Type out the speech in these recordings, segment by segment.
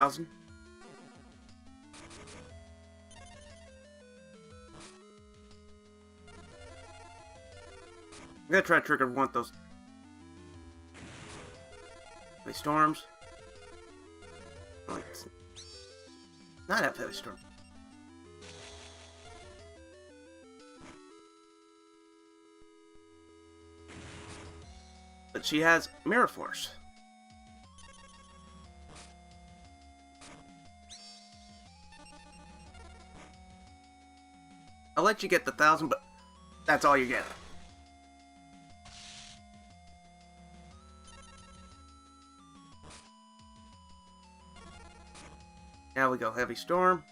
1,000. I'm gonna try to trigger one of those. Heavy storms. Not have heavy storm. But she has Mirror Force. I'll let you get the 1,000, but that's all you get. Now we go Heavy Storm.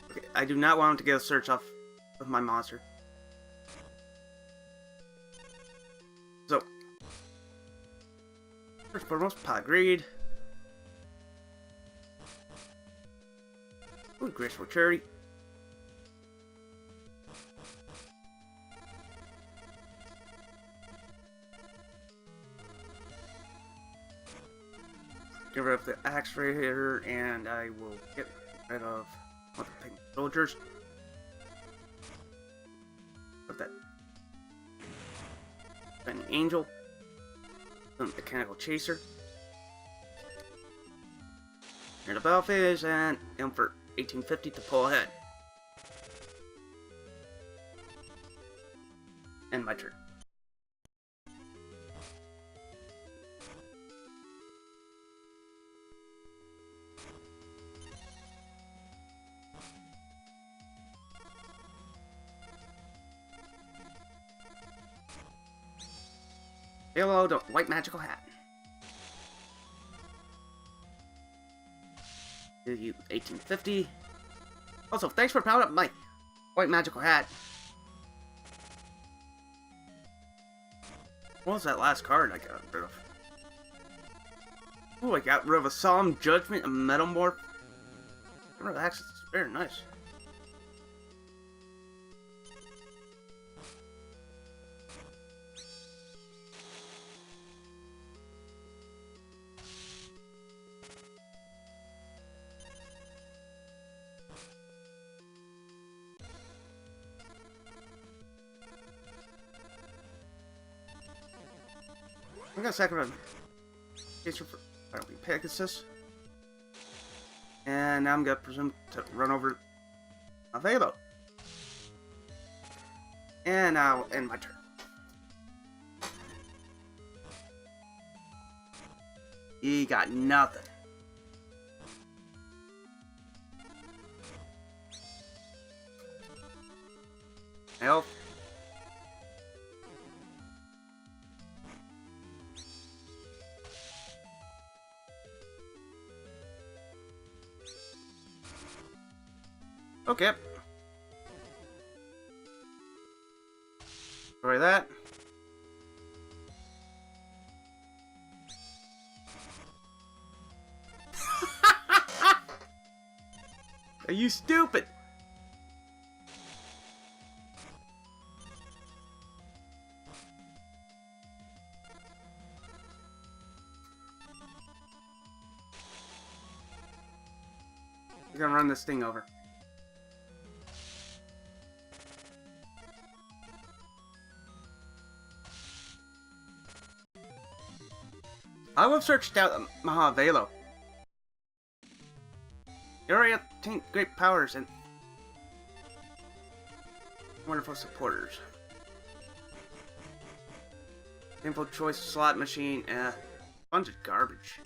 Okay, I do not want him to get a search off of my monster. So, first and foremost, Pot Greed. Ooh, Graceful Charity. Get rid of the axe right here, and I will get rid of the pink soldiers. Put that. An angel. A mechanical chaser. Here the Battlefish, and aim for 1850 to pull ahead. And my turn. Hello, the white magical hat. Give you 1850. Also, thanks for powering up my white magical hat. What was that last card I got rid of? Oh, I got rid of a Solemn Judgment, a Metamorph. Got rid of Access to Despair, nice. I'm gonna sacrifice Chaser for Pegasus. And now I'm gonna presume to run over a Velo. And I'll end my turn. He got nothing. Health. Okay. Try that. Are you stupid? You're gonna run this thing over. I would have searched out Mahavelo. You already obtained great powers and wonderful supporters. Info choice slot machine, bunch of garbage.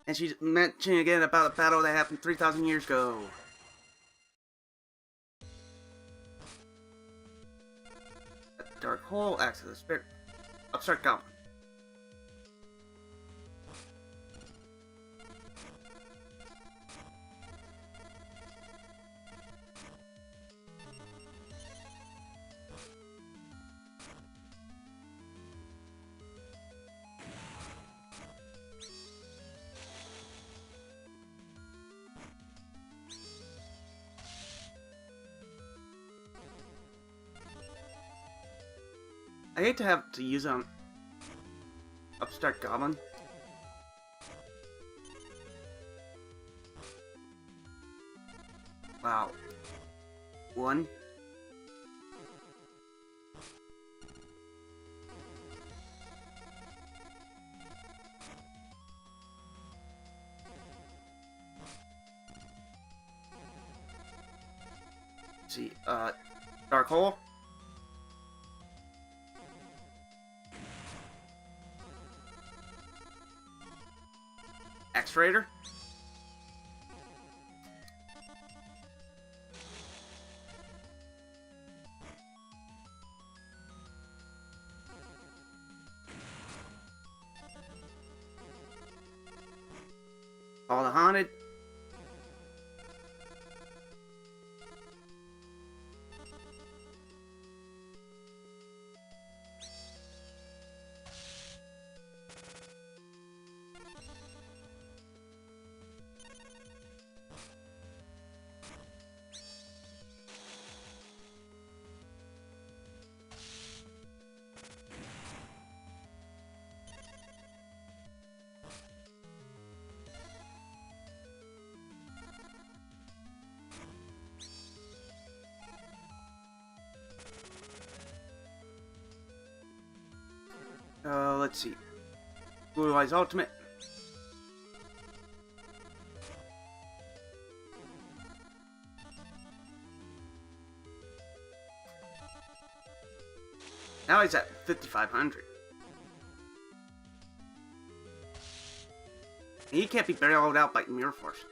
And she's mentioning again about a battle that happened 3,000 years ago. Dark Hole, Access to the Spirit. Upstart Goblin. I hate to have to use on Upstart Goblin. Wow. One. Let's see, Dark Hole. X-Raider. All the Haunted. Let's see. Blue Eyes Ultimate. Now he's at 5,500. He can't be bailed out by Mirror Force.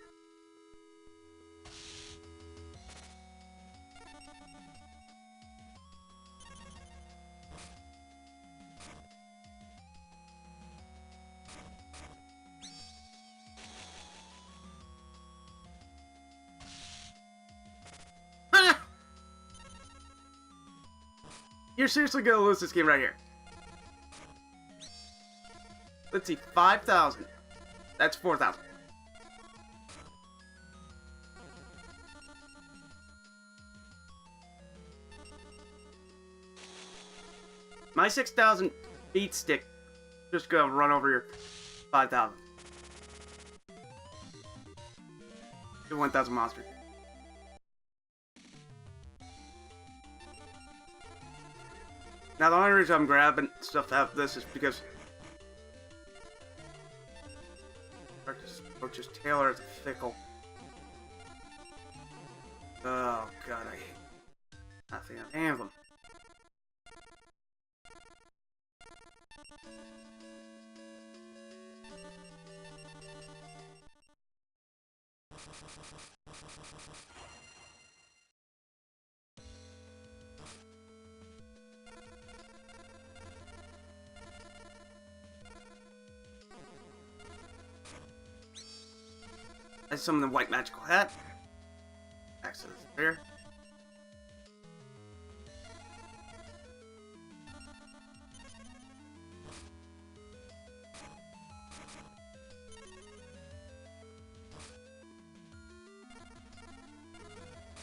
You're seriously gonna lose this game right here. Let's see, 5,000. That's 4,000. My 6,000 beat stick just gonna run over your 5,000. The 1,000 monster. Now the only reason I'm grabbing stuff out of this is because Roach's Tailor is fickle. Oh god, I hate nothing of any of them. I summon the White Magical Hat. Access there.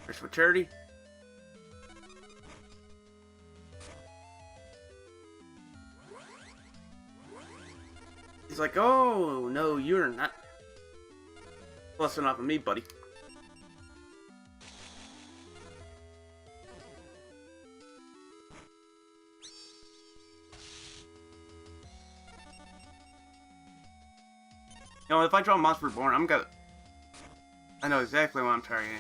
There's for charity. He's like, oh no, you're not busting off of me, buddy. You know, if I draw Monster Reborn, I'm gonna... I know exactly what I'm targeting.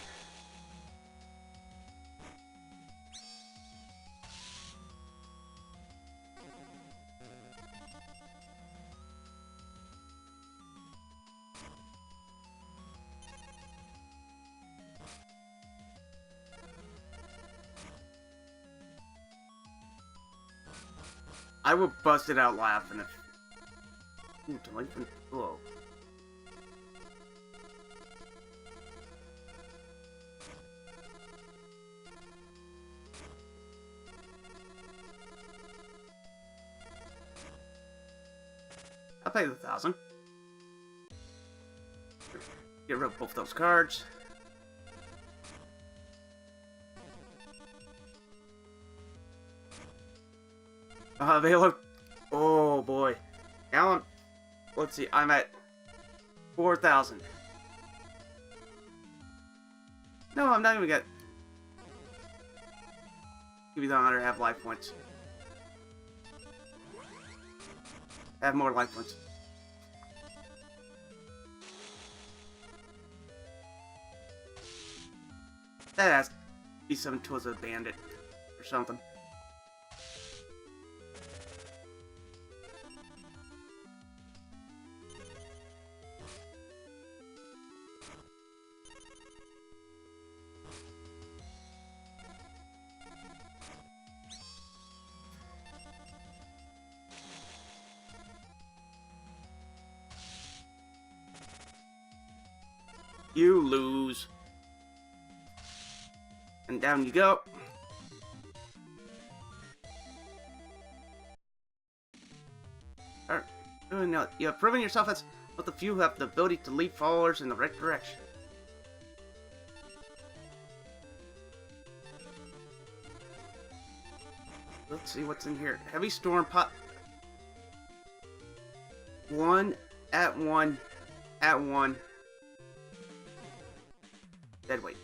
I will bust it out laughing if... Ooh, Delinquent Blow. I'll pay the 1,000. Get rid of both those cards. They look... Oh, boy. Now I'm... Let's see, I'm at 4,000. No, I'm not gonna get... Give me the honor to have life points. Have more life points. That has to be some tools of a bandit or something. You lose. And down you go. No, you have proven yourself as one of the few who have the ability to lead followers in the right direction. Let's see what's in here. Heavy storm pot. 1 at 1 at 1. Dead weight.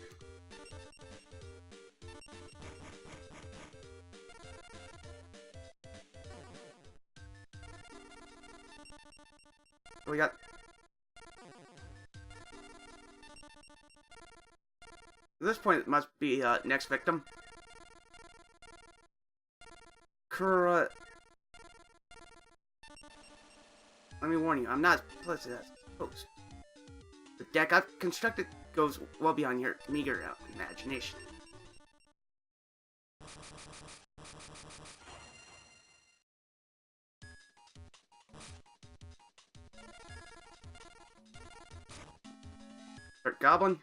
What we got? At this point, it must be next victim. Kura. Let me warn you, I'm not as pleasant as supposed. The deck I've constructed goes well beyond your meager imagination. Goblin.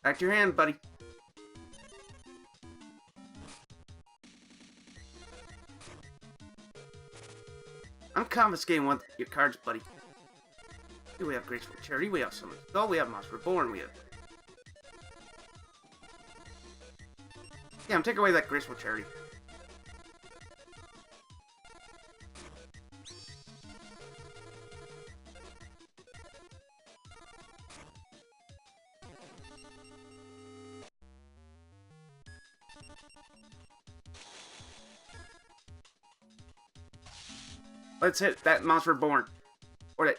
Back to your hand, buddy. I'm confiscating one of your cards, buddy. Here we have Graceful Charity, we have Summoned Skull, we have Moss Reborn, we have... Yeah, I'm taking away that Graceful Charity. Let's hit that Moss Reborn. Or that.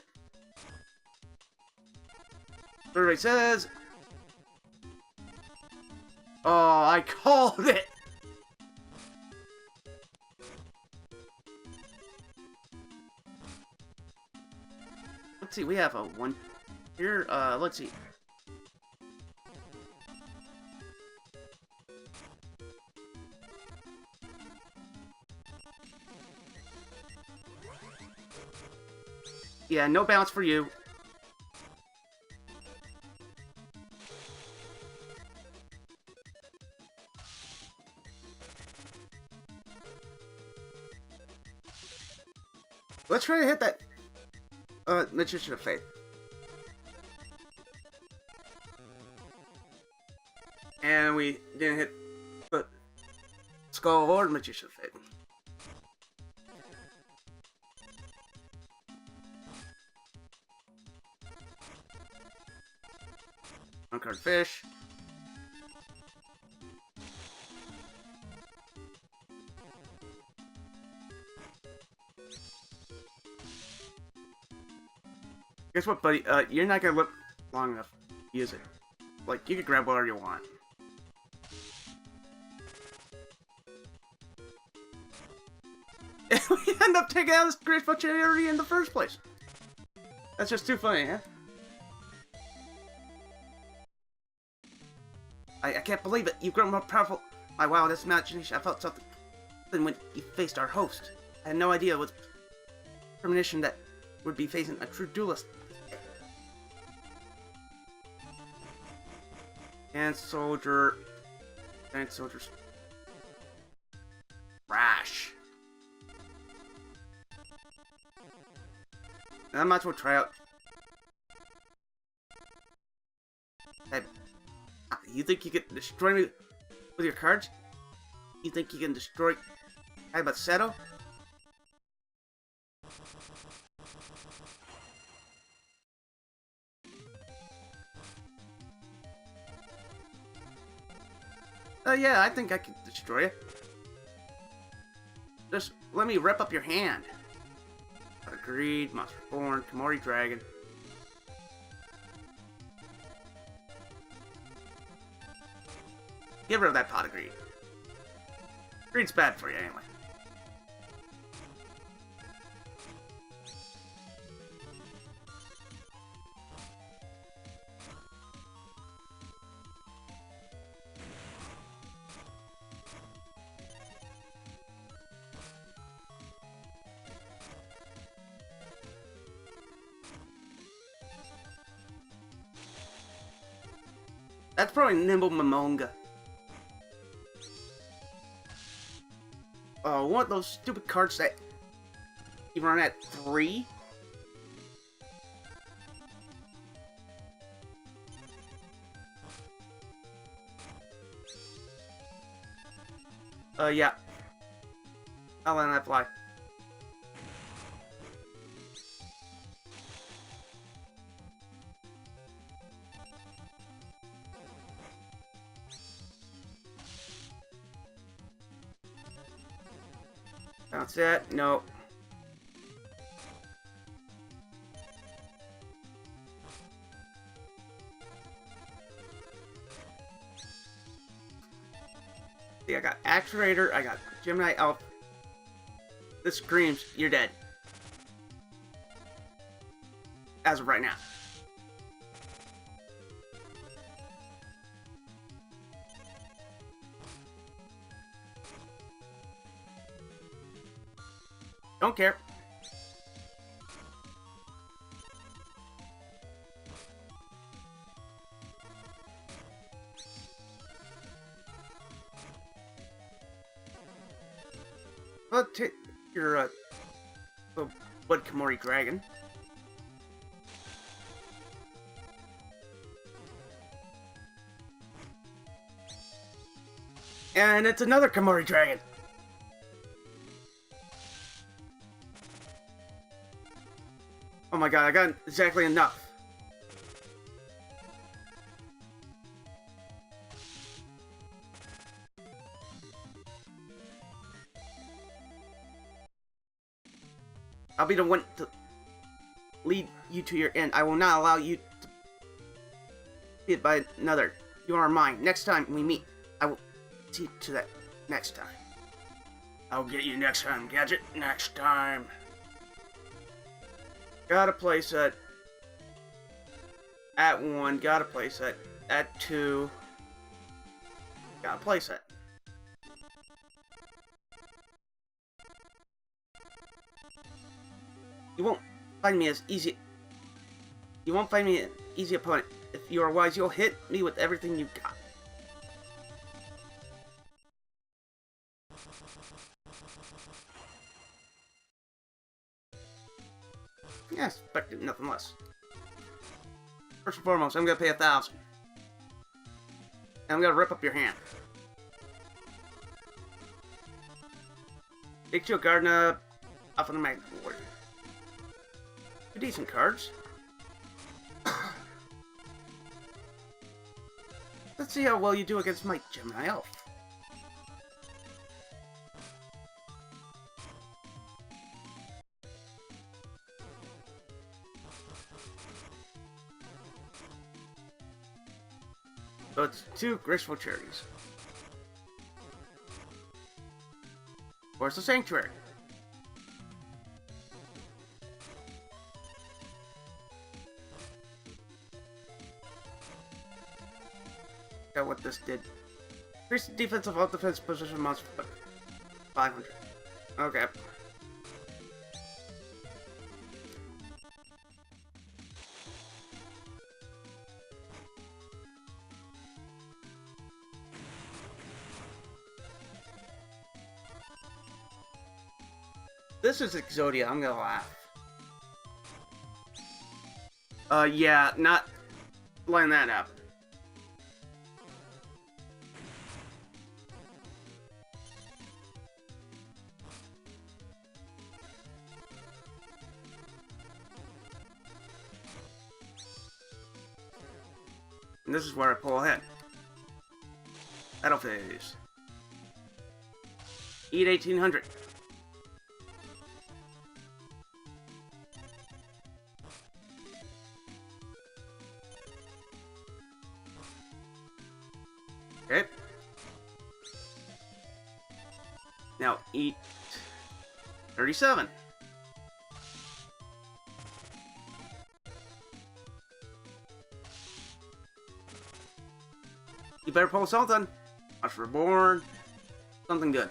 Everybody says. Oh, I called it. Let's see, we have a 1 here. Let's see. Yeah, no bounce for you. Let's try to hit that Magician of Faith. And we didn't hit the Skull or Magician of Faith. Card fish. Guess what, buddy? You're not gonna live long enough to use it. Like, you can grab whatever you want. And we end up taking out this Graceful Charity in the first place. That's just too funny, huh? I can't believe it. You've grown more powerful. My wildest imagination. I felt something when you faced our host. I had no idea it was premonition that would be facing a true duelist. And soldier. Giant soldiers. Rash. I might as well try out. Hey, you think you can destroy me with your cards? You think you can destroy Seto? Yeah, I think I can destroy it. Just let me rip up your hand. Pot of Greed, Monster Born, Komori Dragon. Get rid of that Pot of Greed. Greed's bad for you anyway. That's probably Nimble Momonga. Oh, one of those stupid cards that you run at 3? Yeah. I'll let that fly. Bounce that. No. See, I got Actuator, I got Gemini Elf. This screams, you're dead. As of right now. Don't care. Well, take your little Blood Komori Dragon. And it's another Komori Dragon. Oh my god, I got exactly enough. I'll be the one to lead you to your end. I will not allow you to be hit by another. You are mine. Next time we meet, I will see to that next time. I'll get you next time, Gadget. Next time. Got a playset at 1. Got a playset at 2. Got a playset. You won't find me as easy. You won't find me an easy opponent. If you are wise, you'll hit me with everything you've got. Yeah, I expected nothing less. First and foremost, I'm gonna pay 1,000. And I'm gonna rip up your hand. Take your Gardna off of the magnet board. Two decent cards. Let's see how well you do against my Gemini Elf. So it's 2 Graceful Charities. Where's the Sanctuary? Got what this did. Increase the defense of all defense position monsters by 500. Okay. this is Exodia, I'm gonna laugh. Yeah, not line that up. And this is where I pull ahead. Battle phase. Eat 1800. Okay. Now eat 37. You better pull something. Watch Reborn. Something good.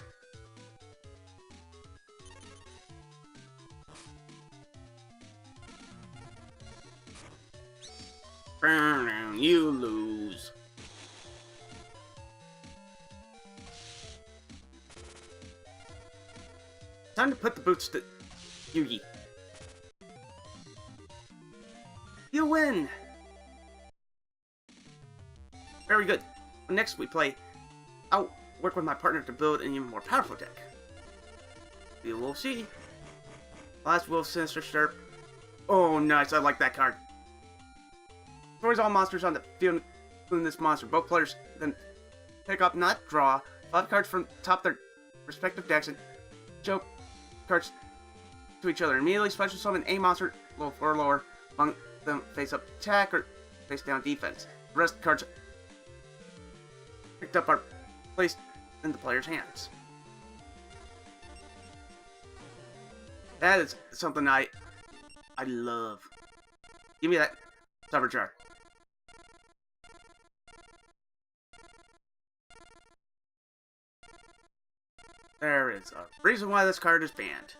You lose. Time to put the boots to Yugi. You win! Very good. Next we play, I'll work with my partner to build an even more powerful deck. We will see. Last Wolf Sinister Sharp. Oh, nice. I like that card. Destroys all monsters on the field, including this monster. Both players then pick up, not draw, 5 cards from top their respective decks and show cards to each other. Immediately special summon a monster, level 4 or lower, among them face up attack or face down defense. The rest of the cards picked up are placed in the player's hands. That is something I love. Give me that Cyber Jar. There is a reason why this card is banned.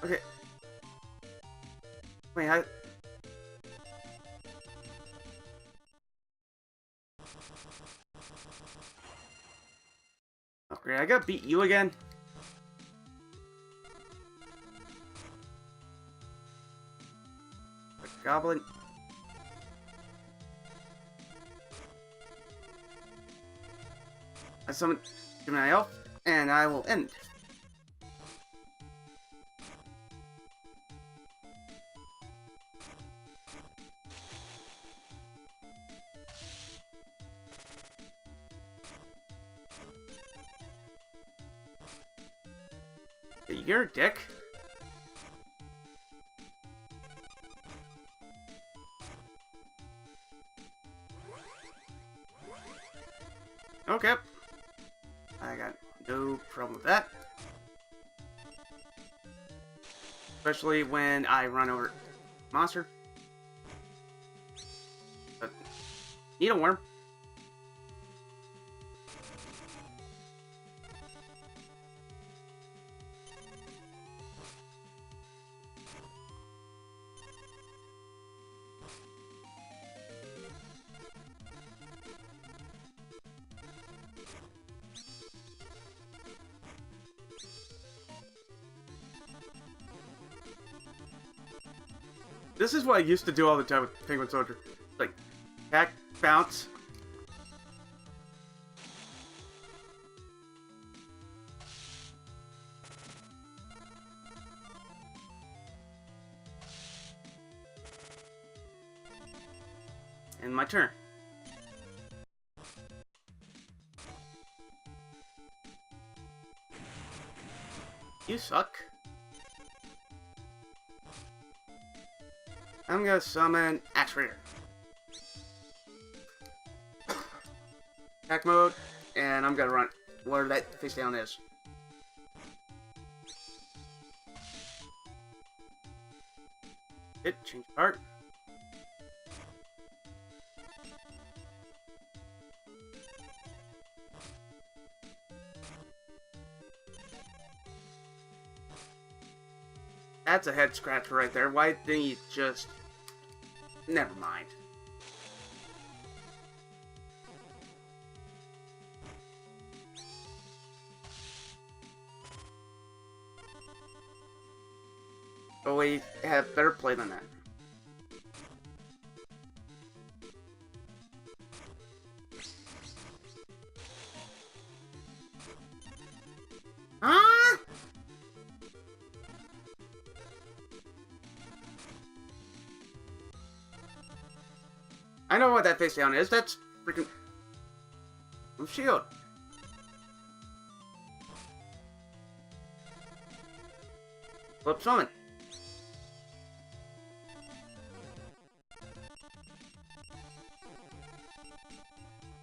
Okay. Wait, okay, I gotta beat you again. The goblin. I summon Gemini Elf, and I will end. You're a dick. Okay. I got no problem with that. Especially when I run over monster. But Needle Worm. This is what I used to do all the time with Penguin Soldier. Like, back, bounce. And my turn. You suck. I'm gonna summon Axe Raider. Attack mode, and I'm gonna run where that face down is. Change part. That's a head scratcher right there. Why didn't you just... Never mind. But we have better play than that. Huh? I know what that face down is. That's freaking... shield. Flip summon.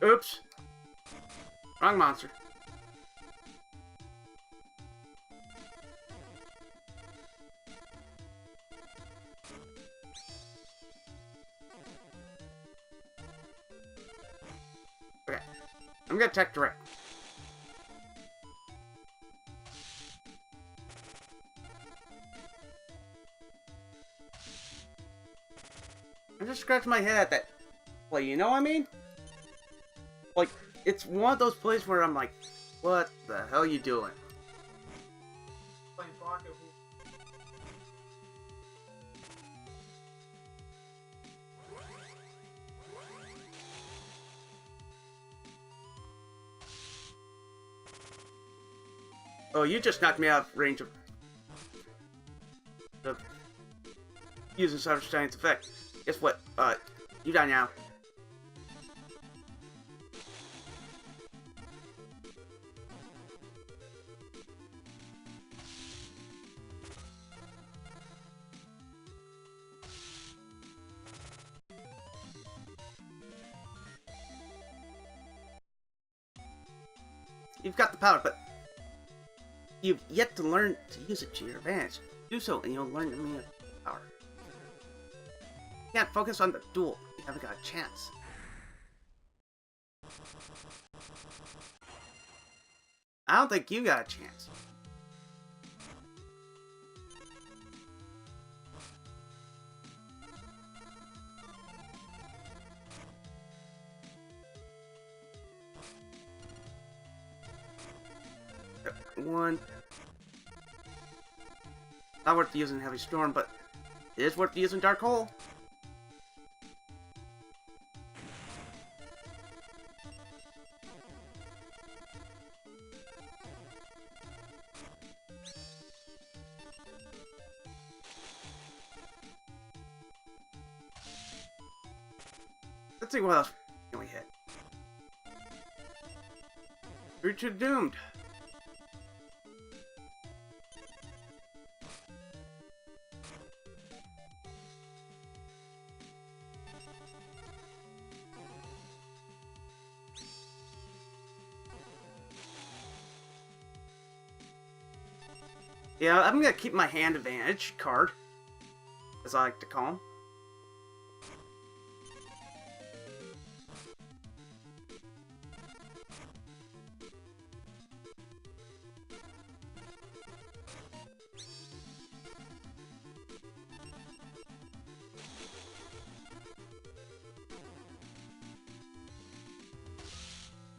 Oops. Wrong monster. Okay. I'm gonna attack direct. I just scratched my head at that play, you know what I mean? Like, it's one of those plays where I'm like, what the hell are you doing? Oh, you just knocked me out of range of using Cyber Stein's effect. Guess what? You die now. You've got the power, but you've yet to learn to use it to your advantage. Do so, and you'll learn the meaning of power. You can't focus on the duel. You haven't got a chance. I don't think you got a chance. One. Not worth using Heavy Storm, but it is worth using Dark Hole. Let's see what else can we hit. Creature Doomed. Yeah, I'm gonna keep my hand advantage card, as I like to call them.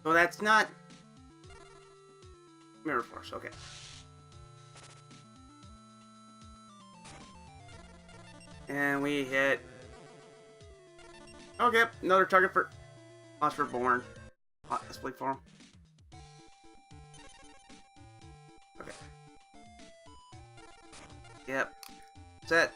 So that's not Mirror Force, okay. And we hit... Okay, another target for Monster Born. Display form. Okay. Yep. Set.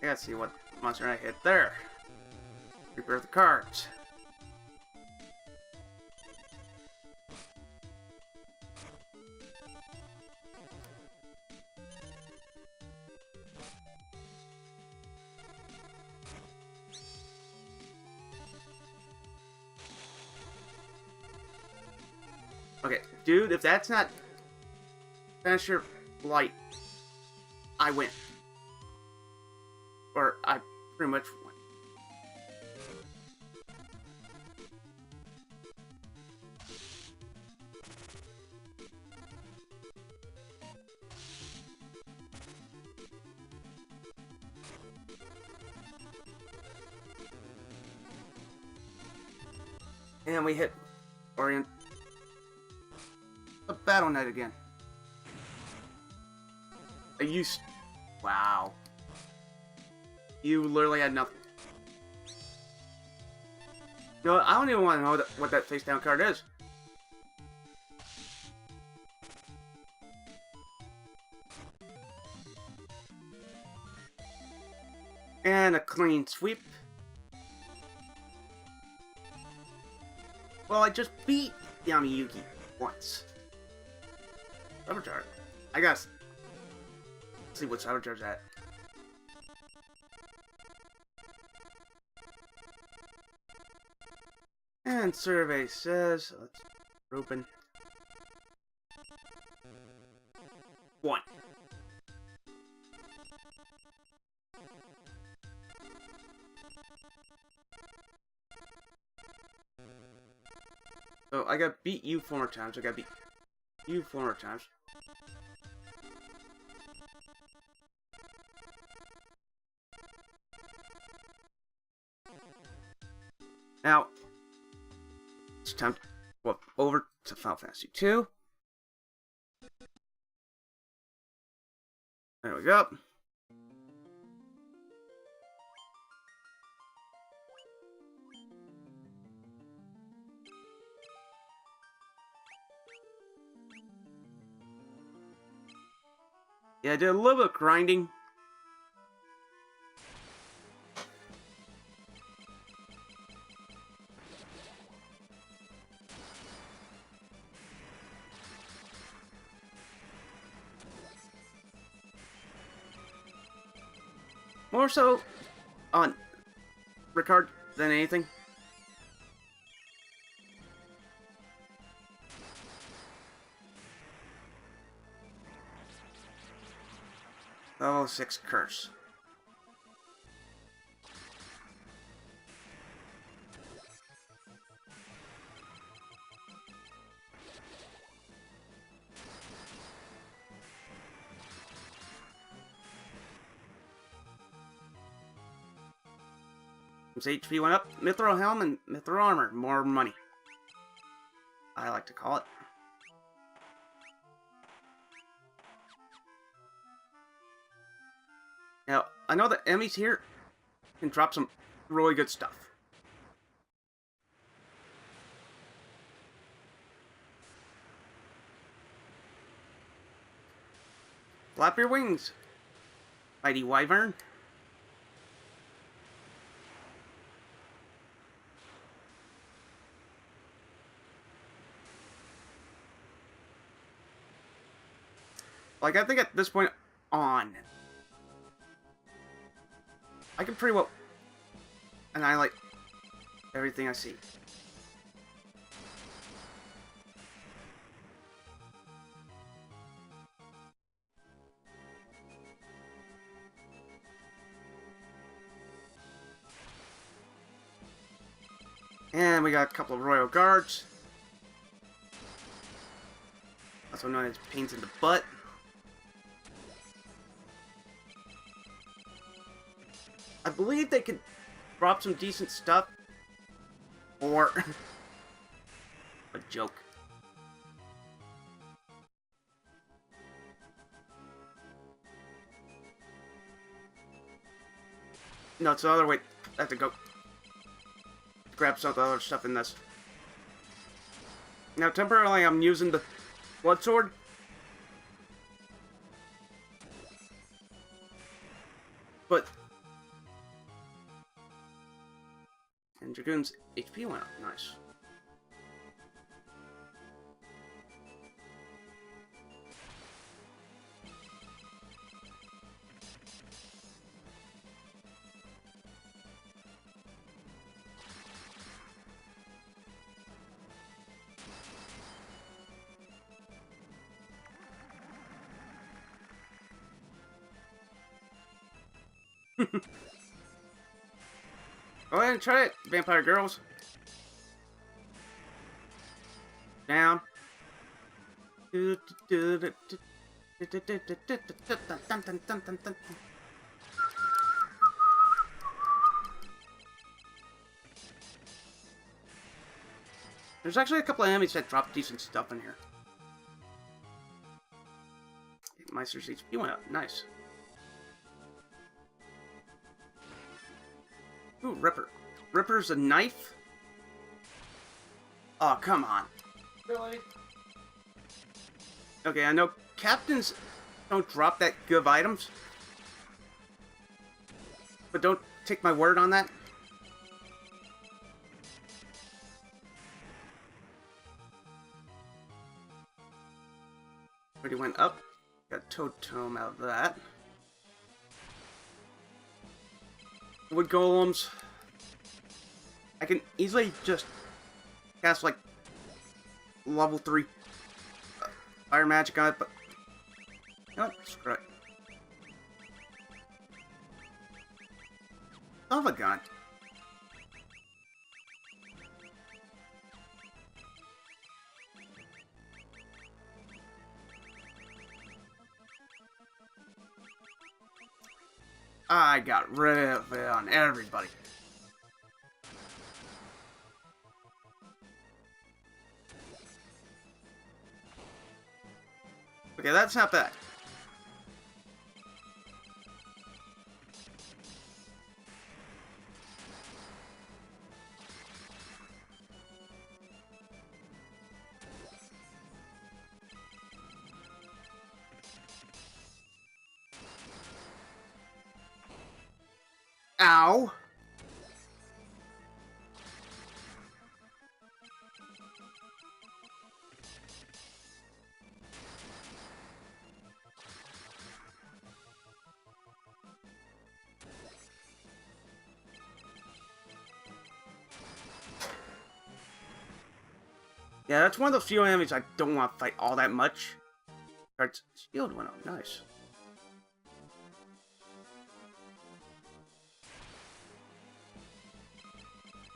I gotta see what monster I hit there. Prepare the cards. Okay, dude, if that's not Finisher Light, I win. Or I pretty much one. And we hit Orient. A Battle Knight again. Wow. You literally had nothing. No, I don't even want to know what that face down card is. And a clean sweep. Well, I just beat Yami-Yugi once. Sabotage. I guess. Let's see what Sabotage's at. And survey says, let's open. 1. So I got beat you 4 more times. I got beat you 4 more times. Now, it's time to flip over to Final Fantasy 2. There we go. Yeah, I did a little bit of grinding. More so on Ricard than anything. Level 6 curse. His HP went up. Mithril Helm and Mithril Armor. More money. I like to call it. Now, I know the enemies here can drop some really good stuff. Flap your wings, mighty wyvern. Like, I think at this point on, I can pretty well annihilate everything I see. And we got a couple of Royal Guards. Also known as pains in the butt. I believe they could drop some decent stuff. Or a joke. No, it's the other way. I have to go grab some of the other stuff in this. Now, temporarily, I'm using the Blood Sword. But... and Dragoon's HP went up. Nice. Go ahead and try it, vampire girls. Down. There's actually a couple of enemies that drop decent stuff in here. Meister's HP went up. Nice. Ooh, Ripper. Ripper's a knife? Oh, come on. Really? Okay, I know captains don't drop that good of items. But don't take my word on that. Already went up. Got a totem out of that. Wood golems. I can easily just cast like level 3 fire magic on it, but no, screw it. Son of a gun. I got rid of it on everybody. Okay, that's not bad. Ow! Yeah, that's one of the few enemies I don't want to fight all that much. Guard's shield went up, nice.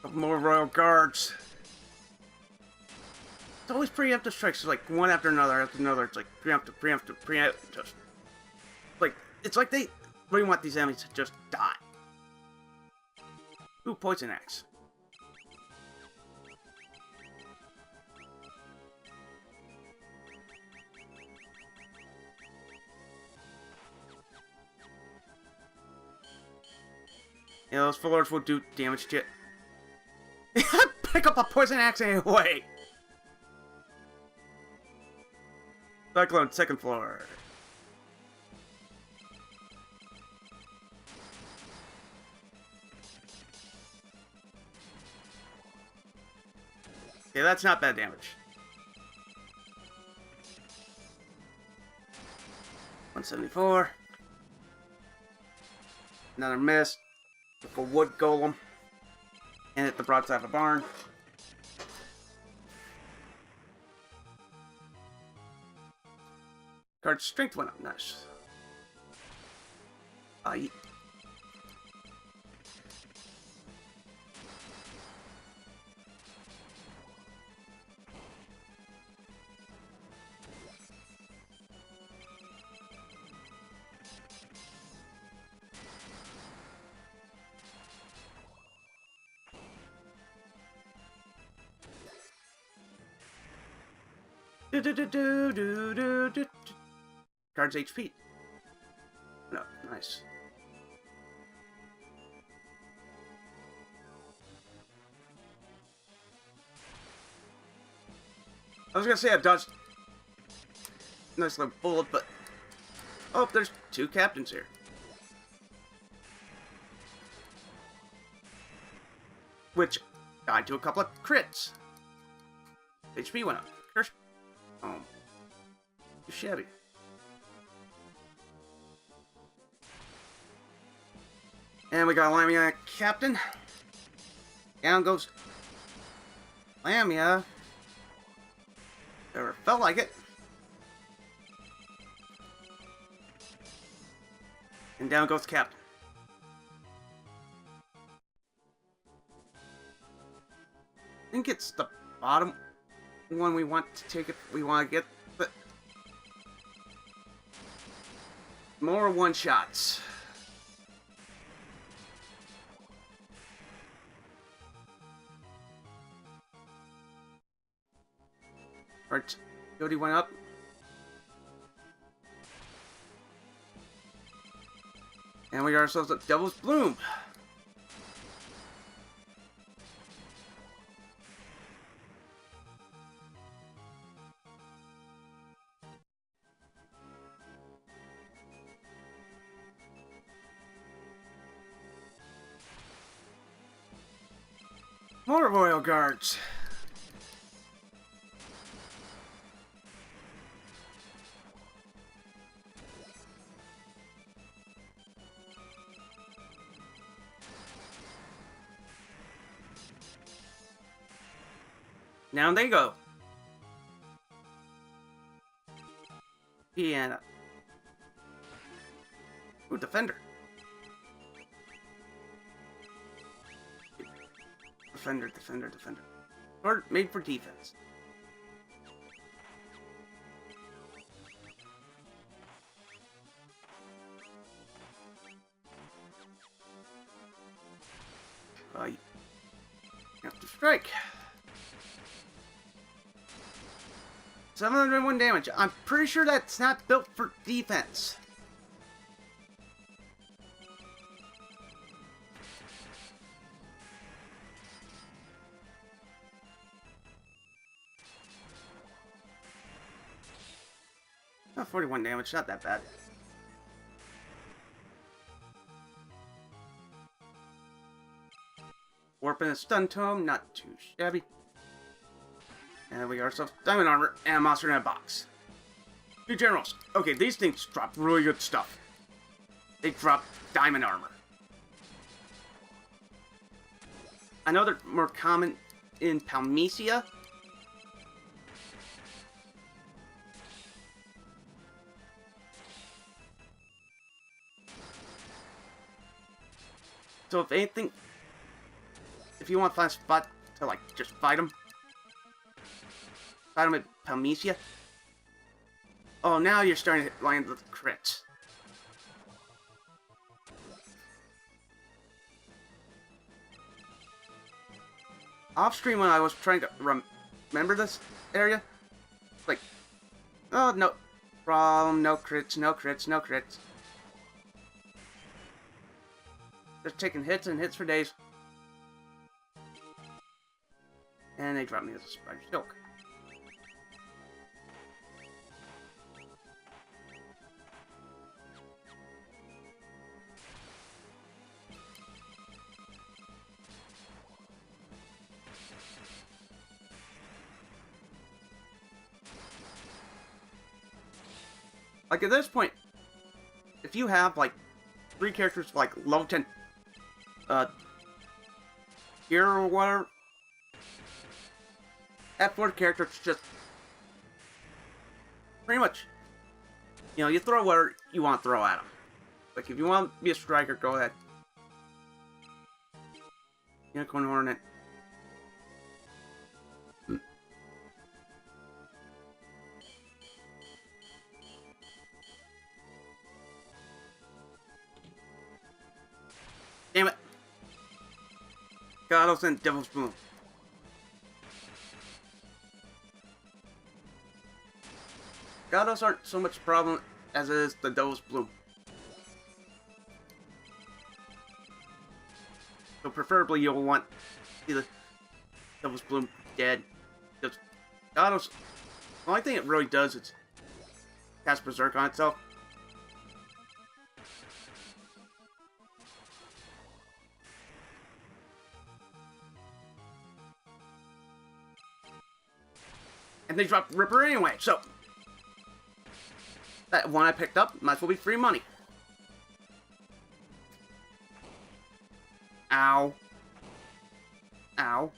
Couple more royal guards. It's always preemptive strikes, like one after another, after another. It's like preemptive, preemptive, preemptive. Just like it's like they really want these enemies to just die. Ooh, poison axe. Yeah, those fillers will do damage to it. Pick up a poison axe anyway! Cyclone, second floor. Okay, that's not bad damage. 174. Another miss. Took a wood golem. And hit the broadside of a barn. Card strength went up. Nice. Guard's HP. No, nice. I was gonna say I dodged nice little bullet, but oh, there's two captains here. Which died to a couple of crits. HP went up. Curse. Oh. Too shabby. And we got Lamia Captain. Down goes Lamia. Never felt like it. And down goes Captain. think it's the bottom one we want to take if we want to get the more one-shots. Alright, Cody went up. And we got ourselves a Devil's Bloom. More Royal Guards. Down they go. Piano. Ooh, Defender. Defender, Defender, Defender. Or made for defense. You have to strike. 701 damage. I'm pretty sure that's not built for defense. Oh, 41 damage, not that bad. Warp and a Stun Tome, not too shabby. And we got ourselves Diamond Armor and a Monster in a Box. 2 Generals. Okay, these things drop really good stuff. They drop Diamond Armor. I know they're more common in Palmecia. So if anything, if you want to find a spot to like just fight them at Palmecia. Oh, now you're starting to land with crits. Off stream when I was trying to remember this area, like, oh no problem, no crits, no crits, no crits. Just taking hits and hits for days. And they dropped me as a Spider Silk. Like at this point, if you have like 3 characters like level 10 gear or whatever, that 4th character is just pretty much, you know, you throw whatever you want to throw at them. Like if you want to be a striker, go ahead. Unicorn Hornet. Damn it. Gyarados and Devil's Bloom. Gyarados aren't so much a problem as it is the Devil's Bloom. So preferably you'll want either Devil's Bloom dead. Because Gyarados, the only thing it really does is cast Berserk on itself. And they dropped Ripper anyway, so that one I picked up might as well be free money. Ow. Ow.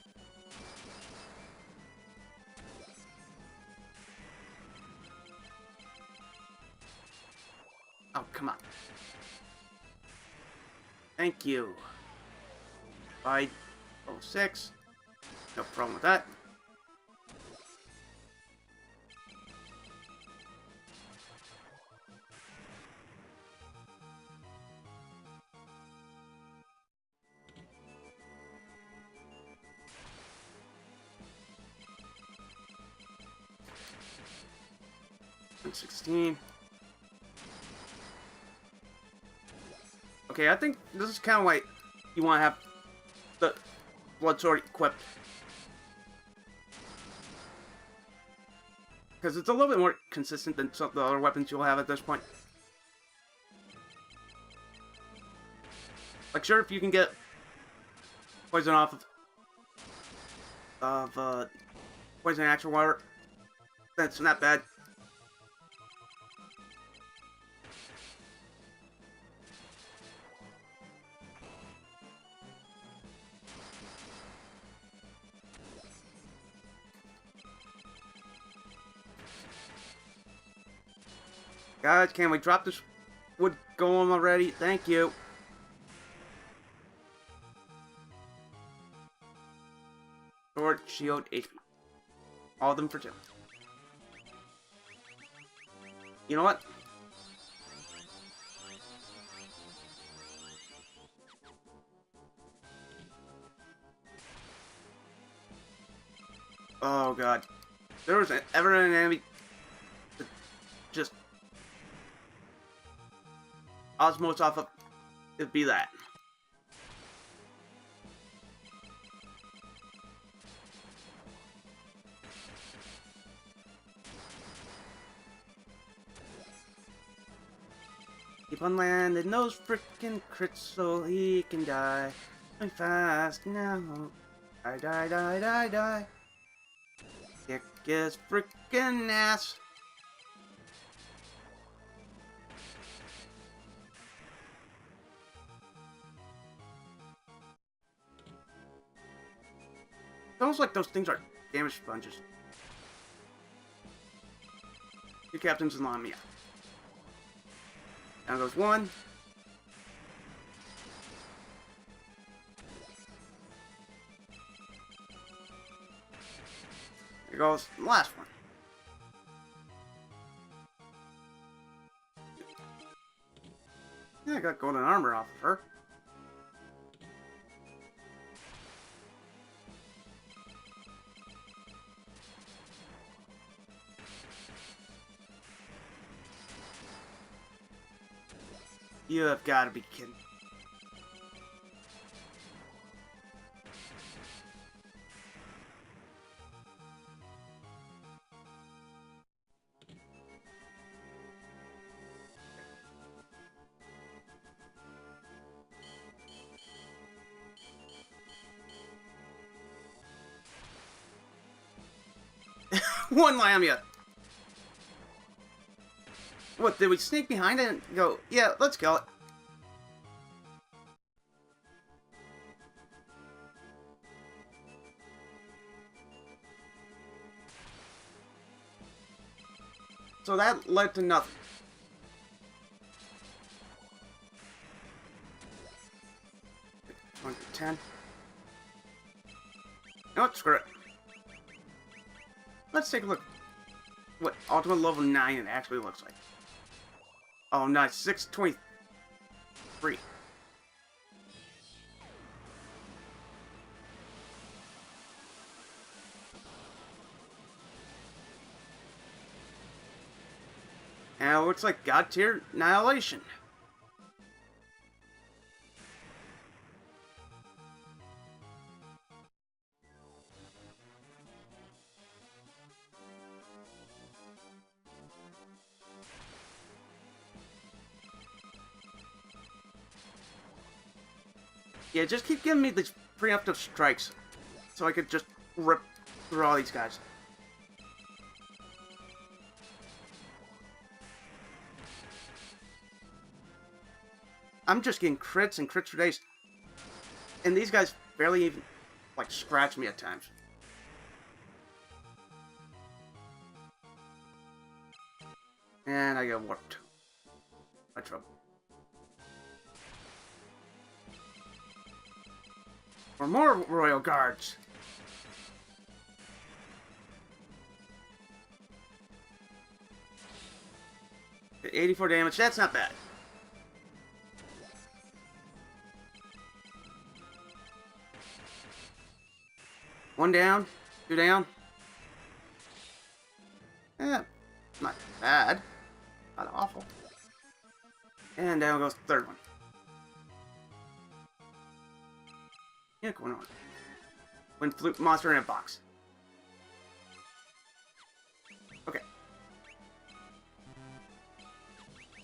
Oh, come on. Thank you. 506. No problem with that. And 16. Okay, I think this is kind of like you want to have the blood sword equipped. Because it's a little bit more consistent than some of the other weapons you'll have at this point. Like, sure, if you can get poison off of poison actual water, that's not bad. Guys, can we drop this wood golem already? Thank you. Sword, shield, HP. All of them for 2. You know what? Oh god. If there was ever an enemy that just osmos off of, it'd be that. Keep on landing those frickin' crits so he can die. I'm fast now. Die, die, die, die, die. Kick his frickin' ass. It's almost like those things are damage sponges. 2 captains and Lamia. Down goes 1. Here goes the last one. Yeah, I got golden armor off of her. You have got to be kidding. One Lamia. What, did we sneak behind it and go, yeah, let's kill it. So that led to nothing. One to 10. No, screw it. Let's take a look what ultimate level 9 it actually looks like. Oh, nice. 623. And it looks like God tier Annihilation. Yeah, just keep giving me these preemptive strikes so I could just rip through all these guys. I'm just getting crits and crits for days. And these guys barely even, like, scratch me at times. And I get warped. My trouble. For more Royal Guards. 84 damage. That's not bad. One down. Two down. Yeah, not bad. Not awful. And down goes the third one. Yeah, going on. When flute monster in a box. Okay.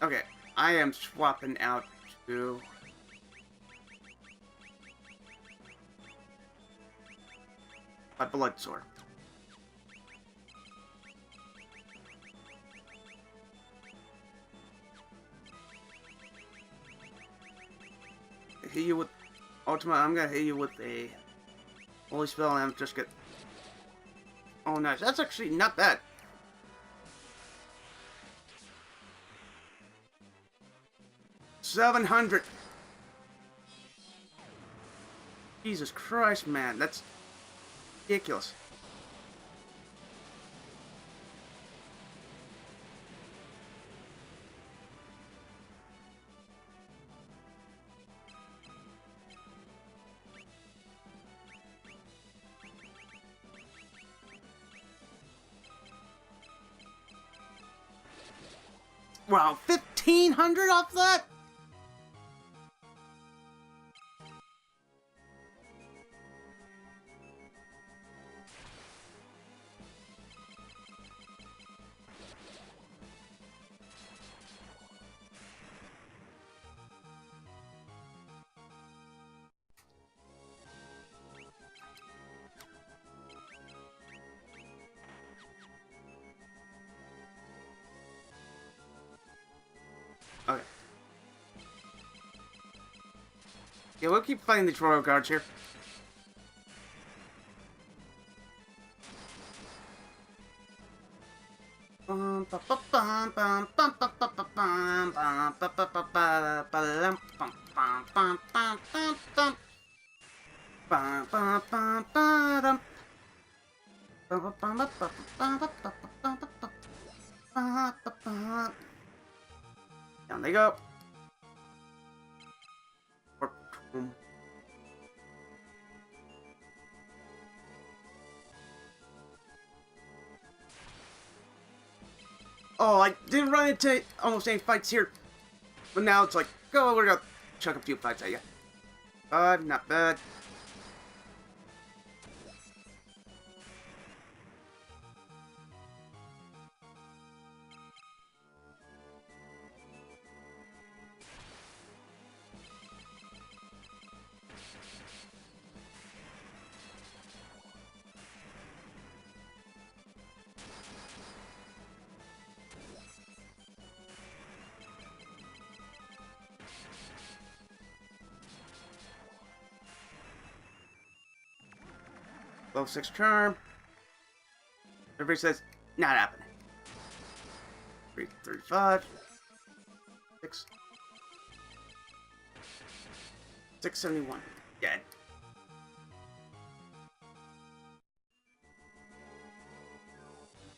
Okay, I am swapping out to my blood sword. Hit you with Ultima. I'm gonna hit you with a holy spell and I'm just get. Oh, nice. That's actually not bad. $700. Jesus Christ, man, that's ridiculous. Wow, 1,500 off that? Okay. Yeah, we'll keep fighting these royal guards here. Down they go. Oh, I didn't run into almost any fights here. But now it's like, go, we're gonna chuck a few fights at you. Not bad. Level 6 charm. Everybody says, not happening. 335. 6. 671. Dead.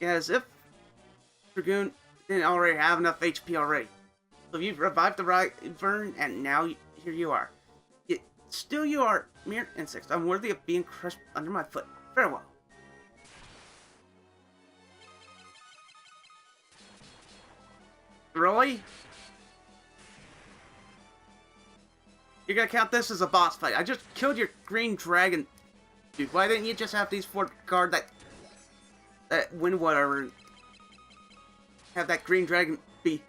Yeah, as if Dragoon didn't already have enough HP already. So you've revived the Wyvern, and now here you are. Yet still you are mere insects, unworthy of being crushed under my foot. Farewell. Really? You're gonna count this as a boss fight? I just killed your green dragon. Dude, why didn't you just have these 4 guard that win whatever? Have that green dragon be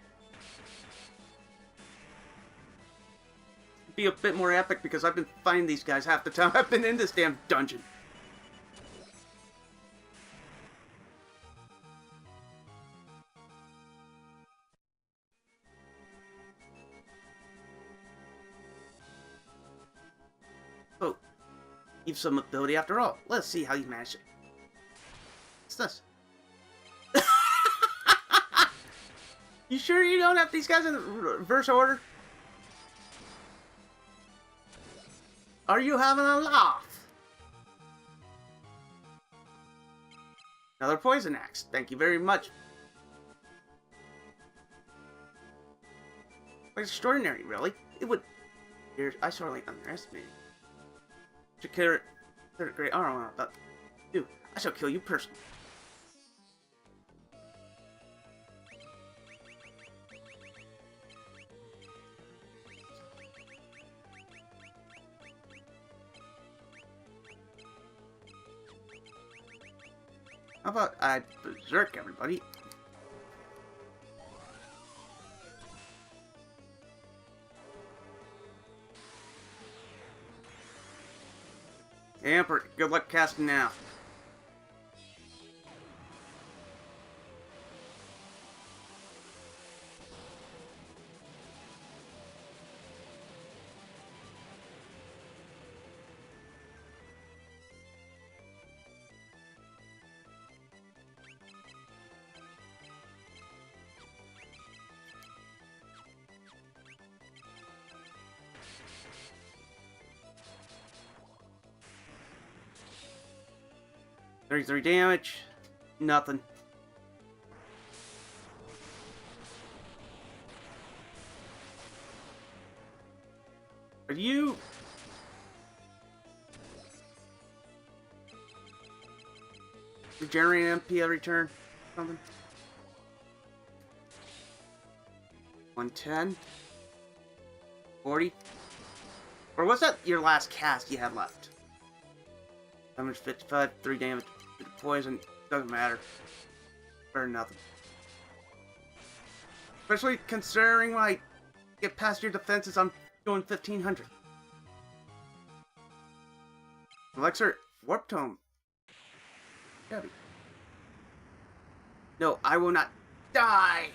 a bit more epic, because I've been fighting these guys half the time I've been in this damn dungeon. Oh, you've some ability after all. Let's see how you manage it. What's this? You sure you don't have these guys in reverse order? Are you having a laugh? Another poison axe. Thank you very much. Quite extraordinary, really. It would... I sorely underestimated. To carry great armor about you. I shall kill you personally. How about I berserk everybody? Emperor, good luck casting now. $33 damage. Nothing. Are you... regenerating MP every turn? Something? 110? 40? Or was that your last cast you had left? Damage 55, 3 damage. Poison, doesn't matter. Better than nothing. Especially considering when I get past your defenses, I'm going 1500. Elixir, Warp Tome. Heavy. No, I will not die!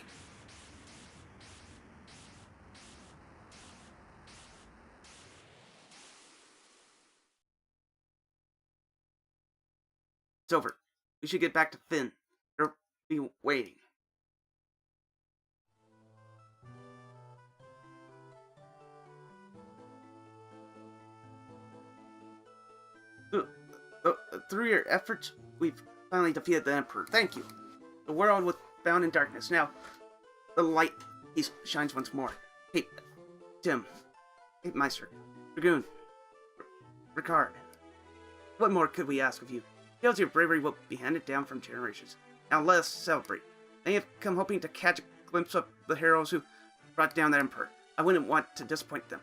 It's over. We should get back to Fynn. They'll be waiting. Through your efforts, we've finally defeated the Emperor. Thank you. The world was bound in darkness. Now, the light shines once more. Hey, Tim. Hey, Meister. Dragoon. Ricard. What more could we ask of you? Tales of your bravery will be handed down from generations. Now let us celebrate. Many have come hoping to catch a glimpse of the heroes who brought down the Emperor. I wouldn't want to disappoint them.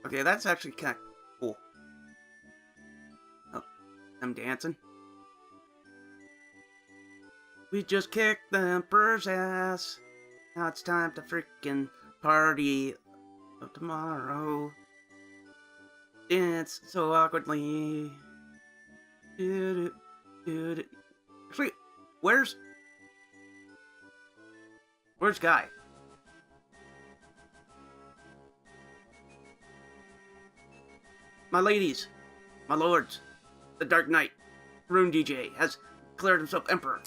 Okay, that's actually kind of cool. Oh, I'm dancing. We just kicked the Emperor's ass. Now it's time to freaking party of tomorrow. Dance so awkwardly. Actually, where's Guy? My ladies, my lords, the Dark Knight, Rune DJ, has declared himself Emperor.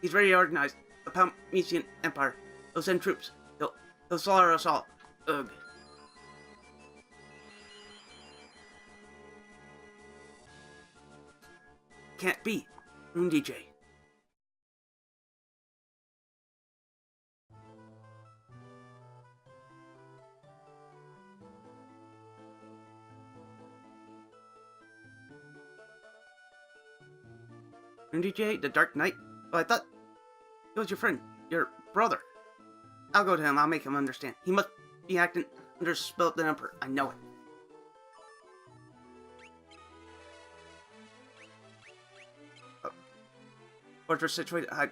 He's ready to organize the Palmesian Empire. He'll send troops. He'll slaughter us all. Ugh. Can't be. Rune DJ. Rune DJ, the Dark Knight? Oh, I thought he was your friend, your brother. I'll go to him, I'll make him understand. He must be acting under the spell of the Emperor. I know it. Fortress situated, I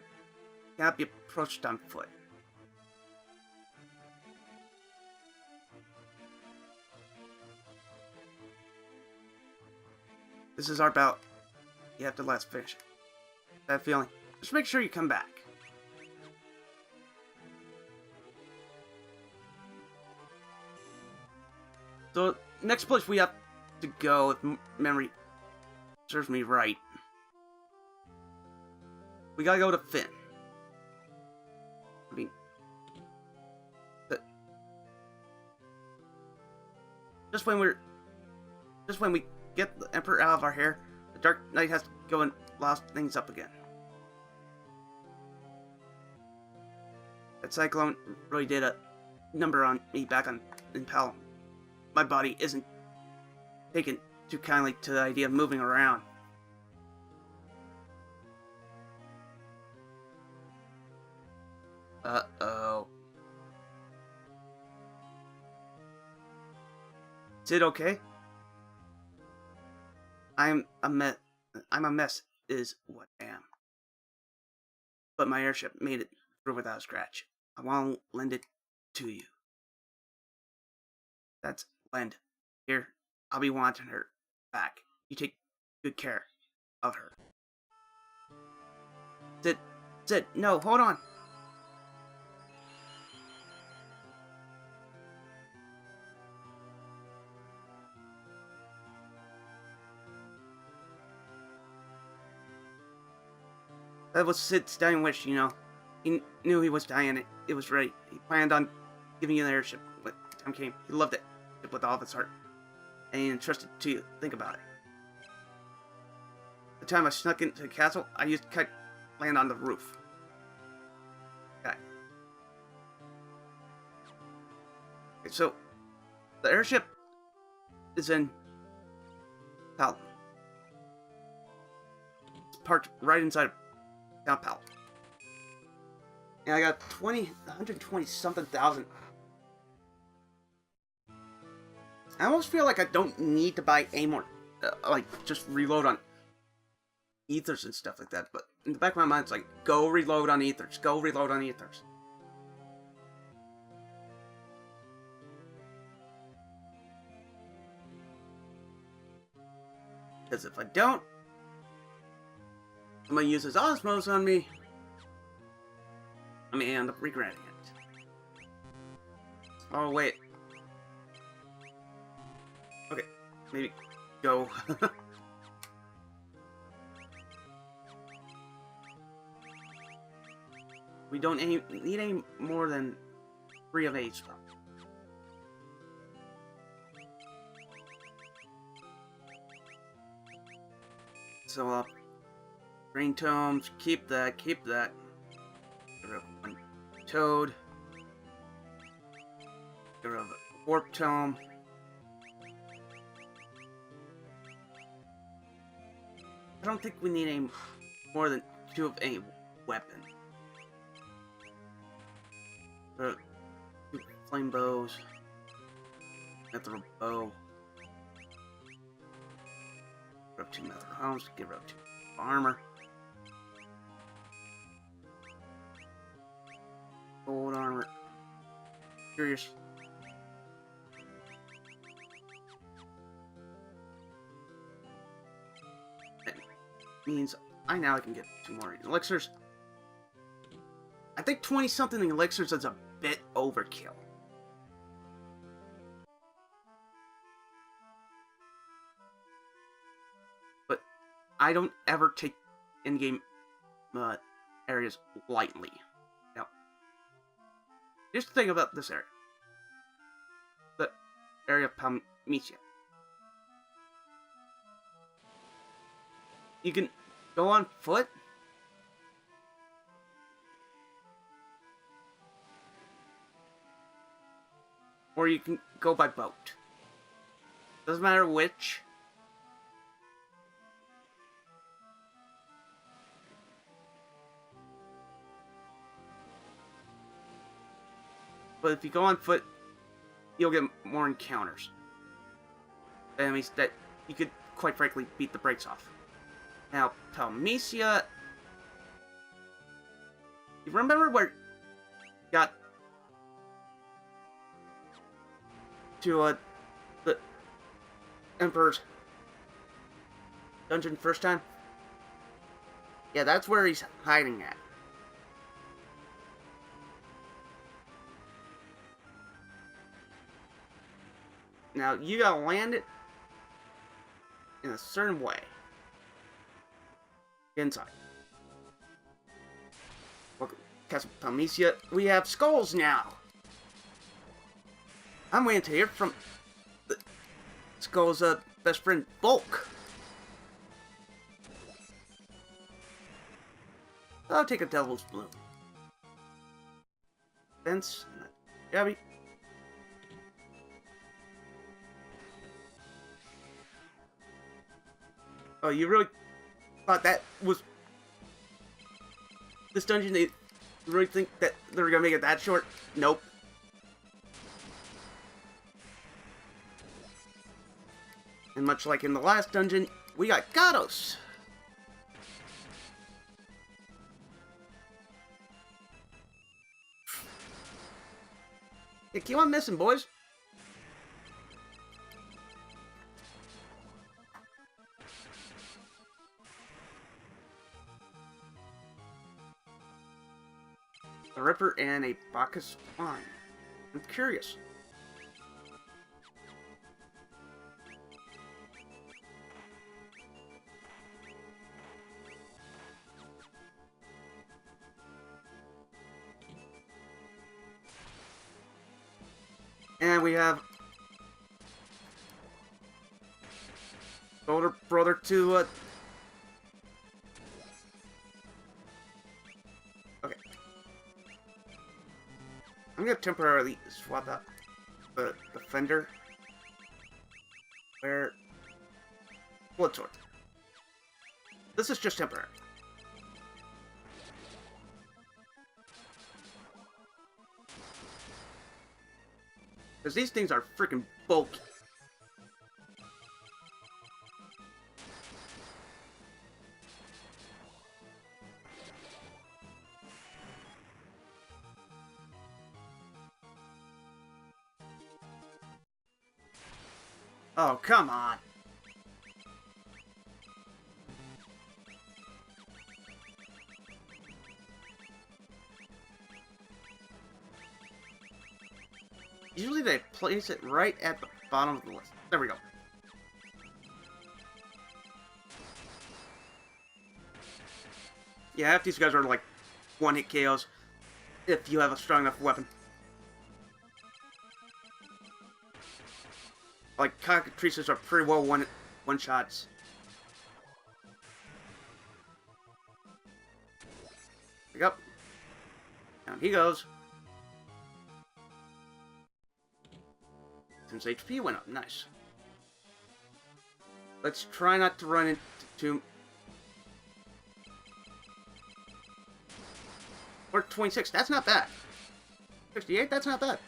cannot be approached on foot. This is our bout. You have to let us finish it. Bad feeling. Just make sure you come back. So, next place we have to go, if memory serves me right, We gotta go to Finn. I mean, just when we get the Emperor out of our hair, the Dark Knight has to go and louse things up again. That cyclone really did a number on me back in Pal. My body isn't taken too kindly to the idea of moving around. Uh-oh. Is it okay? I'm a mess is what I am. But my airship made it through without a scratch. I want to lend it to you. That's lend. Here, I'll be wanting her back. You take good care of her. Sid, no, hold on. That was Sid's dying wish, you know. He knew he was dying. It was right. He planned on giving you the airship when the time came. He loved it with all of his heart. And he entrusted it to you. Think about it. The time I snuck into the castle, I used kite land on the roof. Okay. So, the airship is in Pal. It's parked right inside of Town Pal. And I got 120 something thousand. I almost feel like I don't need to buy any more, like, just reload on ethers and stuff like that. But in the back of my mind, it's like, go reload on ethers. Go reload on ethers. Because if I don't, I'm going to use his Osmos on me. I may end up regretting it. Oh, wait. Okay, maybe go. We don't need any more than 3 of each. So, Green Tomes, keep that. Get rid of 1 Toad. Get rid of a Warp Tome. I don't think we need any more than 2 of any weapon. 2 flame bows. Another bow. Get rid of 2 metal helms. Get rid of 2 armor. Gold armor. Curious. That means I now can get 2 more elixirs. I think 20 something elixirs is a bit overkill. But I don't ever take in-game areas lightly. Now, here's the thing about this area. The area of Palmecia. You can go on foot. Or you can go by boat. Doesn't matter which. But if you go on foot, you'll get more encounters. Enemies that you could, quite frankly, beat the brakes off. Now, Palmecia... You remember where you got to the Emperor's dungeon first time? Yeah, that's where he's hiding at. Now, you gotta land it in a certain way. Inside. Castle Palmesia, we have skulls now. I'm waiting to hear from the Skull's best friend, Bulk. I'll take a Devil's Bloom. Fence, Gabby. Oh, you really thought that was this dungeon? They really think that they're gonna make it that short? Nope. And much like in the last dungeon, we got Gatos. Yeah, keep on missing, boys. A Ripper and a Bacchus Wine. I'm curious. And we have older brother to okay. I'm gonna temporarily swap out the Defender where Bloodsword. This is just temporary. Because these things are freaking bulky. Oh, come on. Usually they place it right at the bottom of the list. There we go. Yeah, half these guys are like one-hit KOs if you have a strong enough weapon. Like, cockatrices are pretty well one-shots. Pick up. Down he goes. Since HP went up. Nice. Let's try not to run into... Or 26. That's not bad. 68? That's not bad.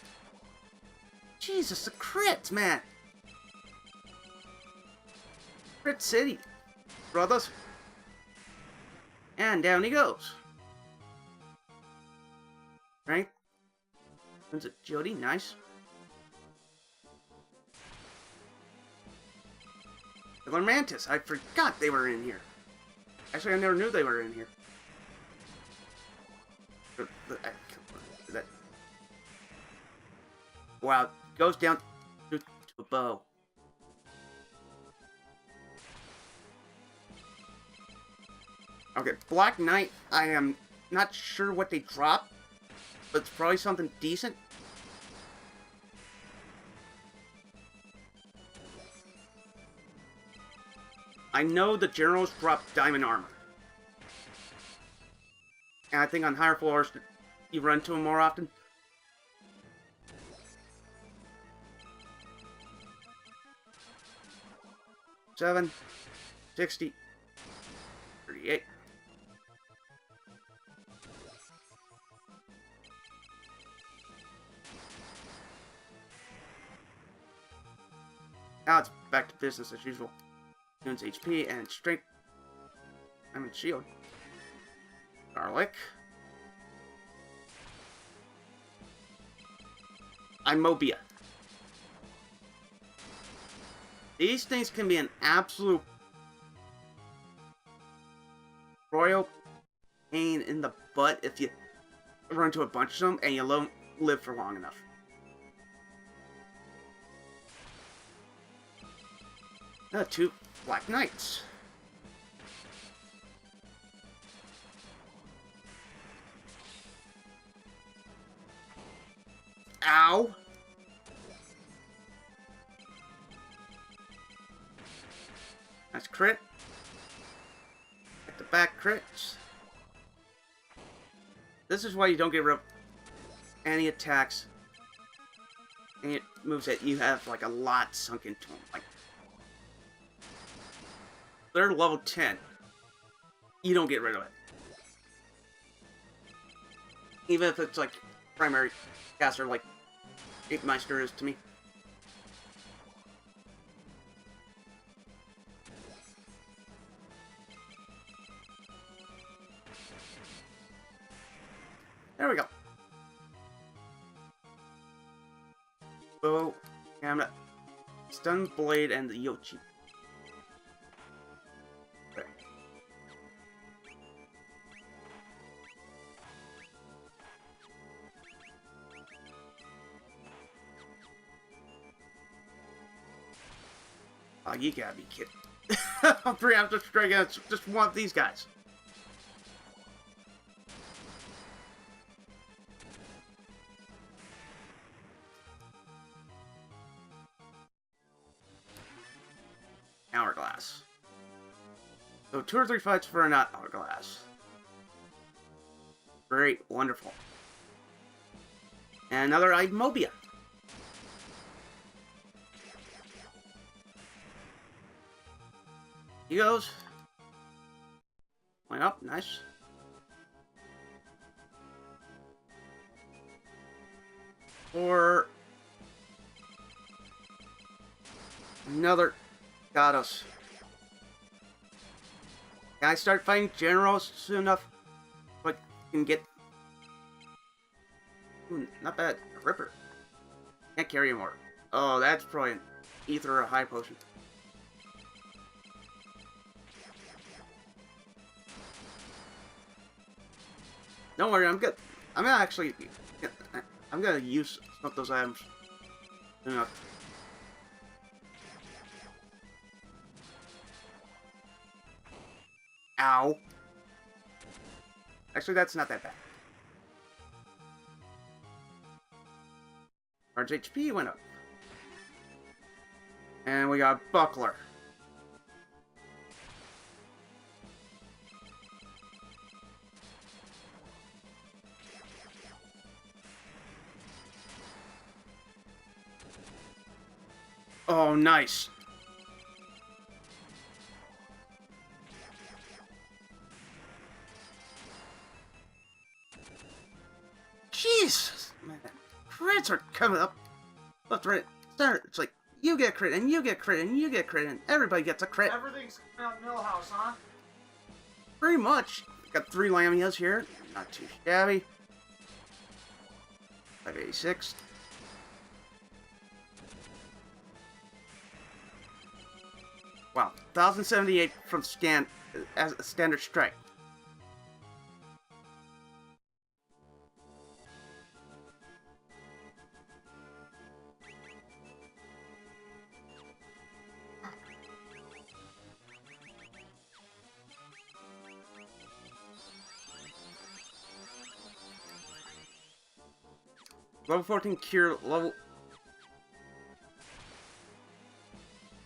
Jesus, the crits, man. Crit City. Brothers. And down he goes. Right? When's it? Jody? Nice. The Mantis. I forgot they were in here. Actually, I never knew they were in here. Wow. Goes down to a bow. Okay, Black Knight, I am not sure what they dropped, but it's probably something decent. I know the generals drop diamond armor. And I think on higher floors, you run to them more often. $7, $60, $38. Now it's back to business as usual. Tunes HP and strength. I'm in shield. Garlic. Imobia. These things can be an absolute royal pain in the butt if you run into a bunch of them and you don't live for long enough. Two Black Knights. Ow! Nice crit. Get the back crits. This is why you don't get rid of any attacks, any moves that you have like a lot sunk into them. Like they're level 10. You don't get rid of it. Even if it's like primary caster like Ape Meister is to me. There we go. Bow, Camera, Stun Blade, and the Yoshi. Okay. Oh, you gotta be kidding. I'm preemptive strike against just one of these guys. Hourglass. So 2 or 3 fights for a not Hourglass. Great, wonderful. And another Imobia. He goes. Went up, nice. Or another Gyarados. Can I start fighting generals soon enough? But can get. Ooh, not bad. A Ripper. Can't carry anymore. Oh, that's probably an Ether or a High Potion. Don't worry, I'm good. I'm gonna actually. I'm gonna use some of those items. Enough. Ow. Actually, that's not that bad. Our HP went up. And we got Buckler. Oh, nice. Jesus, man. Crits are coming up. Left, right, center. It's like, you get crit, and you get crit, and you get crit, and everybody gets a crit. Everything's coming out Millhouse, huh? Pretty much. Got 3 Lamias here. Not too shabby. 586. Wow, 1078 from as a standard strike. Level 14 cure, level...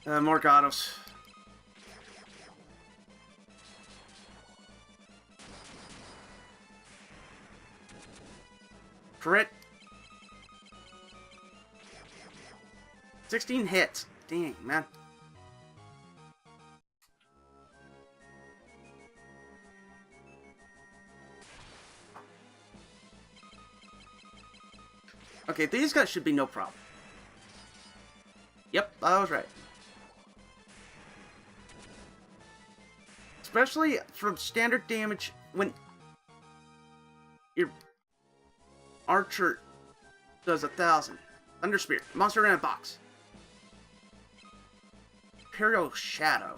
more Gyarados. Crit. 16 hits. Dang, man. Okay, these guys should be no problem. Yep, I was right. Especially from standard damage when your archer does 1,000. Thunder Spear. Monster in a box. Imperial Shadow.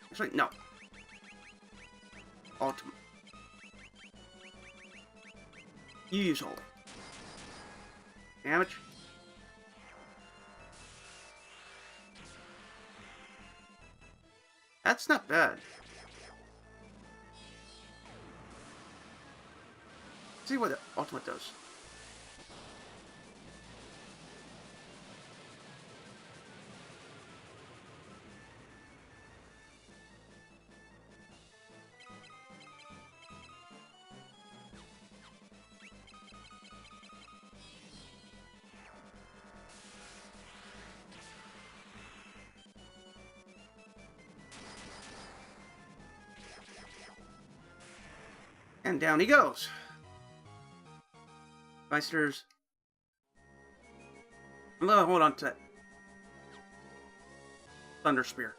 Actually, no. Ultimate. You use hold. Damage. That's not bad. See what the ultimate does. And down he goes. Meister's. I'm gonna hold on to that Thunder Spear.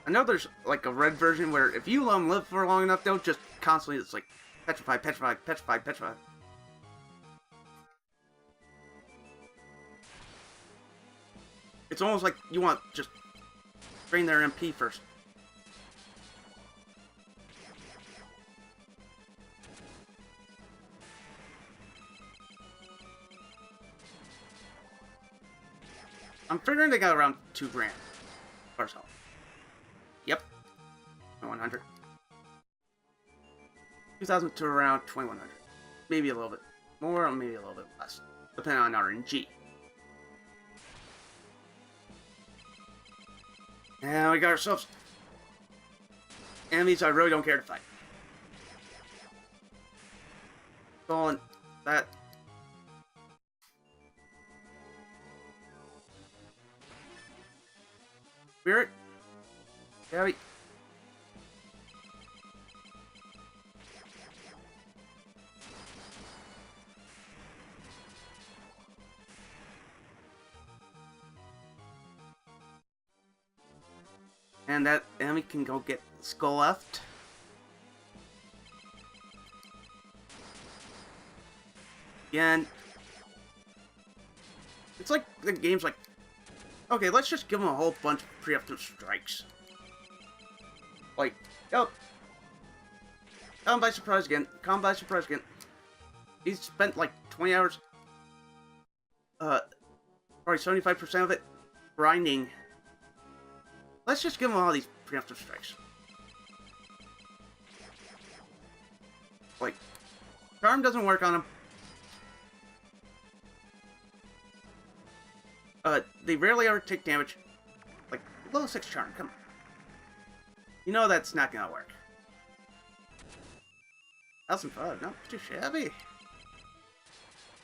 I know there's like a red version where if you let them live for long enough, they'll just constantly, it's like petrify, petrify, petrify, petrify. It's almost like you want to just drain their MP first. I'm figuring they got around 2 grand or so. Yep. 2100. 2000 to around 2100. Maybe a little bit more or maybe a little bit less. Depending on RNG. Now we got ourselves enemies I really don't care to fight. Going that. Spirit. Yeah, we. And that enemy can go get Skull left. Again. It's like the game's like, okay, let's just give him a whole bunch of preemptive strikes. Like, oh. Caught him by surprise again. Caught him by surprise again. He's spent like 20 hours, probably 75% of it, grinding. Let's just give him all these preemptive strikes. Like, Charm doesn't work on him. They rarely ever take damage. Like, level 6 Charm, come on. You know that's not gonna work. 1005, not too shabby.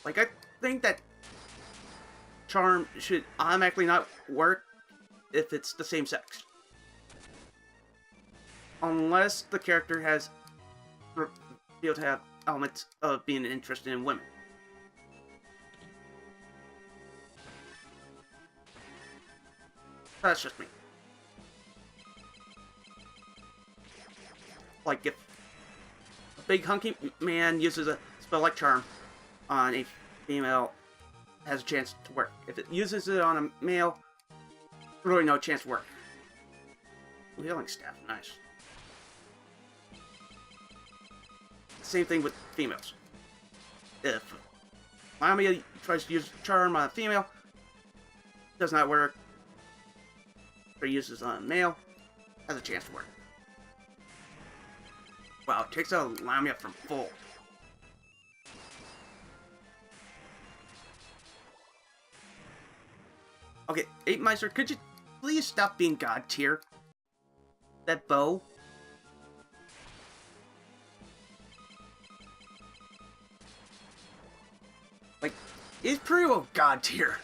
Like, I think that Charm should automatically not work if it's the same sex. Unless the character has be able to have elements of being interested in women. That's just me. Like if a big hunky man uses a spell like Charm on a female, has a chance to work. If it uses it on a male, really no chance to work. Healing staff, nice. Same thing with females. If Lamia tries to use Charm on a female, does not work. Or uses on a male, has a chance to work. Wow, it takes out Lamia from full. Okay, 8 Meister, could you please stop being God tier? That bow. Like, it's pretty well God tier.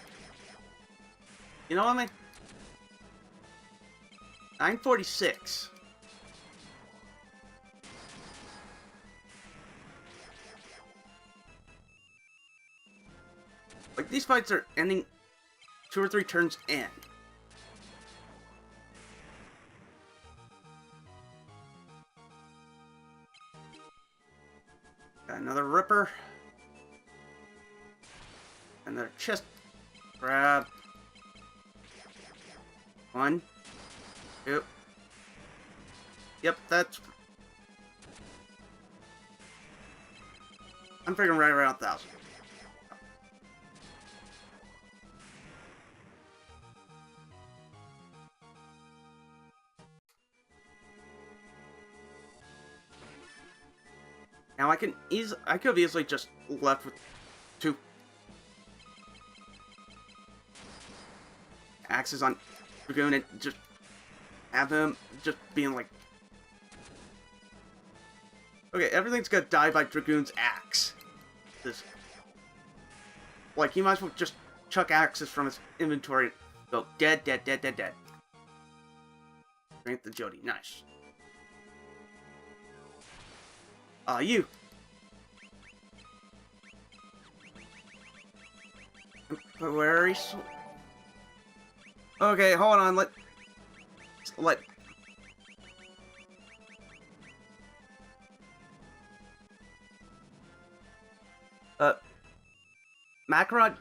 You know what I mean? 946. Like, these fights are ending 2 or 3 turns in. Got another Ripper. Another chest grab. 1, 2. Yep, that's... I'm figuring right around 1,000. Now I could have easily just left with 2 axes on Dragoon and just have him just being like, okay, everything's gonna die by Dragoon's axe. This, like, he might as well just chuck axes from his inventory and go dead, dead, dead, dead, dead. Strength of Jody, nice. You. Temporary. Okay, hold on. Let. Macarod.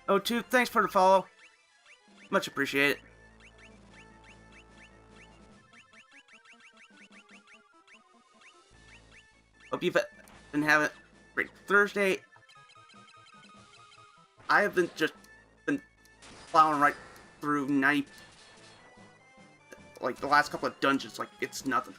O2, thanks for the follow. Much appreciated. Hope you've been having a great Thursday. I have been plowing right through 90, like the last couple of dungeons, like it's nothing.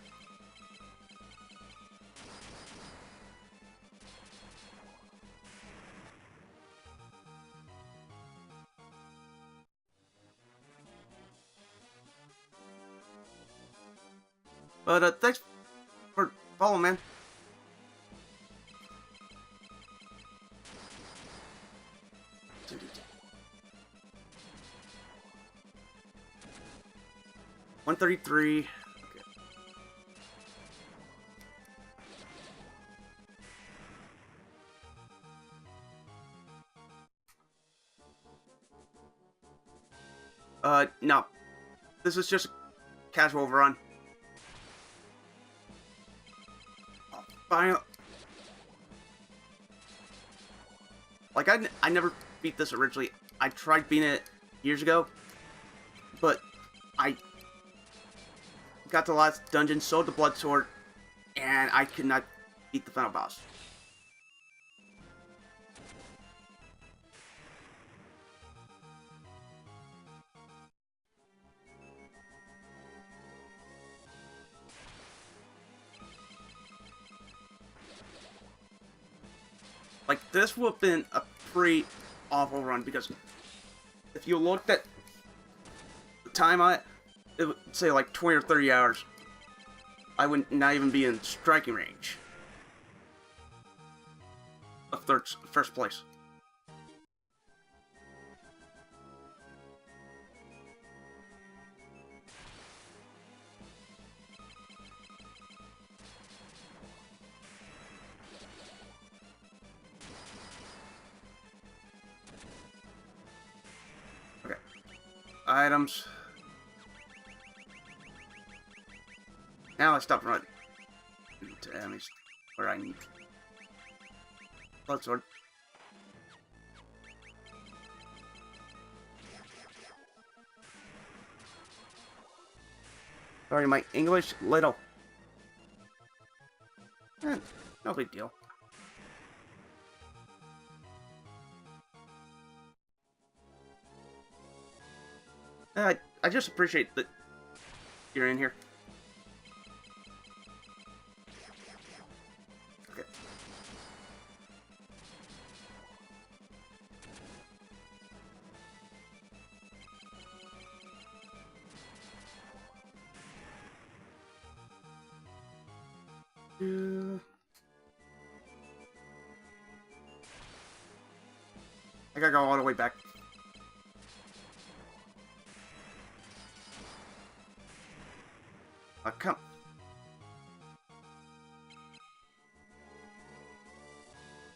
But thanks for following, man. $133. Okay. No. This is just a casual run. Oh, finally. Like, I never beat this originally. I tried beating it years ago, but I got to the last dungeon, sold the blood sword, and I could not beat the final boss. Like, this would have been a pretty awful run, because if you looked at the time on it, it would say like 20 or 30 hours. I would not even be in striking range of first place. Okay. Items. Now I stop running to enemies where I need. Blood sword. Sorry, my English little. No big deal. I just appreciate that you're in here. Okay. I gotta go all the way back. Come.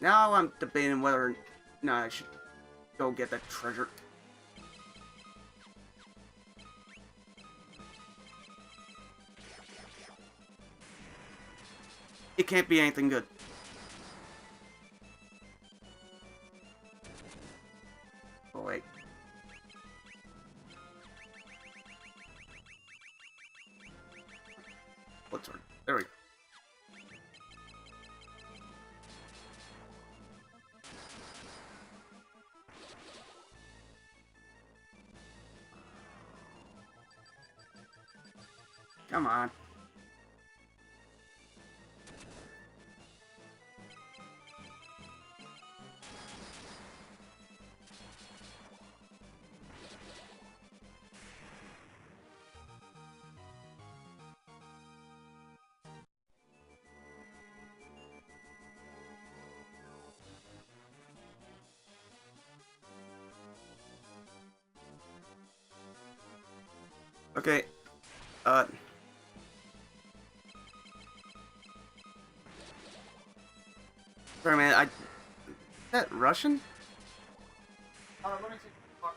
Now I'm debating whether or not I should go get that treasure. It can't be anything good. Oh, wait. Blood sword. There we go. Come on. Okay. Sorry, man. Is that Russian? Let me take a look.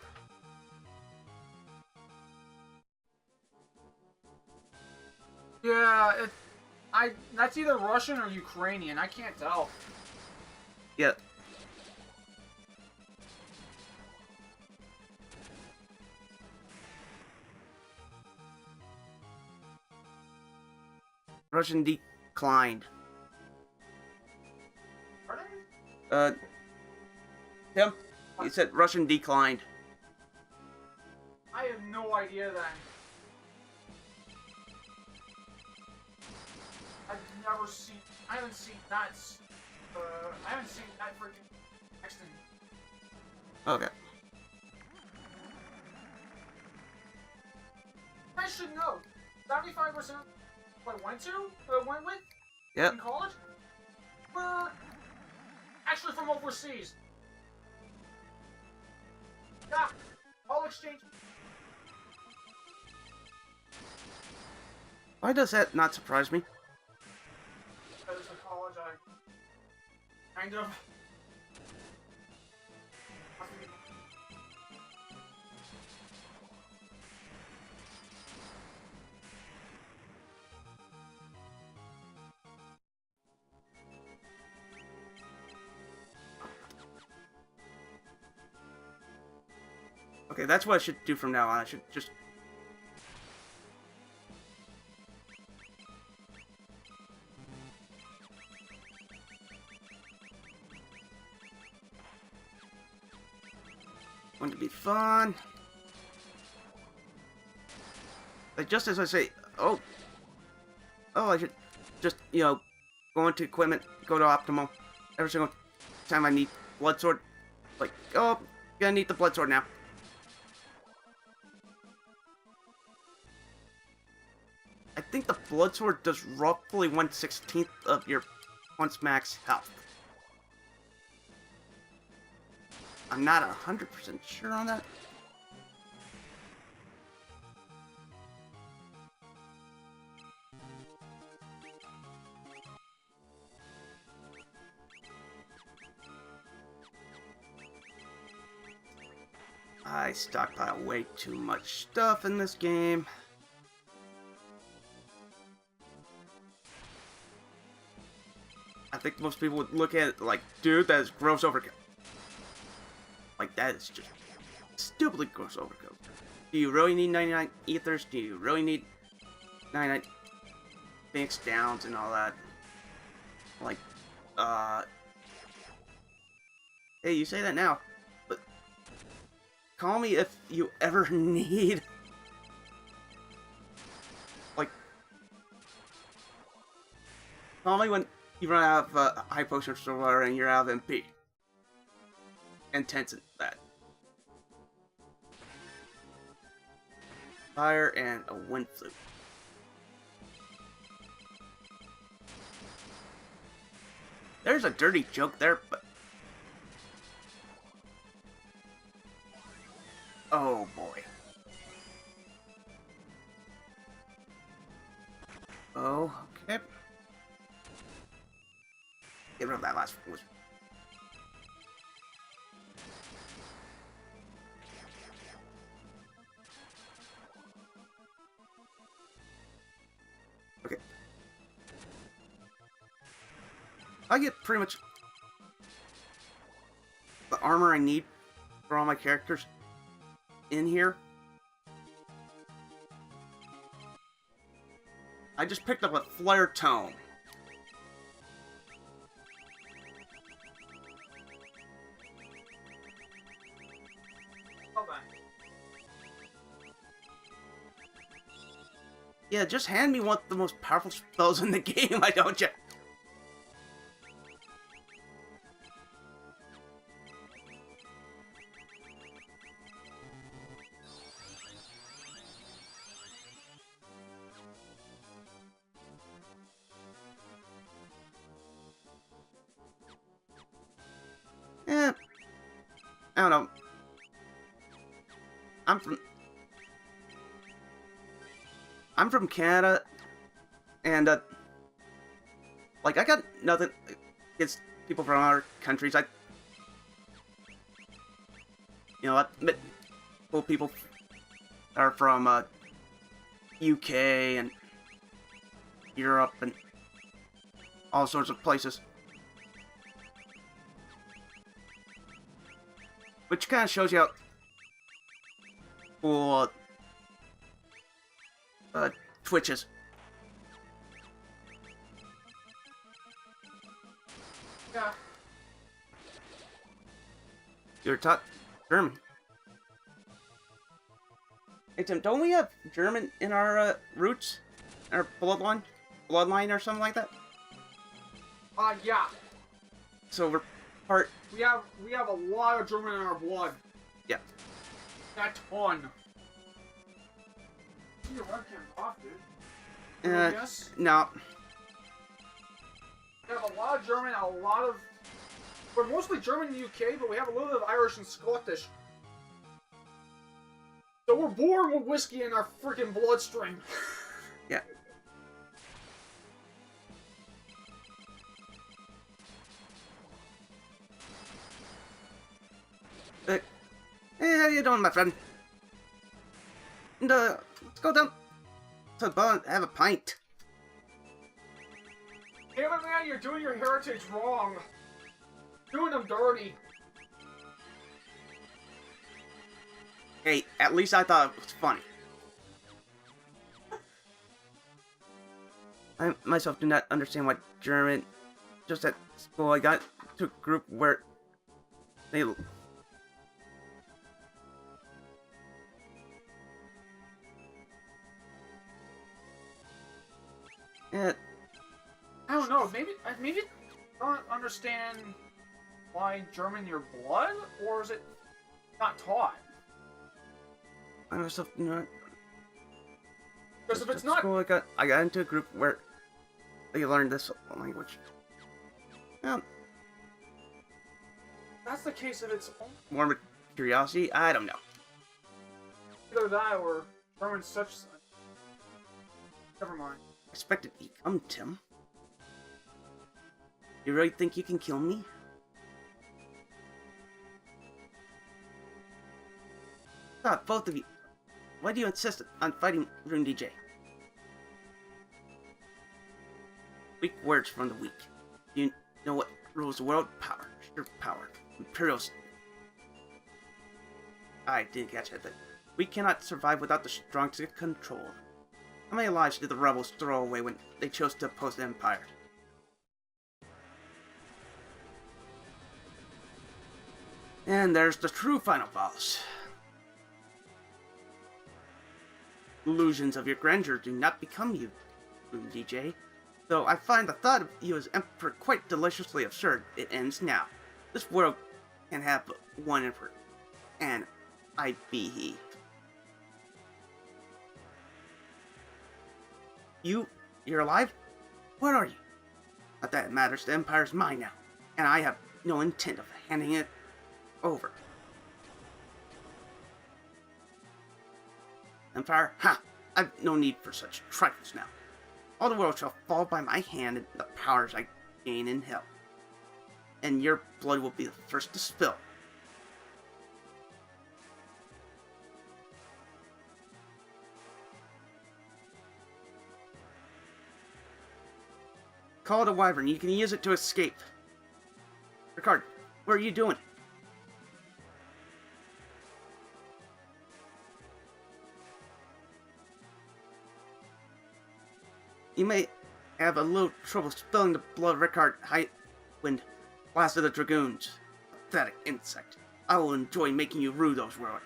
Yeah, that's either Russian or Ukrainian. I can't tell. Yeah. Russian declined. Pardon? Tim? He said Russian declined. I have no idea then. I haven't seen that freaking texting. Okay. I should know. 75% what I went with Yep. in college were actually from overseas. Yeah, all exchange. Why does that not surprise me? Because in college I kind of. Okay, that's what I should do from now on. I should just... Going to be fun. Like, just as I say, oh, I should just, go into equipment, go to optimal. Every single time I need blood sword, like, oh, gonna need the blood sword now. I think the blood sword does roughly 1/16 of your once max health. I'm not 100% sure on that. I stockpile way too much stuff in this game. I think most people would look at it like, dude, that is gross overkill. Like, that is just stupidly gross overkill. Do you really need 99 ethers? Do you really need 99 Phoenix Downs and all that? Like, hey, you say that now, but call me if you ever need, like, call me when you run out of high potion or and you're out of MP. Intense in that. Fire and a wind flute. There's a dirty joke there, but... Oh boy. Oh, okay. Get rid of that last one. Okay. I get pretty much the armor I need for all my characters in here. I just picked up a flare tome. Hold on. Yeah, just hand me one of the most powerful spells in the game, why don't you? Eh, I don't know. I'm from I'm from Canada, and like I got nothing against people from other countries. I admit, well, people are from UK and Europe and all sorts of places, which kind of shows you how cool Twitch is. Yeah. You're taught German. Hey Tim, don't we have German in our roots? Our bloodline or something like that? Yeah. So we're part... We have a lot of German in our blood. Yeah. A ton. Your webcam's off, dude. Yes. No. We have a lot of German, a lot of... We're mostly German in the UK, but we have a little bit of Irish and Scottish. So we're born with whiskey in our freaking bloodstream. Yeah. Hey, how you doing, my friend? And, let's go down to the bar and have a pint. Damn it, man, you're doing your heritage wrong. Doing them dirty. Hey, at least I thought it was funny. I myself do not understand what German... Just at school, I got to a group where they... Yeah, I don't know, maybe I don't understand why German in your blood, or is it not taught? I myself do not... Because if it's At not... school, I got into a group where they learned this language. Yeah, That's the case if it's more of curiosity. I don't know. either that or German's such... Never mind. Expected to come, Tim. You really think you can kill me? God, both of you. Why do you insist on fighting Rune DJ? Weak words from the weak. You know what rules the world? Power. Sheer power. Imperials. I didn't catch it, but we cannot survive without the strong to control. How many lives did the rebels throw away when they chose to oppose the Empire? And there's the true final boss. Illusions of your grandeur do not become you, Rune DJ. Though I find the thought of you as Emperor quite deliciously absurd, it ends now. This world can have but one Emperor, and I be he. You're alive? Where are you? Not that it matters, the Empire's mine now, and I have no intent of handing it over. Empire? Ha! I've no need for such trifles now. All the world shall fall by my hand and the powers I gain in hell. And your blood will be the first to spill. Call it a wyvern. You can use it to escape. Ricard, what are you doing? You may have a little trouble spilling the blood of Ricard Highwind, last of the Dragoons. Pathetic insect. I will enjoy making you rue those warriors.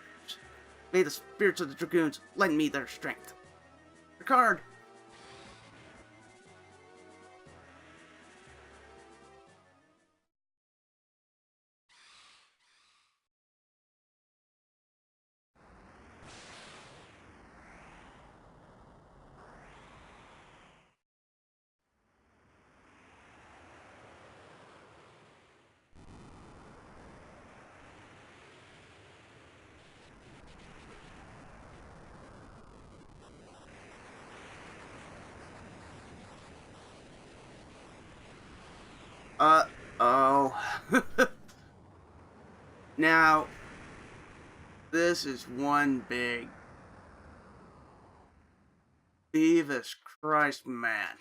May the spirits of the Dragoons lend me their strength. Ricard! Oh. Now, this is one big Beavis Christ, man.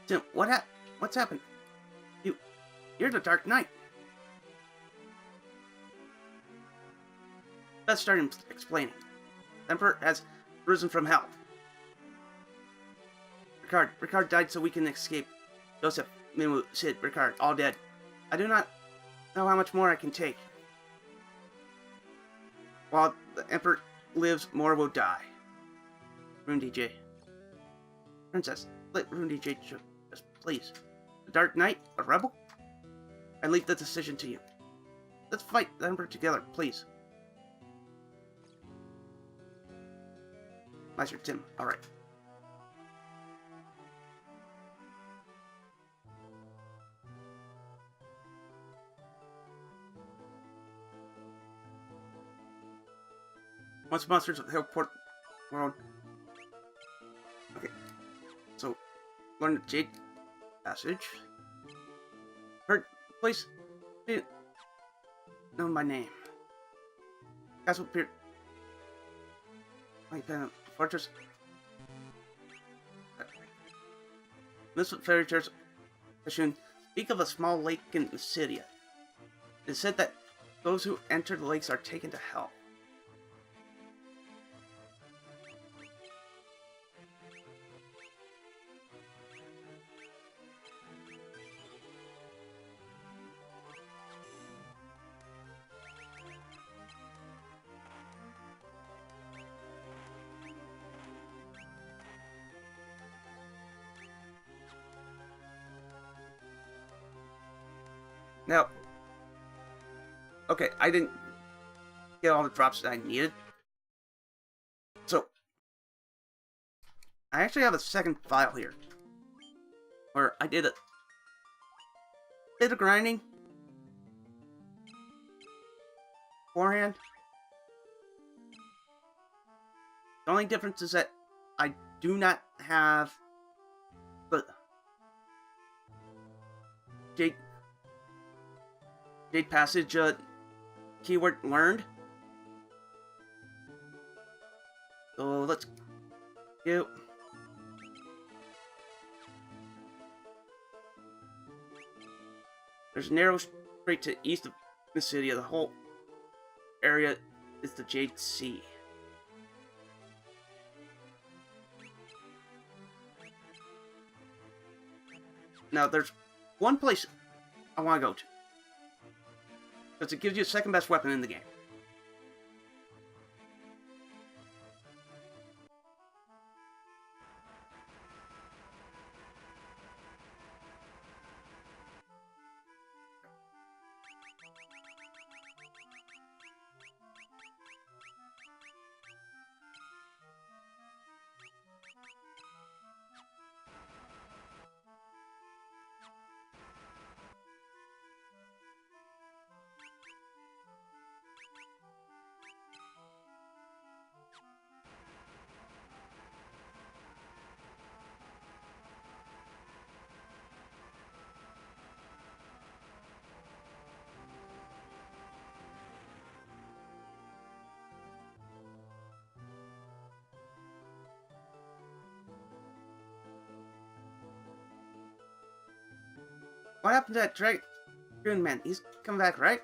Tim, what's happened? You're the Dark Knight. Let's start explaining. Emperor has risen from hell. Ricard died so we can escape. Joseph, Minwu, Sid, Ricard, all dead. I do not know how much more I can take. While the Emperor lives, more will die. Rune DJ. Princess, let Rune DJ just please. The Dark Knight, a rebel? I leave the decision to you. Let's fight the Emperor together, please. Master Tim, alright. Once monsters of the Hillport world. Okay. So, learn the Jade Passage. Heard, please. Know my name. Castle Pier. Like Fortress. Misfit fairy tales speak of a small lake in Mysidia. It is said that those who enter the lakes are taken to hell. Now, okay, I didn't get all the drops that I needed. So, I actually have a second file here. Where I did a bit of grinding beforehand. The only difference is that I do not have the Jade Passage keyword learned. So let's go. There's a narrow strait to east of the city. The whole area is the Jade Sea. Now there's one place I want to go to. Because it gives you the second best weapon in the game. What happened to that Dragoon man? He's come back, right?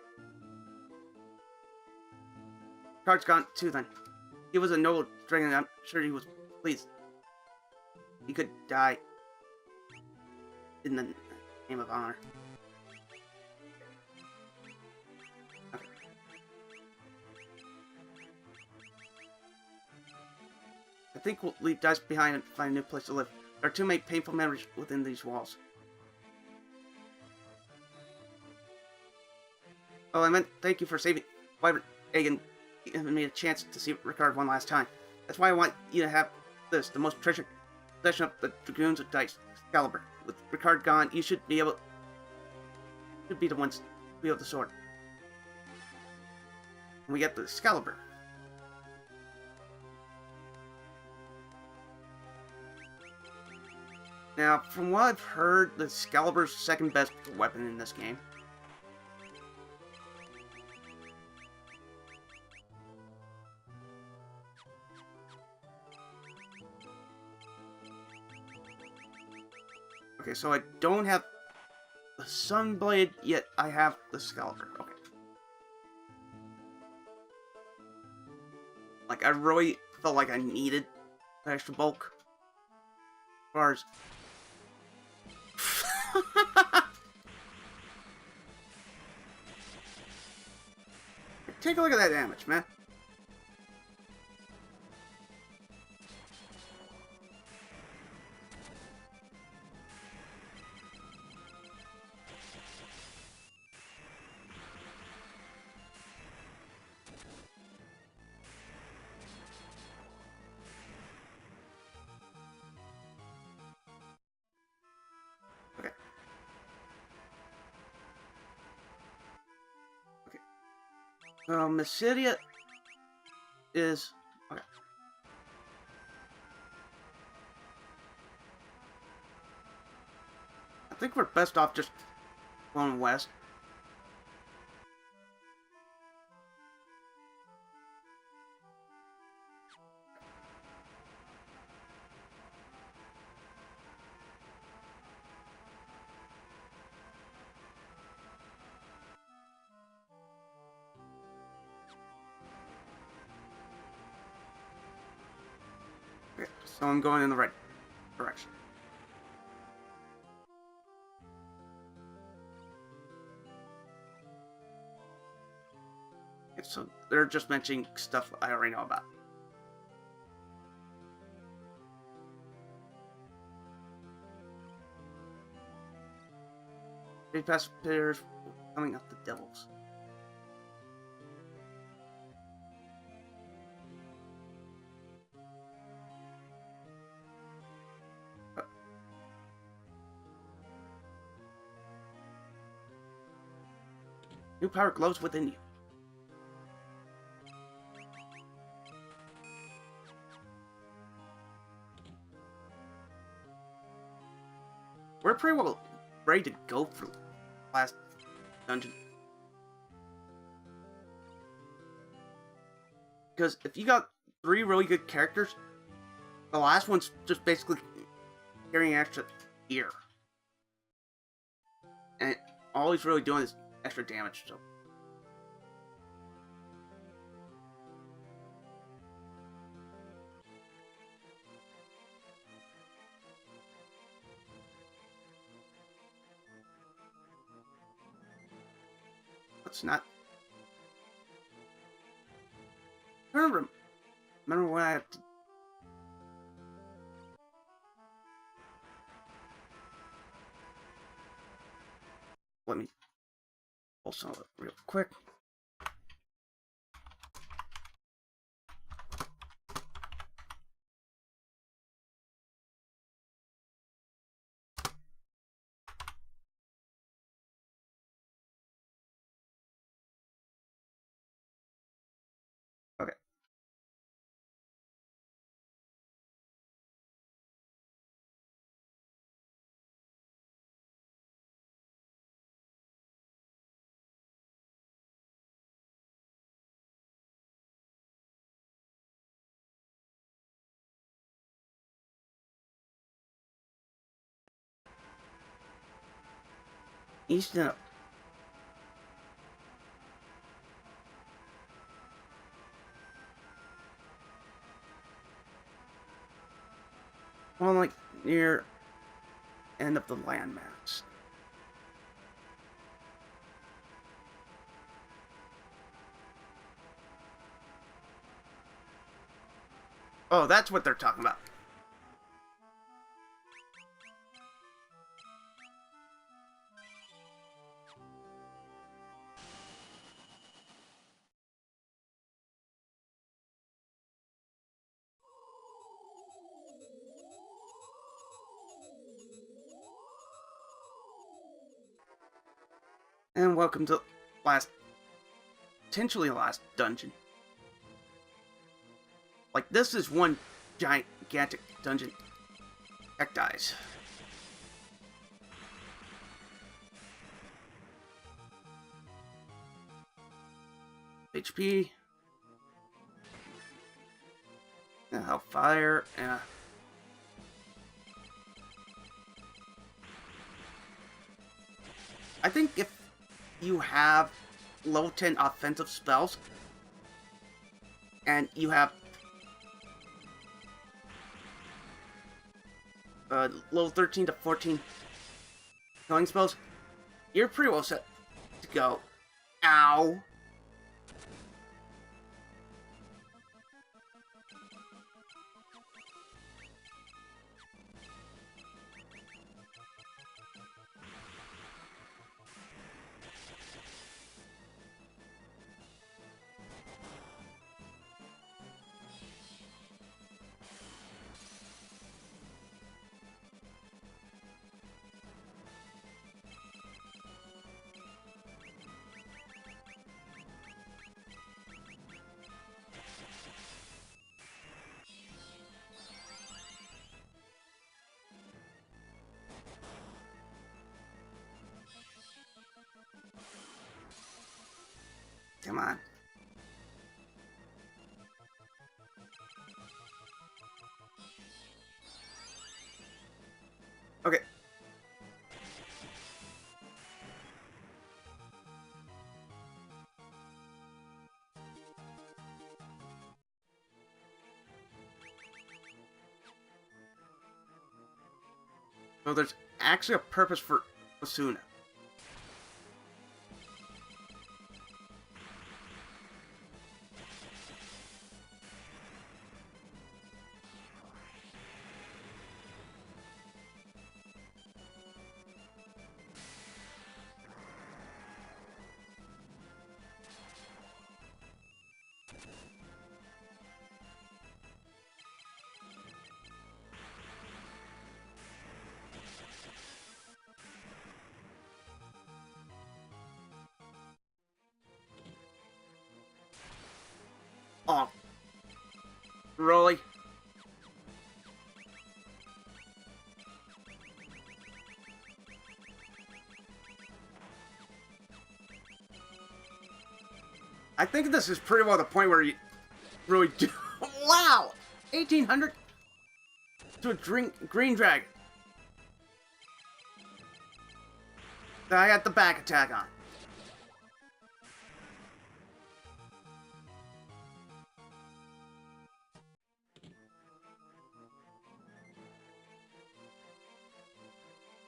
Card's gone too then. He was a noble dragon, I'm sure he was pleased. He could die in the name of honor. Okay. I think we'll leave Dice behind and find a new place to live. There are too many painful memories within these walls. Oh, I meant thank you for saving Wyvern Egg and giving me a chance to see Ricard one last time. That's why I want you to have this, the most treasured possession of the Dragoons of Dice, Excalibur. With Ricard gone, you should be the ones to wield the sword. And we get the Excalibur. Now, from what I've heard, the Excalibur's second best weapon in this game. Okay, so I don't have the Sunblade, yet I have the Excalibur. Okay. Like, I really felt like I needed the extra bulk. As far as... Take a look at that damage, man. Okay. Okay. Mysidia is... Okay. I think we're best off just going west. Okay, so I'm going in the right direction. Okay, so they're just mentioning stuff I already know about. They pass players coming up the devils. New power glows within you. We're pretty well ready to go for the last dungeon. Because if you got 3 really good characters, the last one's just basically carrying extra gear. And all he's really doing is extra damage, so. Let's not. Remember when I had to. Let me pull some of it real quick. Okay. East and up. Well, like near end of the landmass. Oh, that's what they're talking about. And welcome to potentially last dungeon. Like, this is one gigantic dungeon. Heck dies. HP. And Hellfire. And I think if you have level 10 offensive spells, and you have level 13 to 14 killing spells, you're pretty well set to go. Ow. Come on. Okay. So there's actually a purpose for Osuna. Oh. Really? I think this is pretty well the point where you really do. Wow! 1800 to a green dragon. That I got the back attack on.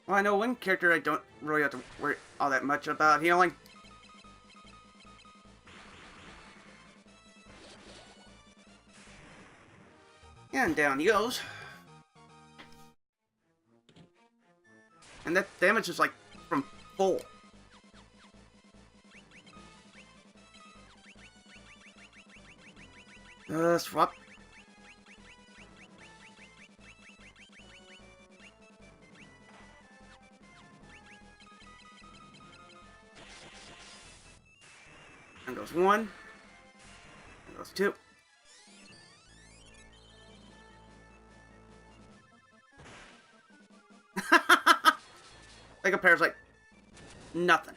Well, I know one character I don't really have to worry all that much about healing. And down he goes. And that damage is like from full. Swap. And goes one. And goes two. They compares like nothing.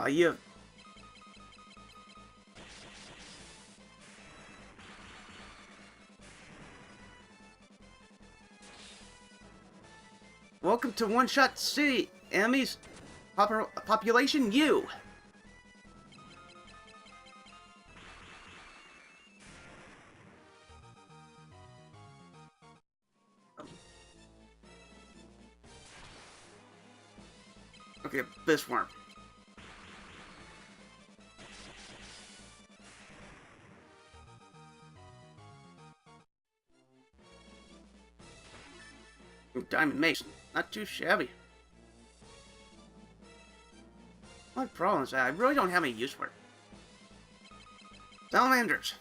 You. Welcome to One Shot City. Enemies, population you. Okay, this worm. Diamond Mason, not too shabby. My problem is that I really don't have any use for it. Salamanders.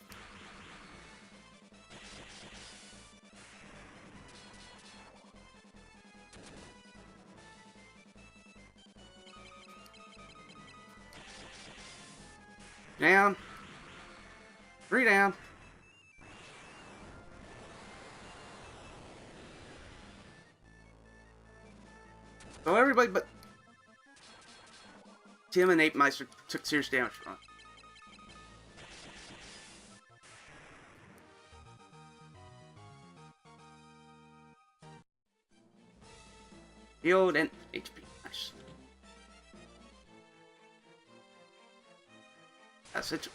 Down. 3 down. So everybody but Tim and Ape Meister took serious damage from it. Healed and HP. Nice. That's it.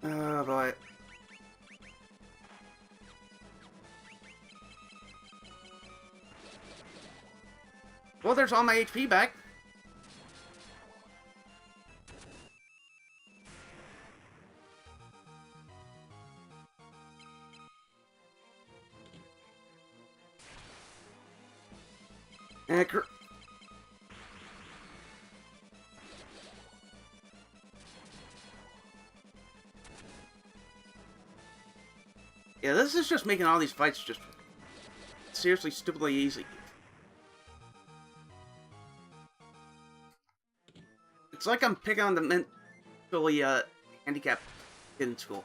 Oh boy. Well, there's all my HP back. And yeah, this is just making all these fights just seriously stupidly easy. It's like I'm picking on the mentally handicapped kid in school.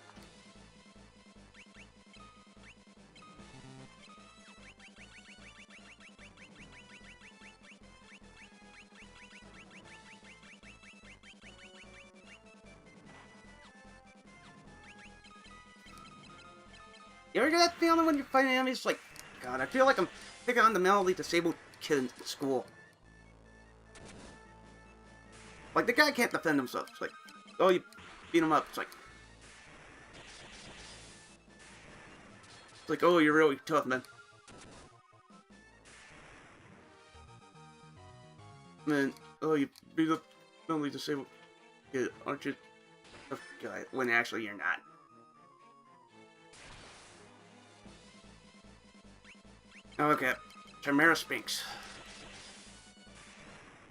You ever get that feeling when you're fighting enemies? Like, God, I feel like I'm picking on the mentally disabled kid in school. Like, the guy can't defend himself. It's like, oh, you beat him up. It's like, oh, you're really tough, man. Man, oh, you beat up mentally disabled kid. Aren't you a tough guy? When actually you're not. Okay, Chimera Sphinx.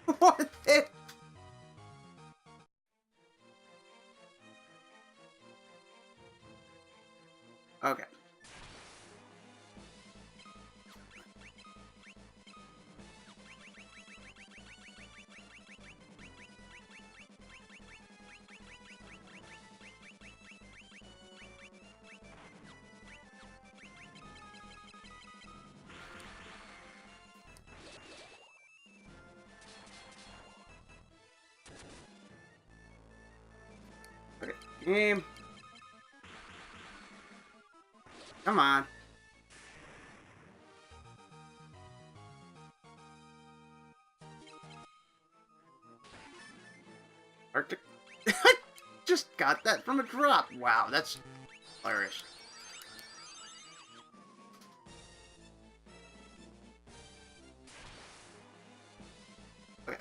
What the? Okay. Okay, game. Come on. Arctic. I just got that from a drop. Wow, that's hilarious. Okay.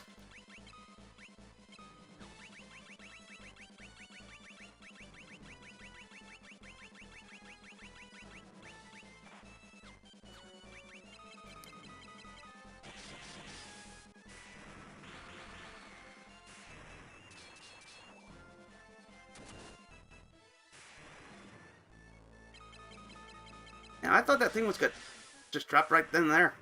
Now, I thought that thing was good. Just dropped right then and there.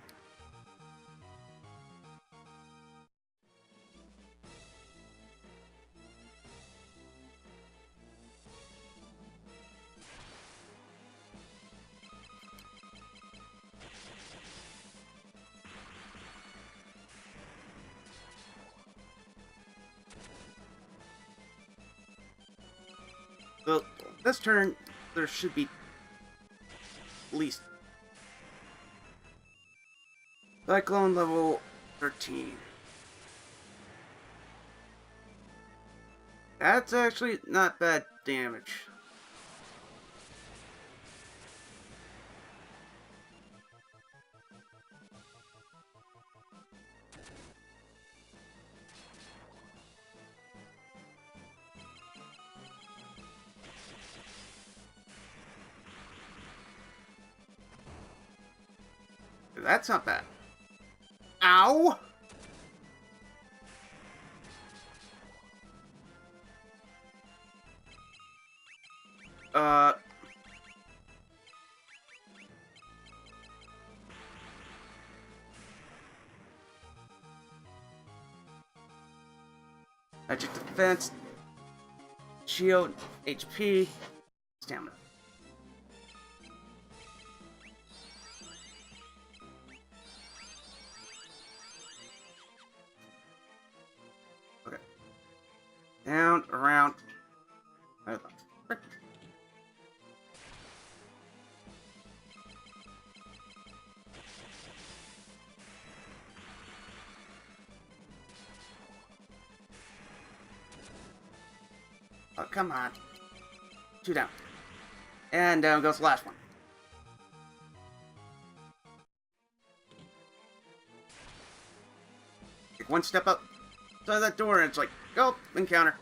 Well, this turn, there should be at least Cyclone level 13. That's actually not bad damage. That's not bad. Ow! Magic defense, shield, HP, stamina. Down, around. Where the frick? Oh, come on. 2 down. And down goes the last one. Take 1 step up to that door and it's like, go, encounter.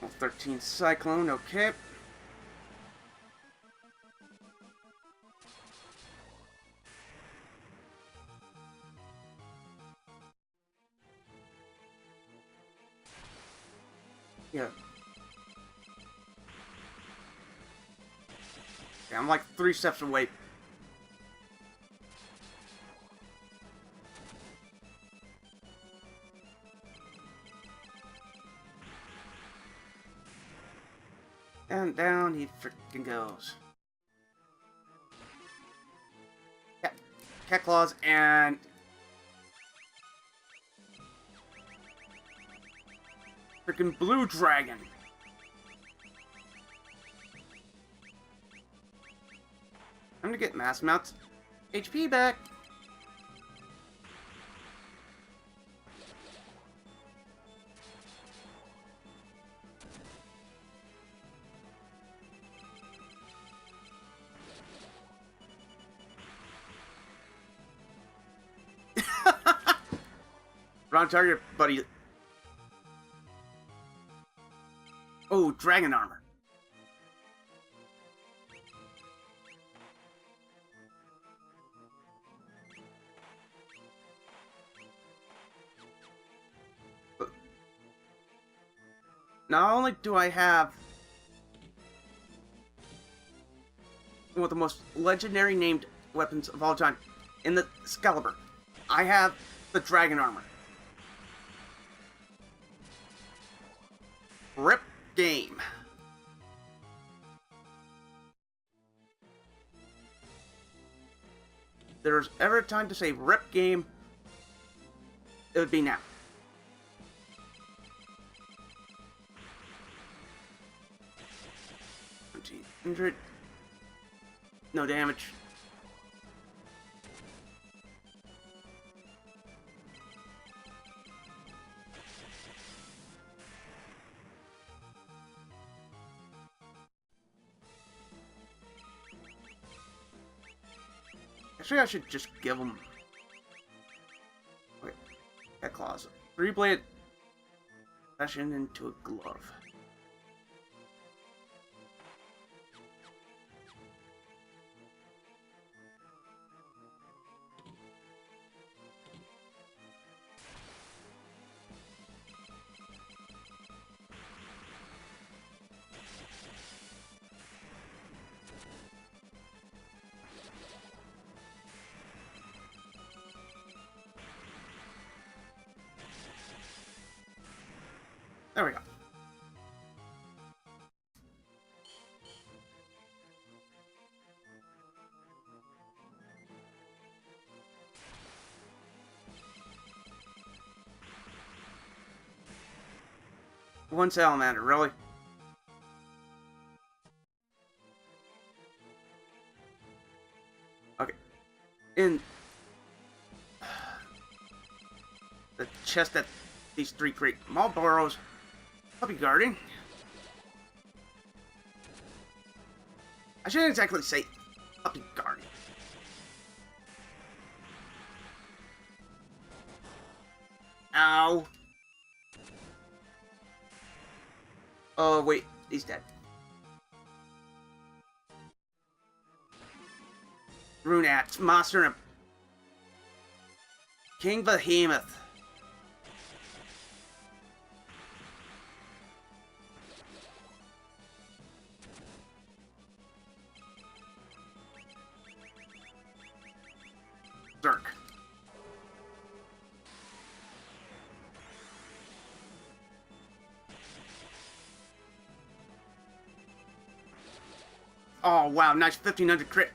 Well, 13 Cyclone, okay. Yeah. Yeah, I'm like 3 steps away. And down he freaking goes. Yeah. Cat claws and freaking blue dragon. I'm gonna get mass amounts HP back. Wrong target, buddy. Oh, dragon armor. Not only do I have one of the most legendary named weapons of all time in the Excalibur, I have the dragon armor. Rip game. If there's ever a time to say rip game, it would be now. 100. No damage. Actually, I should just give him. Wait, that claws. 3-blade fashion into a glove. There we go. One salamander, really? Okay. In the chest that these 3 create Marlboros, puppy guarding. I shouldn't exactly say puppy guarding. Ow. Oh, wait. He's dead. Runat, Monster Imp. King Behemoth. Dirk. Oh, wow, nice 1500 crit.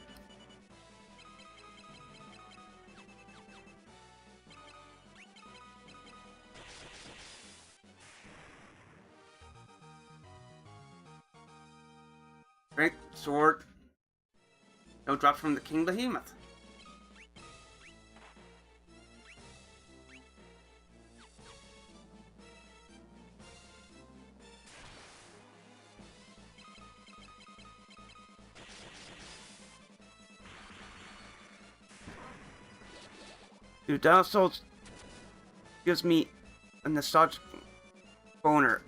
Strength, sword. No drops from the King Behemoth. Dude, Dark Souls gives me a nostalgic boner.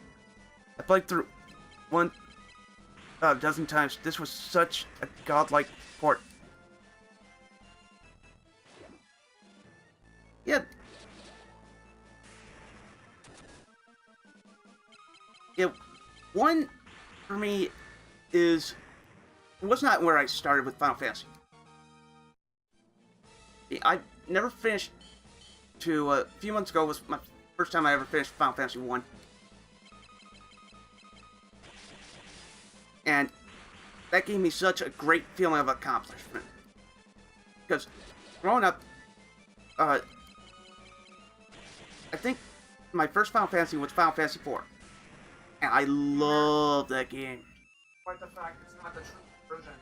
I played through one a dozen times. This was such a godlike port. Yeah. Yeah, one for me is it was not where I started with Final Fantasy. I never finished to a few months ago was my first time I ever finished Final Fantasy 1. And that gave me such a great feeling of accomplishment. Because growing up, I think my first Final Fantasy was Final Fantasy 4. And I love that game. Quite the fact it's not the true version.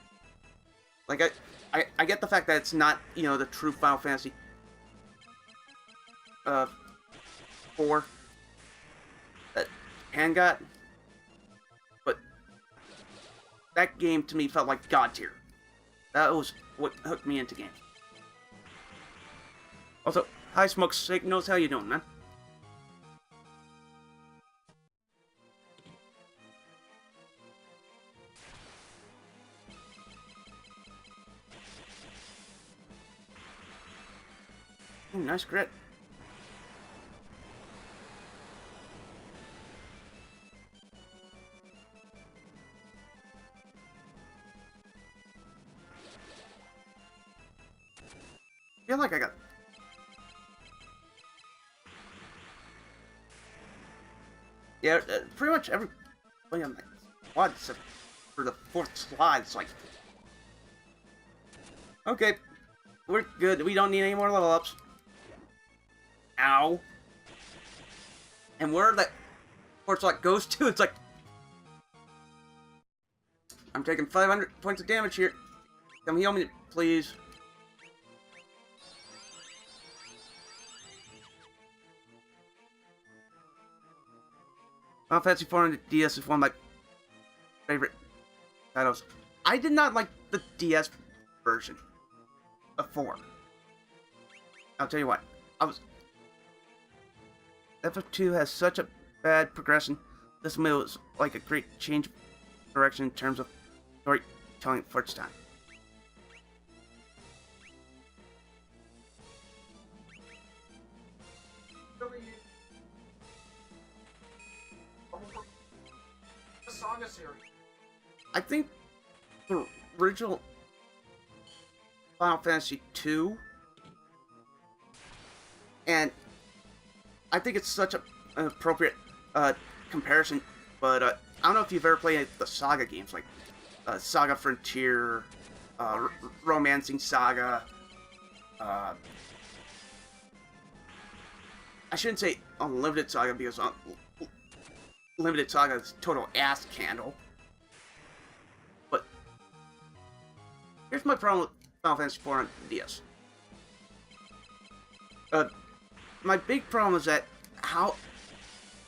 Like, I get the fact that it's not, you know, the true Final Fantasy 4 that Japan got. But that game to me felt like God tier. That was what hooked me into games. Also, hi Smoke Signals, how you doing, man? Ooh, nice crit. I feel like I got... Yeah, pretty much every... Wait a minute. What? For the fourth slide, it's like... Okay. We're good. We don't need any more level ups. Ow. And where that fourth slot goes to, it's like... I'm taking 500 points of damage here. Come heal me, please. Final Fantasy 4 on the DS is one of my favorite titles. I did not like the DS version of 4. I'll tell you what. FF2 has such a bad progression. This one was like a great change of direction in terms of storytelling for its time. The Saga series. I think the original Final Fantasy 2, and I think it's such an appropriate comparison, but I don't know if you've ever played the Saga games, like Saga Frontier, Romancing Saga. I shouldn't say Unlimited Saga because Limited Saga is total ass candle. But here's my problem with Final Fantasy 4 on DS. My big problem is that how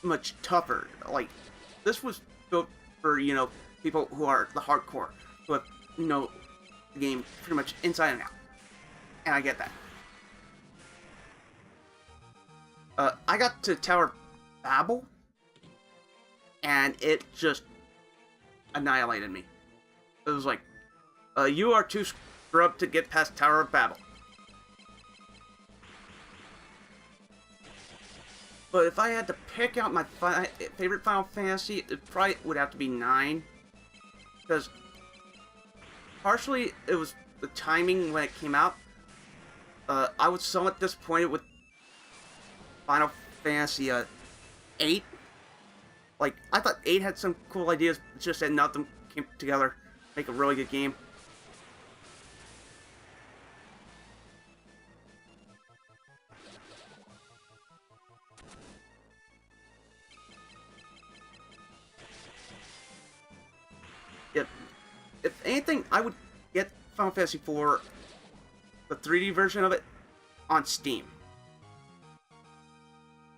much tougher. Like, this was built for, you know, people who are the hardcore, who have, you know, the game pretty much inside and out. And I get that. I got to Tower Babel, and it just annihilated me. It was like, you are too scrubbed to get past Tower of Babel. But if I had to pick out my favorite Final Fantasy, it probably would have to be 9. Because partially it was the timing when it came out. I was somewhat disappointed with Final Fantasy 8. Like, I thought 8 had some cool ideas, it's just that none of them came together. make a really good game. If anything, I would get Final Fantasy IV, the 3D version of it, on Steam.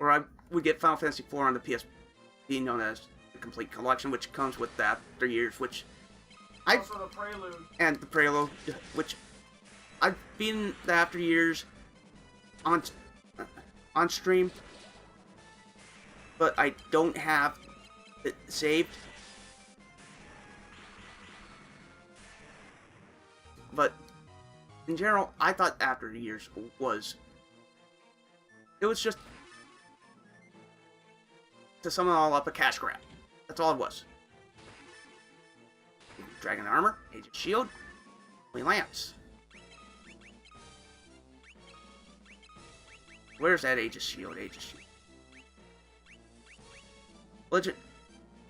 Or I would get Final Fantasy IV on the PSP, known as the Complete Collection, which comes with the After Years, which Also the Prelude. and the Prelude, which I've beaten the After Years on stream, but I don't have it saved. But in general, I thought After Years was... It was just, to sum it all up, a cash grab. That's all it was. Dragon Armor, Age of Shield, Holy Lance. Where's that Age of Shield? Age of Shield. Legit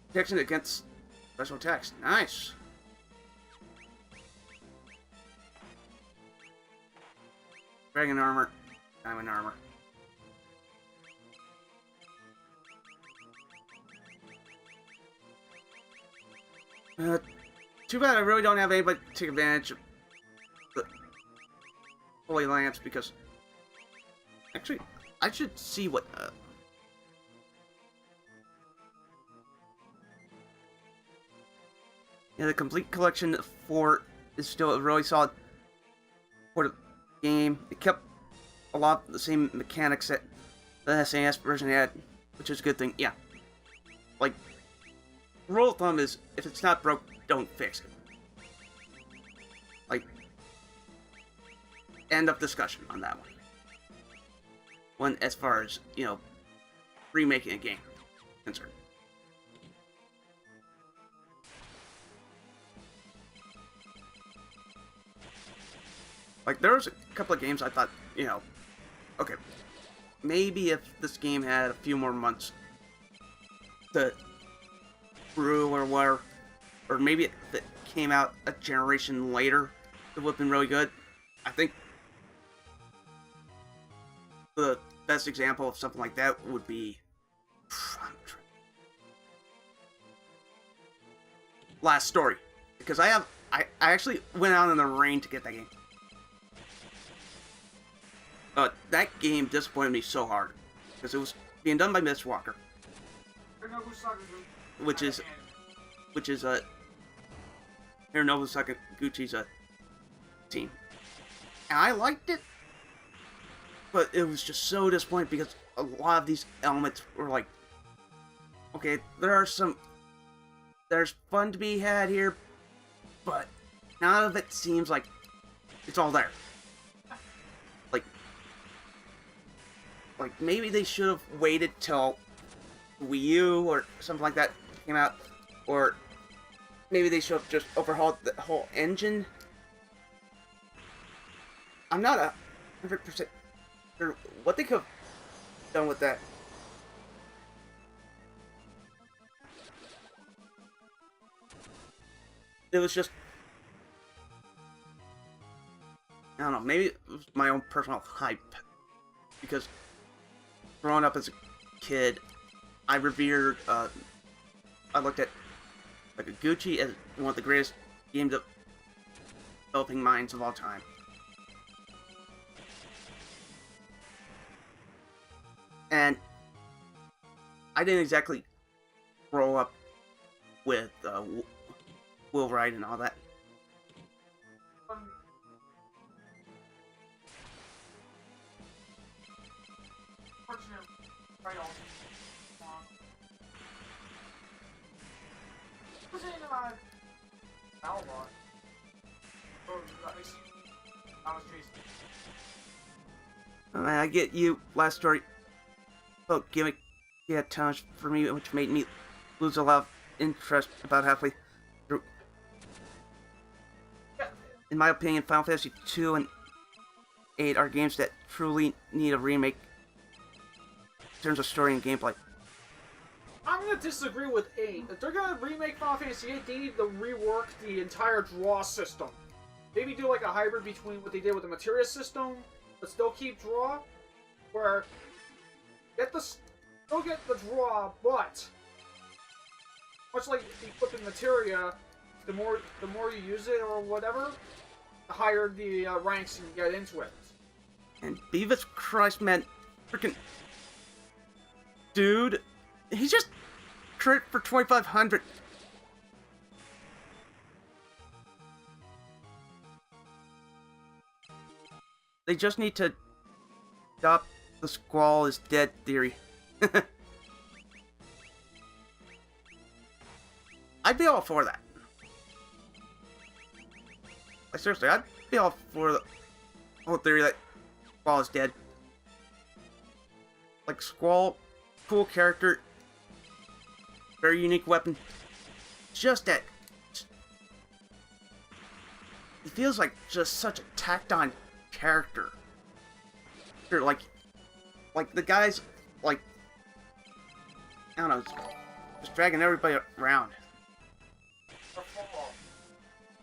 protection against special attacks. Nice. Dragon Armor, Diamond Armor. Too bad I really don't have anybody to take advantage of the Holy Lance, because actually I should see what yeah, the Complete Collection 4 is still a really solid port of game. It kept a lot of the same mechanics that the SNES version had, which is a good thing. Yeah, like, rule of thumb is, if it's not broke, don't fix it. Like, end of discussion on that one. When, as far as, you know, remaking a game concerned. Like, there was a couple of games I thought, you know, okay, maybe if this game had a few more months to brew or whatever, or maybe if it came out a generation later, it would have been really good. I think the best example of something like that would be Last Story, because I actually went out in the rain to get that game. That game disappointed me so hard, because it was being done by Mistwalker, which is Hironobu Sakaguchi's team, and I liked it, but it was just so disappointing because a lot of these elements were like, okay, there's fun to be had here, but none of it seems like it's all there. Like, maybe they should have waited till Wii U or something like that came out, or maybe they should have just overhauled the whole engine. I'm not 100% sure what they could have done with that. It was just, I don't know, maybe it was my own personal hype, because growing up as a kid, I revered, I looked at Sakaguchi as one of the greatest game developing minds of all time. And I didn't exactly grow up with Will Wright and all that. I get you. Last Story. Oh, gimmick. Yeah, challenge for me, which made me lose a lot of interest about halfway through. In my opinion, Final Fantasy 2 and 8 are games that truly need a remake in terms of story and gameplay. I'm gonna disagree with 8. If they're gonna remake Final Fantasy 8, they need to rework the entire draw system. Maybe do like a hybrid between what they did with the materia system, but still keep draw, where still get the draw, but much like equipping materia, the more you use it or whatever, the higher the ranks you get into it. And Beavis Christ, man, freaking dude, he just crit for 2,500. They just need to stop the Squall is dead theory. I'd be all for that. Like, seriously, I'd be all for the whole theory that Squall is dead. Like, Squall, cool character, very unique weapon. Just that. He feels like just such a tacked on character. Like the guys, like, I don't know, just dragging everybody around.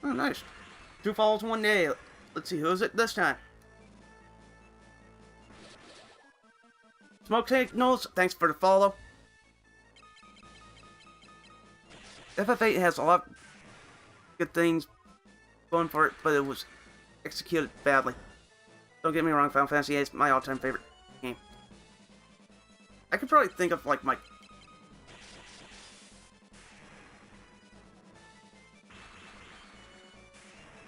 Oh, nice. 2 falls in 1 day. Let's see, who is it this time? Smoke Signals, thanks for the follow. FF8 has a lot of good things going for it, but it was executed badly. Don't get me wrong, Final Fantasy VIII is my all-time favorite game. I could probably think of, like, my...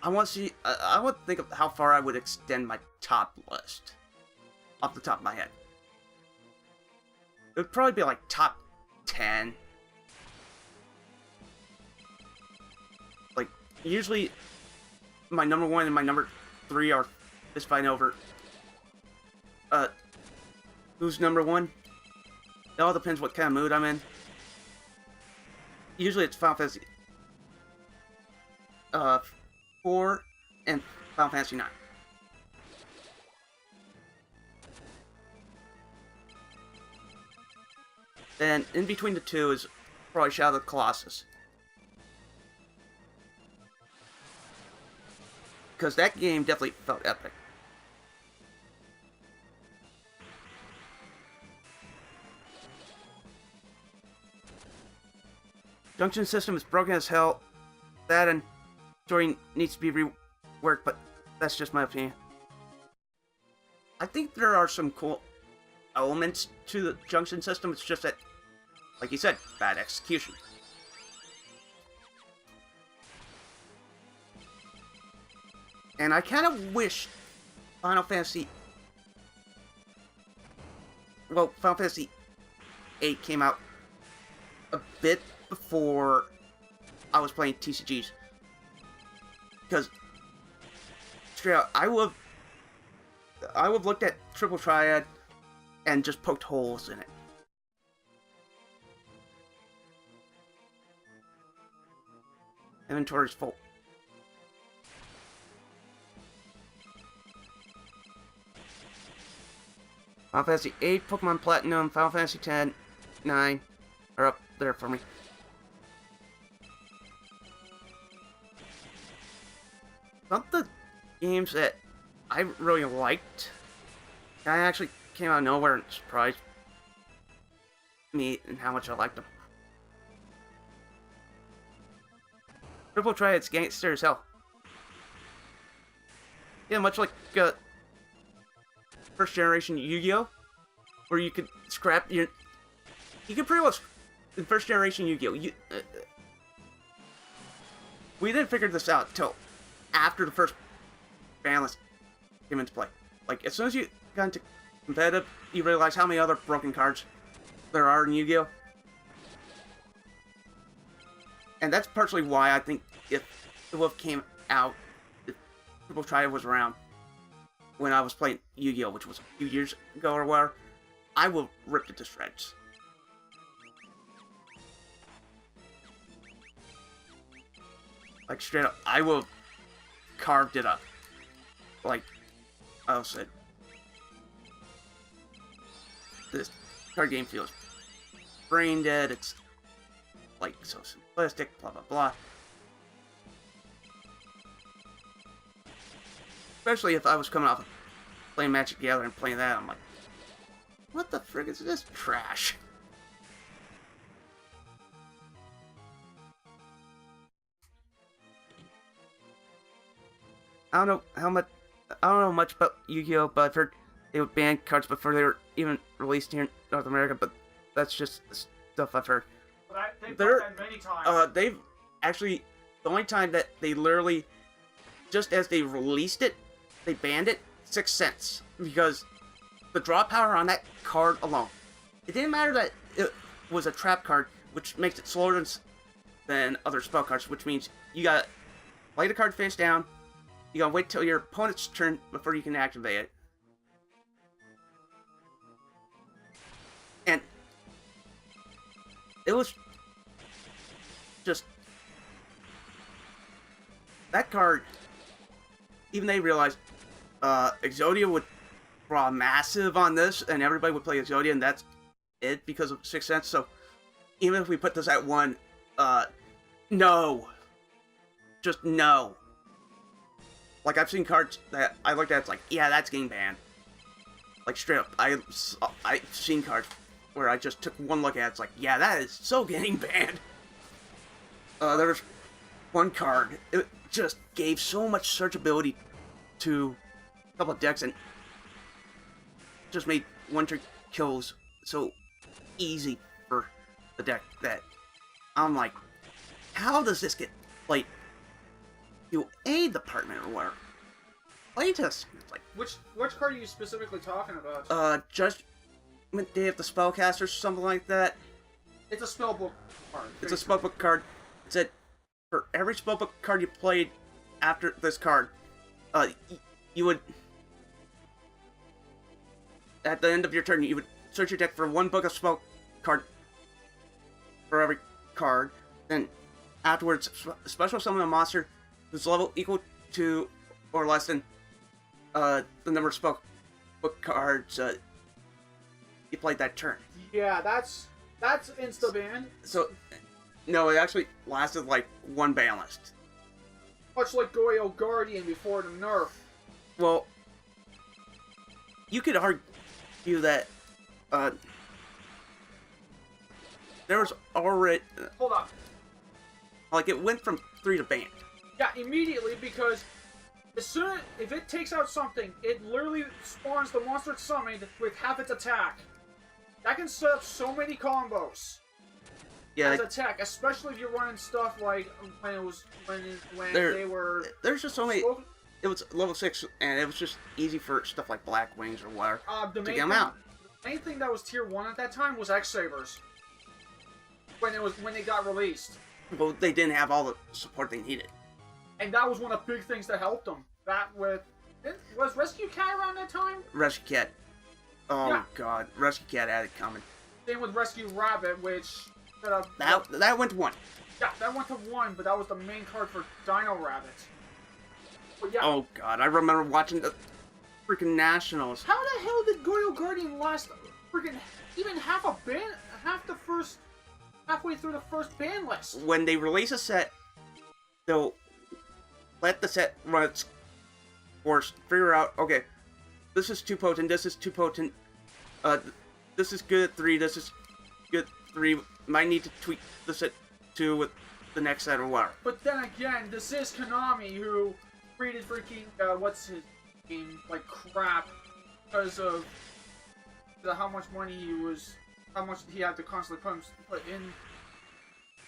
I want to see... I would think of how far I would extend my top list. Off the top of my head. It would probably be, like, top 10. Like, usually, my number 1 and my number 3 are fist fighting over... who's number 1? It all depends what kind of mood I'm in. Usually it's Final Fantasy 4 and Final Fantasy 9. Then in between the two is probably Shadow of the Colossus. Because that game definitely felt epic. Junction system is broken as hell. That and story needs to be reworked, but that's just my opinion. I think there are some cool elements to the junction system. It's just that, like you said, bad execution. And I kind of wish Final Fantasy... Well, Final Fantasy 8 came out a bit before I was playing TCGs. Because, straight out, I would have looked at Triple Triad and just poked holes in it. Inventory's full. Final Fantasy 8, Pokemon Platinum, Final Fantasy 10, 9 are up there for me. Some of the games that I really liked, I actually came out of nowhere and surprised me and how much I liked them. Triple Triad's gangster as hell. Yeah, much like first generation Yu-Gi-Oh! Where you could scrap your... You could pretty much... In first generation Yu-Gi-Oh! We didn't figure this out till after the first ban list came into play. Like, as soon as you got into competitive, you realize how many other broken cards there are in Yu-Gi-Oh! And that's partially why I think if the Wolf came out, if Triple Triad was around when I was playing Yu-Gi-Oh!, which was a few years ago or whatever, I will rip it to shreds. Like, straight up, I will carved it up. Like I said, this card game feels brain dead. It's like so simplistic. Blah blah blah. Especially if I was coming off of playing Magic the Gathering and playing that, I'm like, what the frick is this trash? I don't know much about Yu-Gi-Oh, but I've heard they would ban cards before they were even released here in North America, but that's just the stuff I've heard. They've done that many times. They've actually, the only time that they literally, just as they released it, they banned it, 6 cents. Because the draw power on that card alone, it didn't matter that it was a trap card, which makes it slower than other spell cards, which means you gotta play the card face down, you gotta wait till your opponent's turn before you can activate it. And it was just that card, even they realized Exodia would draw massive on this and everybody would play Exodia, and that's it because of 6 cents. So even if we put this at 1, no. Just no. Like, I've seen cards that I looked at, it's like, yeah, that's getting banned. Like, straight up, I've seen cards where I just took one look at it, it's like, yeah, that is so getting banned. There was one card, it just gave so much searchability to a couple of decks and just made one-trick kills so easy for the deck that I'm like, how does this get played to a department or whatever? Playtest. It's like, which card are you specifically talking about? Judgment Day of the Spellcaster or something like that. It's a spellbook card. It's a spellbook card. It said for every spellbook card you played after this card, you would, at the end of your turn, you would search your deck for one book of spell card for every card. Then afterwards, special summon a monster whose level equal to or less than the number of spell book cards you played that turn. Yeah, that's insta-ban. So, no, it actually lasted like one ban list. Much like Goyo Guardian before the nerf. Well, you could argue that there was already Hold on. like it went from 3 to banned. Yeah, immediately, because as soon if it takes out something, it literally spawns the monster it's summoned with half its attack. That can set up so many combos. Yeah, as attack, especially if you're running stuff like when they were. There's just so many. It was level 6, and it was just easy for stuff like Black Wings or whatever to get them out. The main thing that was tier 1 at that time was X-Sabers. When they got released. Well, they didn't have all the support they needed. And that was one of the big things that helped them. That was Rescue Cat around that time? Rescue Cat. Oh yeah. God, Rescue Cat had it coming. Same with Rescue Rabbit, which that went to 1. Yeah, that went to 1, but that was the main card for Dino Rabbit. But yeah. Oh God, I remember watching the freaking Nationals. How the hell did Goyo Guardian last freaking even halfway through the first ban list? When they release a set, they'll let the set run its course, figure out, okay, this is too potent, this is too potent, this is good at 3, this is good at 3, might need to tweak this at 2 with the next set or whatever. But then again, this is Konami, who treated freaking, what's his name, like crap, because of how much money how much he had to constantly put in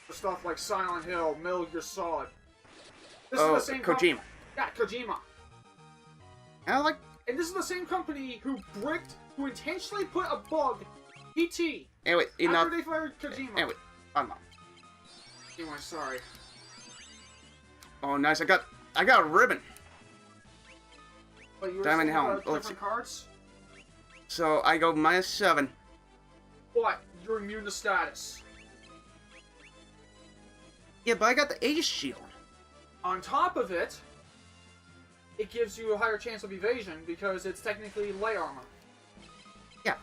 for stuff like Silent Hill, Metal Gear Solid. This is the same Kojima. Yeah, Kojima. And this is the same company who intentionally put a bug, PT. Anyway, enough. After they fired Kojima. Anyway, I'm not. Anyway, sorry. Oh, nice. I got a ribbon. But you were Diamond saying Helm. about different cards? So I go -7. But you're immune to status. Yeah, but I got the Aegis Shield. On top of it, it gives you a higher chance of evasion because it's technically light armor. Yeah.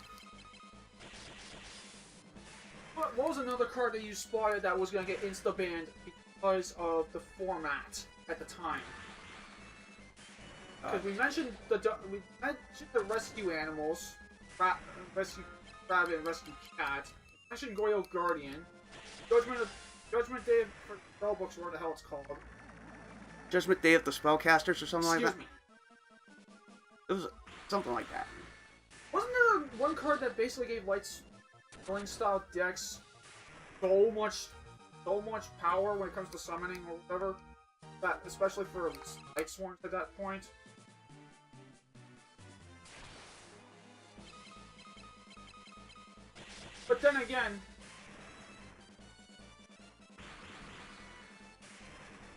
what was another card that you spotted that was gonna get insta banned because of the format at the time? Because we mentioned the rescue animals, rescue rabbit, and rescue cat. We mentioned Goyo Guardian, Judgment Day for spellbooks, or what the hell it's called. Judgment Day of the Spellcasters or something like that. Excuse me. It was something like that. Wasn't there one card that basically gave Lightning style decks so much power when it comes to summoning or whatever? That especially for Light Sworns at that point. But then again,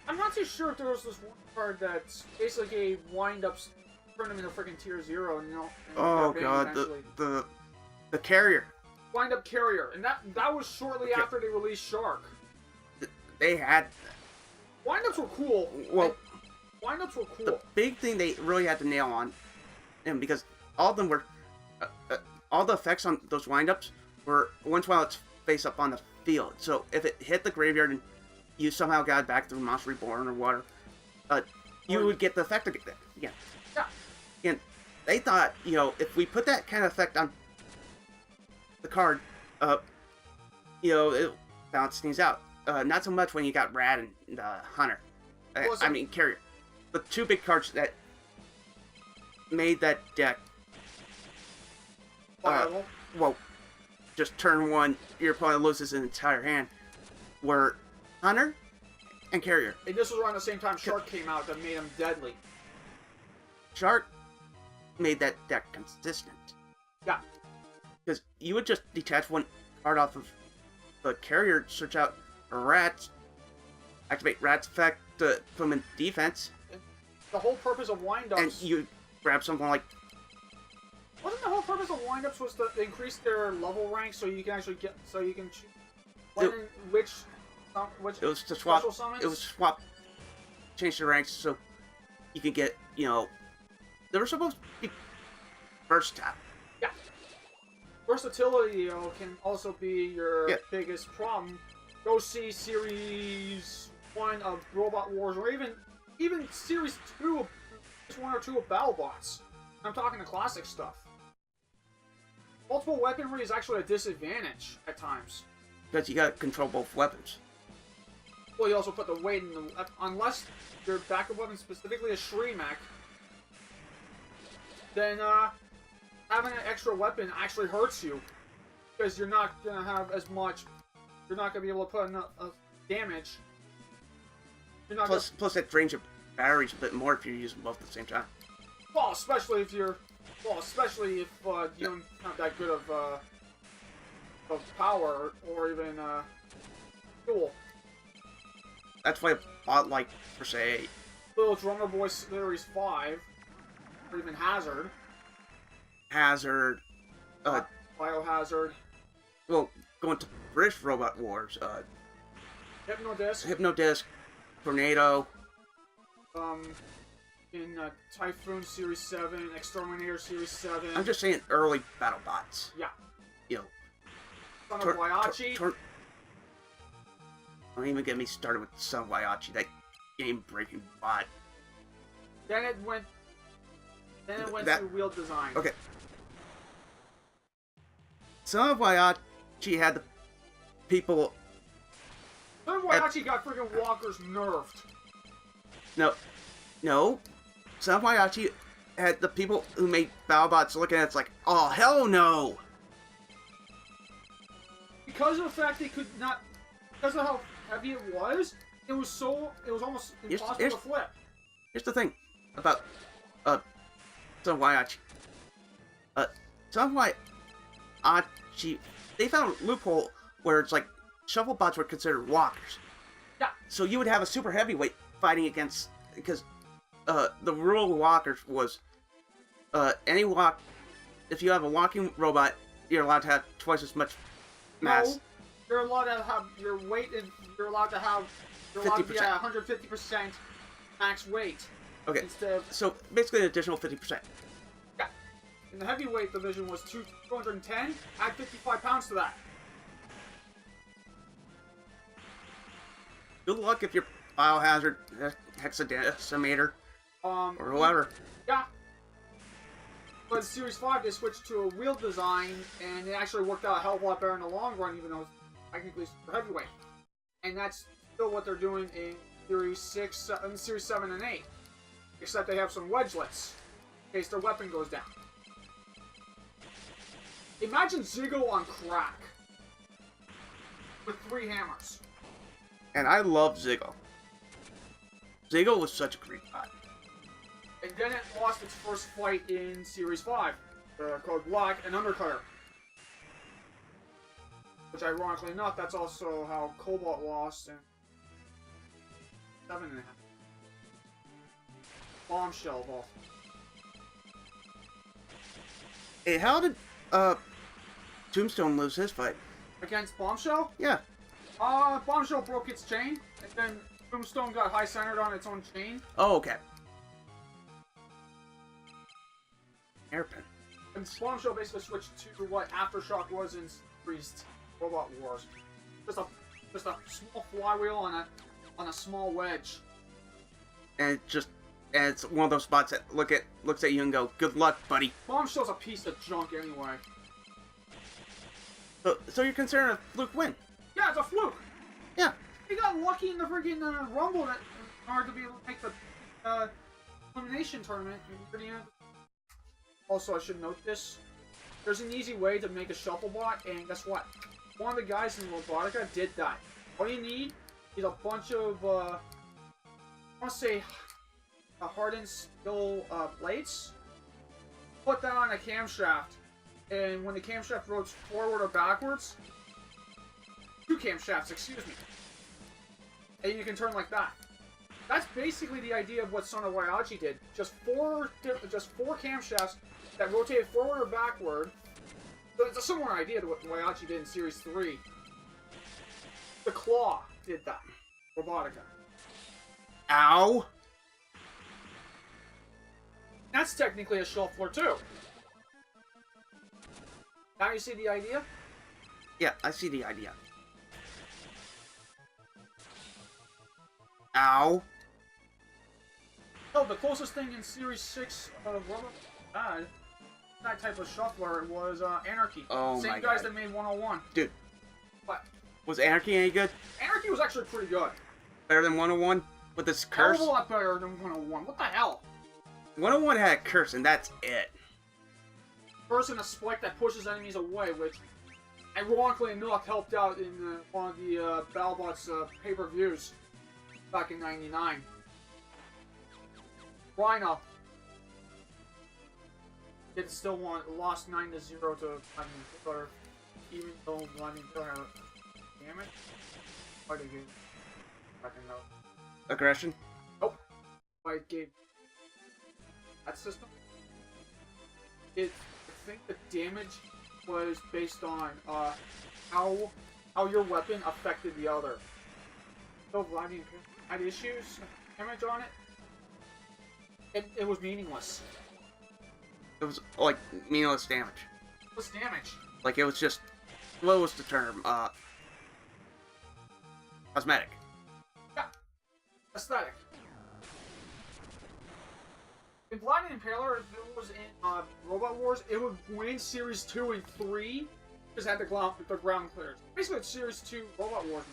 I'm not too sure if there was this one card that basically gave wind-ups, turned them into freaking tier 0, and oh god, the carrier. Wind-up carrier, and that was shortly after they released Shark. They had... Wind-ups were cool. Well, wind-ups were cool. The big thing they really had to nail on, and because all of them were... all the effects on those wind-ups were once while it's face up on the field. So if it hit the graveyard and you somehow got it back through Monster Reborn or water, you would get the effect again. Yeah. And they thought, you know, if we put that kind of effect on the card, you know, it balances things out. Not so much when you got Rad and Hunter. I mean, Carrier. The two big cards that made that deck. Well, just turn one, your opponent loses an entire hand, were Hunter and Carrier. And this was around the same time Shark came out that made him deadly. Shark made that deck consistent. Yeah. Because you would just detach one card off of the Carrier, search out Rats, activate Rat's effect to put them in defense. The whole purpose of wind-ups... And you grab something like... Wasn't the whole purpose of wind-ups was to increase their level rank so you can actually get... So you can choose which it was to swap... special summons? It was swap... Change the ranks so you can get, you know... They were supposed to be versatile. Yeah. Versatility, you know, can also be your biggest problem. Go see Series 1 of Robot Wars, or even Series 2 of... 1 or 2 of BattleBots. I'm talking the classic stuff. Multiple weaponry is actually a disadvantage at times. Because you gotta control both weapons. Well, you also put the weight in the... Unless your backup weapon specifically is Shreemek, then having an extra weapon actually hurts you. Because you're not gonna have as much... You're not gonna be able to put enough damage. You're not plus that drains your batteries a bit more if you're using both at the same time. Well, especially if you're... Well, especially if you don't have that good of power, or even, fuel. That's why I bought, like, per se... Little Drummer Boy Series 5, or even Hazard. Hazard, Biohazard. Well, going to British Robot Wars, Hypnodisc, Tornado. In Typhoon Series 7, Exterminator Series 7. I'm just saying early BattleBots. Yeah. You know. Son of Waiachi. Don't even get me started with Son of Waiachi, that game-breaking bot. Then it went to wheel design. Okay. Son of Waiachi had the people... Son of Waiachi got freaking walkers nerfed. No. Son of Waiachi had the people who made BattleBots looking at it like, oh, hell no! Because of the fact they could not... Because of how heavy it was almost impossible to flip. Here's the thing about Son of Waiachi. Son of Waiachi, they found a loophole where it's like Shufflebots were considered walkers. Yeah. So you would have a super heavyweight fighting against... Because the rule of walkers was if you have a walking robot, you're allowed to have twice as much mass. No, you're allowed to have your weight, and you're allowed to be at 150% max weight. Okay, instead of, so basically an additional 50%. Yeah. And the heavyweight division was 210. Add 55 pounds to that. Good luck if your biohazard hexadecimator or whatever. Yeah. But in Series 5, they switched to a wheel design, and it actually worked out a hell of a lot better in the long run, even though it's technically super heavyweight. And that's still what they're doing in Series 6, Series 7 and 8. Except they have some wedgelets, in case their weapon goes down. Imagine Zigo on crack. With 3 hammers. And I love Ziggo. Ziggo was such a great bot. And then it lost its first fight in Series 5, called Black and Undercutter. Which, ironically enough, that's also how Cobalt lost in 7.5. Bombshell of all. Hey, how did Tombstone lose his fight? Against Bombshell? Yeah. Bombshell broke its chain, and then Tombstone got high-centered on its own chain. Oh, okay. Hairpin. And Bombshell basically switched to what Aftershock was in Series Robot Wars. Just a small flywheel on a small wedge. And it's one of those spots that looks at you and go, "Good luck, buddy." Bombshell's a piece of junk anyway. So you're considering a fluke win? Yeah, it's a fluke. Yeah. He got lucky in the friggin' Rumble in order to be able to make the elimination tournament. Also, I should note this. There's an easy way to make a shuffle bot, and guess what? One of the guys in Robotica did that. All you need is a bunch of, I want to say, hardened steel plates. Put that on a camshaft, and when the camshaft rotates forward or backwards, 2 camshafts, excuse me, and you can turn like that. That's basically the idea of what Son of Waiachi did. Just four camshafts that rotated forward or backward. So it's a similar idea to what Waiachi did in Series 3. The Claw did that. Robotica. Ow! That's technically a shuffler too. Now you see the idea? Yeah, I see the idea. Ow! Oh, the closest thing in Series 6 of Robot had that type of shuffler was Anarchy. Oh Same my guys God. that made 101. Dude. What? Was Anarchy any good? Anarchy was actually pretty good. Better than 101? With this Hell curse? of a lot better than 101. What the hell? 101 had a curse, and that's it. Person a spike that pushes enemies away, which ironically enough helped out in one of the BattleBots pay-per-views back in '99. Rhino. It still lost 9-0 to Vladimir Killer, even though Vladimir Killer had damn it. Quite a good fucking note. Aggression? Nope. I gave that system. I think the damage was based on how your weapon affected the other. So Vladimir had issues, damage on it. It was meaningless. It was, like, meaningless damage. It was damage. Like, it was just... What was the term? Cosmetic. Yeah. Aesthetic. In Blind Impaler, if it was in Robot Wars, it would win Series 2 and 3, just had the ground cleared. Basically, it's Series 2 Robot Wars.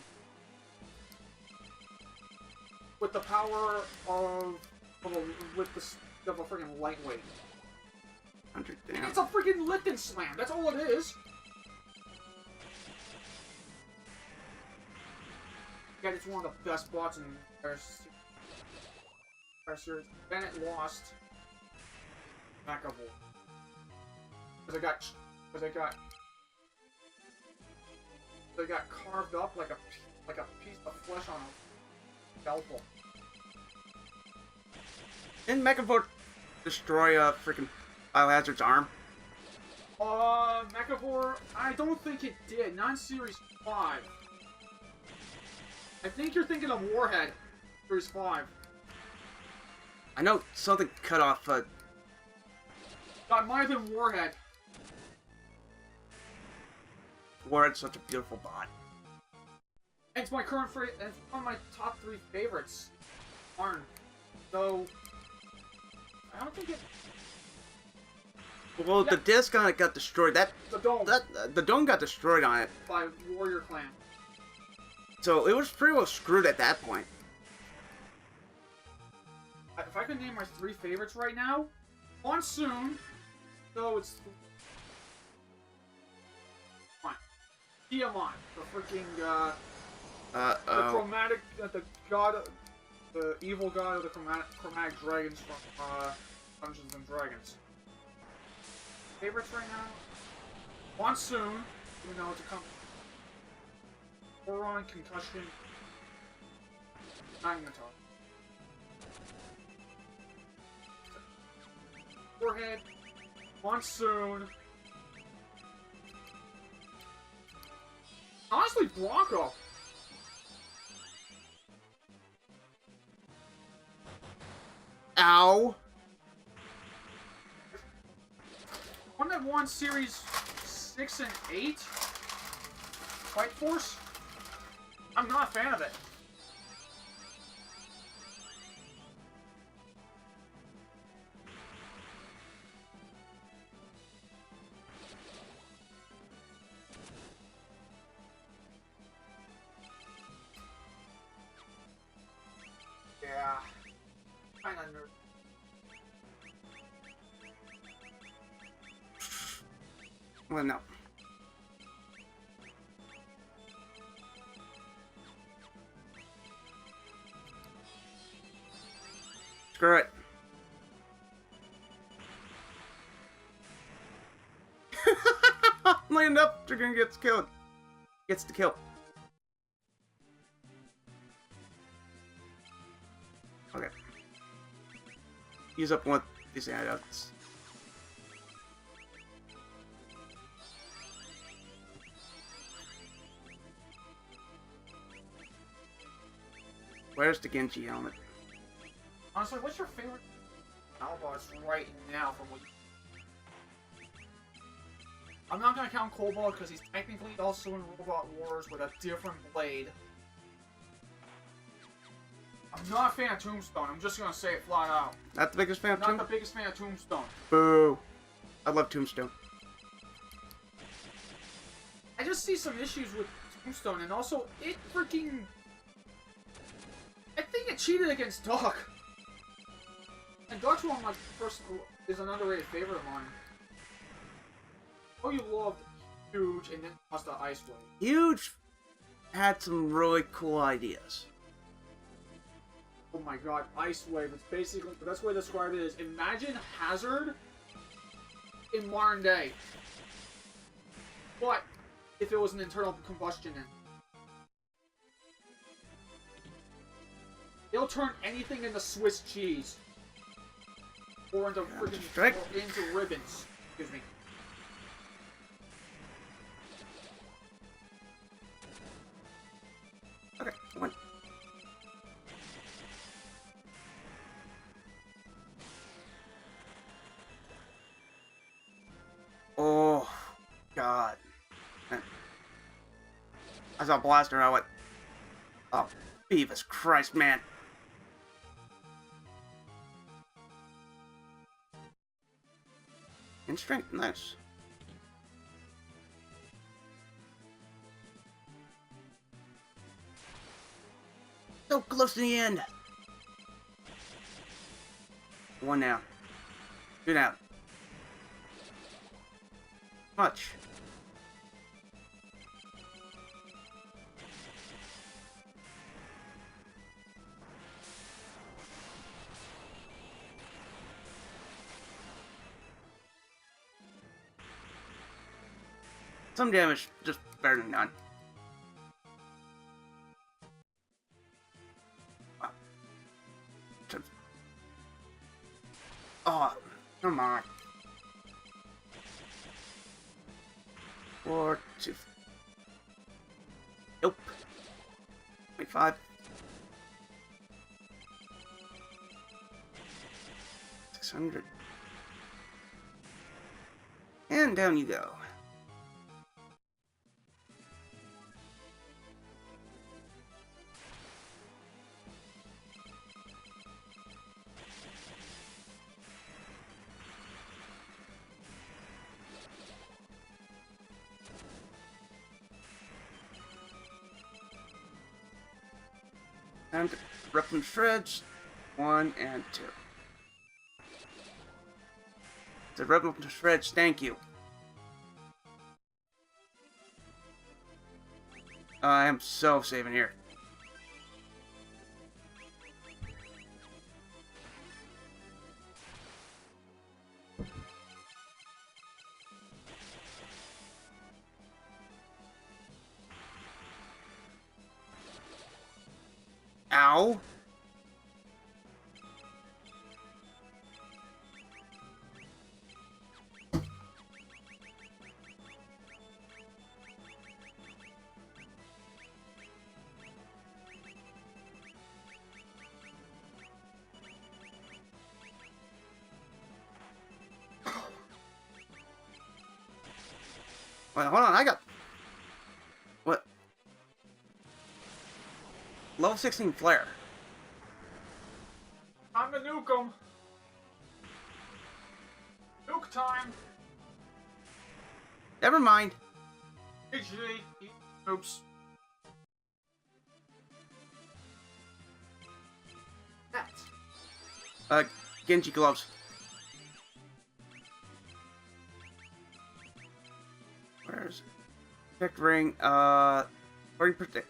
With the power of a freaking lightweight. 100 damn. It's a freaking lift and slam, that's all it is! Yeah, it's one of the best bots in the entire series. Then it lost McAvoy. Because they got carved up like a piece of flesh on a scalpel. Didn't McAvoy destroy freaking Biohazard's arm? McAvoy, I don't think it did. Not in Series 5. I think you're thinking of Warhead, Series 5. I know something cut off, That might have been Warhead. Warhead's such a beautiful bot. And it's my current and it's one of my top 3 favorites. Arn. So I don't think it. Well, the disc on it got destroyed. The dome The dome got destroyed on it. by Warrior Clan. So it was pretty well screwed at that point. If I could name my 3 favorites right now, Monsoon. So it's fine. Tiamat, the freaking the chromatic, the god, the evil god of the chromatic dragons from Dungeons and Dragons. Favorites right now? Monsoon, even though it's a company. Boron, Concussion, Magnetar. Warhead, Monsoon. Honestly, Bronco. Ow! One that won Series 6 and 8? Fight Force? I'm not a fan of it. Yeah. Kinda nerd. Well, no. Screw it. Land up, you're gonna get killed. Gets the kill. Okay. Use up one of these antidotes. Where's the Genji helmet? Honestly, what's your favorite Albots right now from what you... I'm not gonna count Cobalt because he's technically also in Robot Wars with a different blade. I'm not a fan of Tombstone, I'm just gonna say it flat out. Not the biggest fan of Not Tombstone? the biggest fan of Tombstone. Boo. I love Tombstone. I just see some issues with Tombstone, and also, it freaking... I think it cheated against Duck. And Duck's one of my first... is an underrated favorite of mine. Oh, you loved Huge, and then lost to Ice Wave. Huge had some really cool ideas. Oh my god, Ice Wave. It's basically, the best way to describe it is, imagine Hazard in modern day. But, if it was an internal combustion engine. It'll turn anything into Swiss cheese. Or into freaking, strike. or into ribbons. Excuse me. Okay, one. Oh, God. I saw Blaster, I went, oh, Beavis Christ, man. And strength, nice. So close to the end. One now. Two now. Much. Some damage, just better than none. Oh, come on. 4, 2. Nope. 25. 600. And down you go. Time to rip them to shreds. 1 and 2. To rip them to shreds, thank you. I am so saving here. Ow. Wait, hold on, I got... What? Level 16 flare. Time to nuke them. Nuke time. Never mind. HG. Oops. That. Genji gloves. Where's protect ring? Ring protect.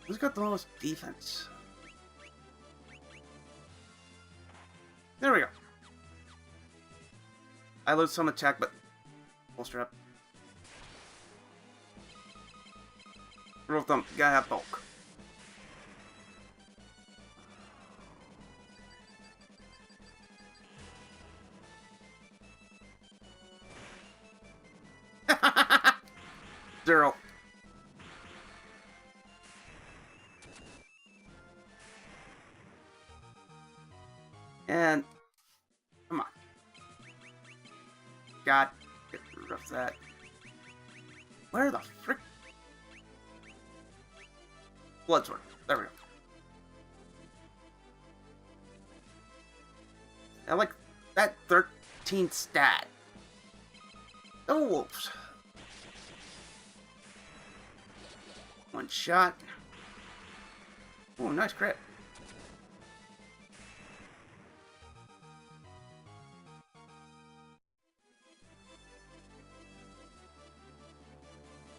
Who's got the lowest defense? There we go. I lose some attack, but bolster up. Rule of thumb, gotta have bulk. Zero. And come on. God, get rid of that. Where the frick? Bloodsword. There we go. I like that 13 stat. Oh, wolves. One shot. Oh, nice crit.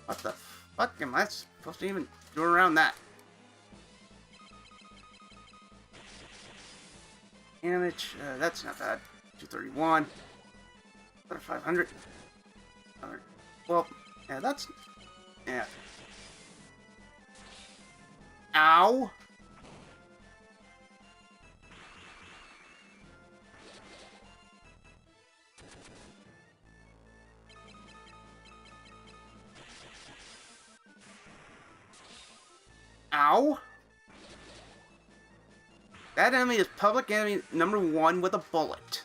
What the fuck am I supposed to even do around that? Damage, that's not bad. 231. Another 500. Another, well, yeah, that's... Yeah. Ow! Ow! That enemy is public enemy number 1 with a bullet.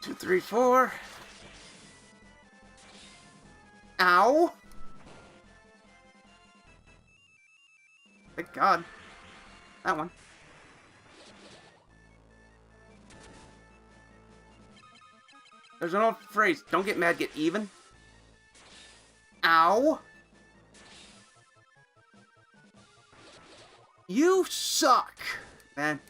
Two, three, four. Ow! Thank God. That one. There's an old phrase, don't get mad, get even. Ow! You suck, man.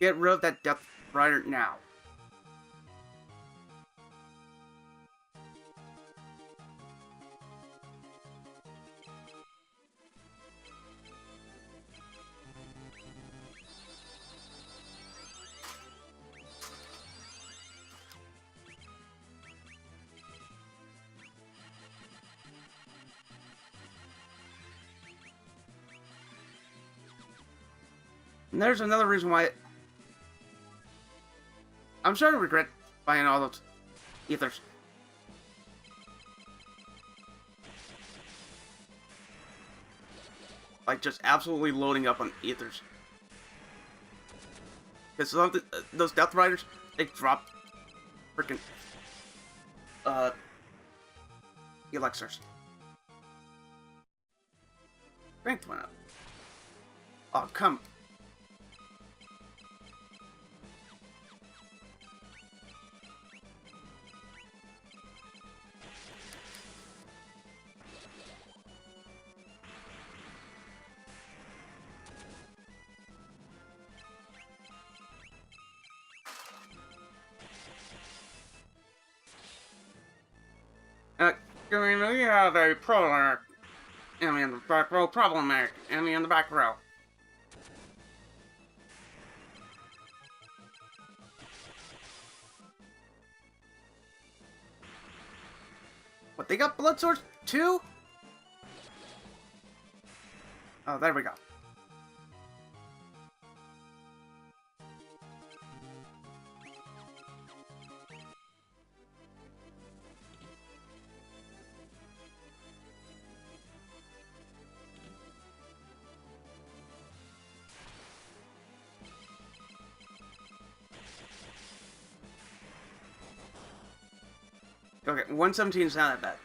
Get rid of that Death Rider now. And there's another reason why I'm starting to regret buying all those ethers. Like, just absolutely loading up on ethers. Because those Death Riders, they drop freaking elixirs. Strength went up. Oh, come. We have a problem. Enemy in the back row. Problematic. Enemy in the back row. What, they got blood swords too? Oh, there we go. Okay, 117 is not that bad.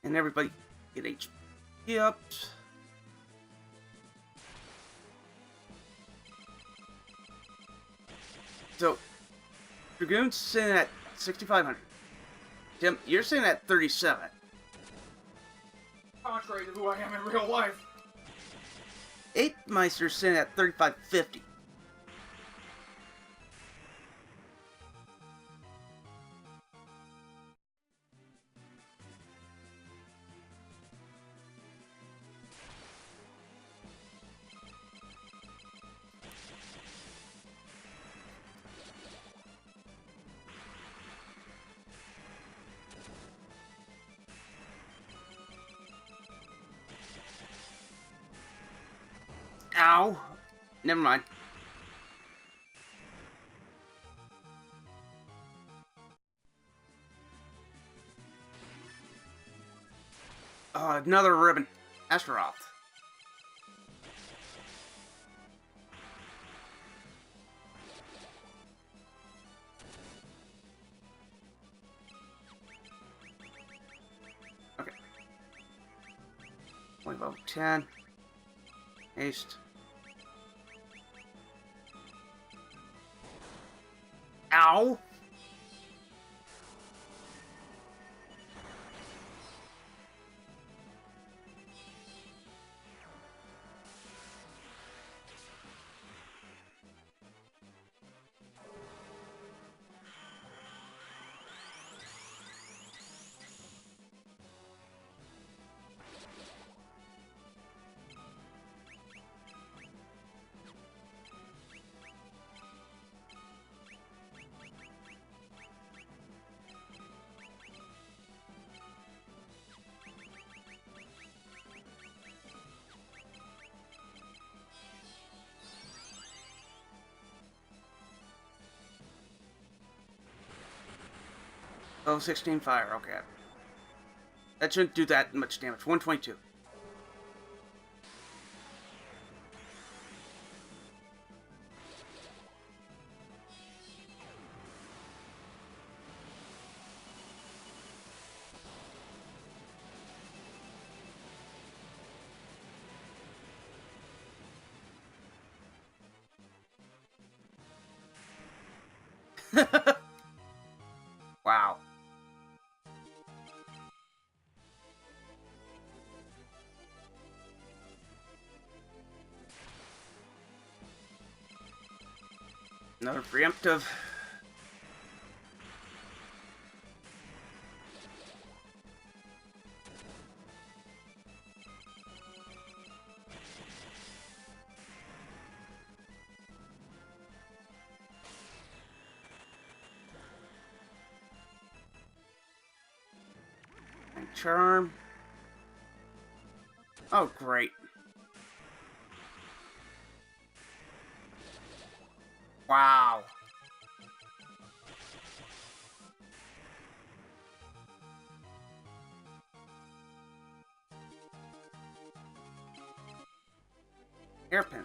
And everybody get HP up. So, Dragoon's sitting at 6,500. Tim, you're sitting at 37. Contrary to who I am in real life. Ape Meister's sitting at 3,550. Ow! Never mind. Another ribbon. Astaroth. Okay. Point level 10. Haste. Ow! Oh, 16 fire, okay. That shouldn't do that much damage. 122. Wow. Another preemptive. And charm. Oh, great. Wow. Hairpin.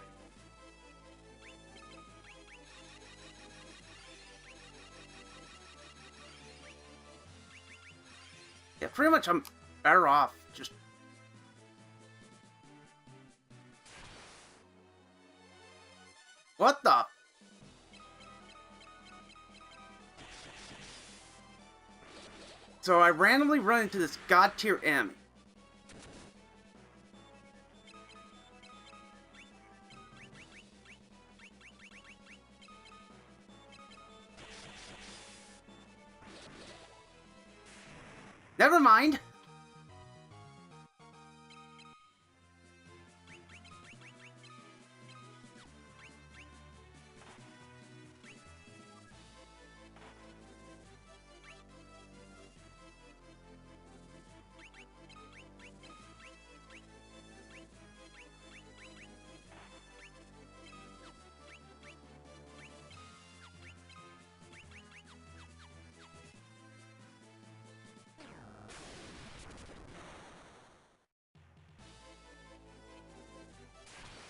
Yeah, pretty much I'm better off just... What the? So I randomly run into this god tier enemy. Never mind.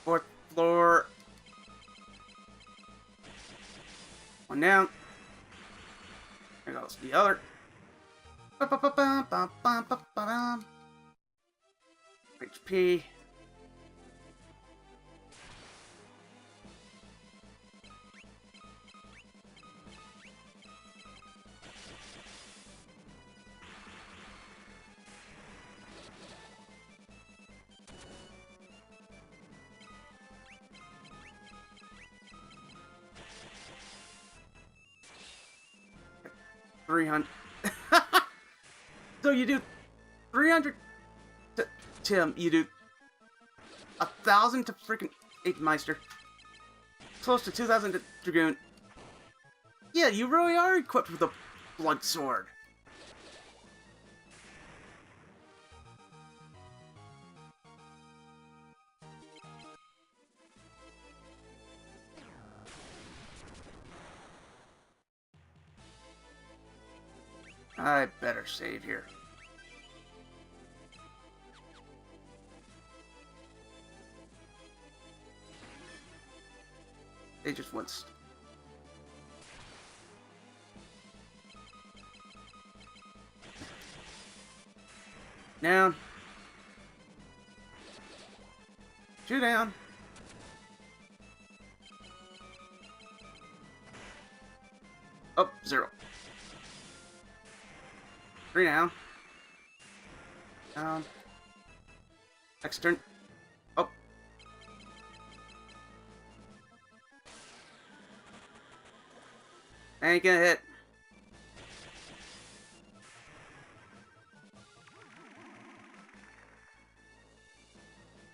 Fourth floor. One down. There goes the other. HP. $300. So you do 300 to Tim, you do 1,000 to freaking Ape Meister. Close to 2,000 to Dragoon. Yeah, you really are equipped with a blood sword. I better save here. They just went. Down. 2 down. Up, 0. 3 down. Down. Next turn. Up. Ain't gonna hit.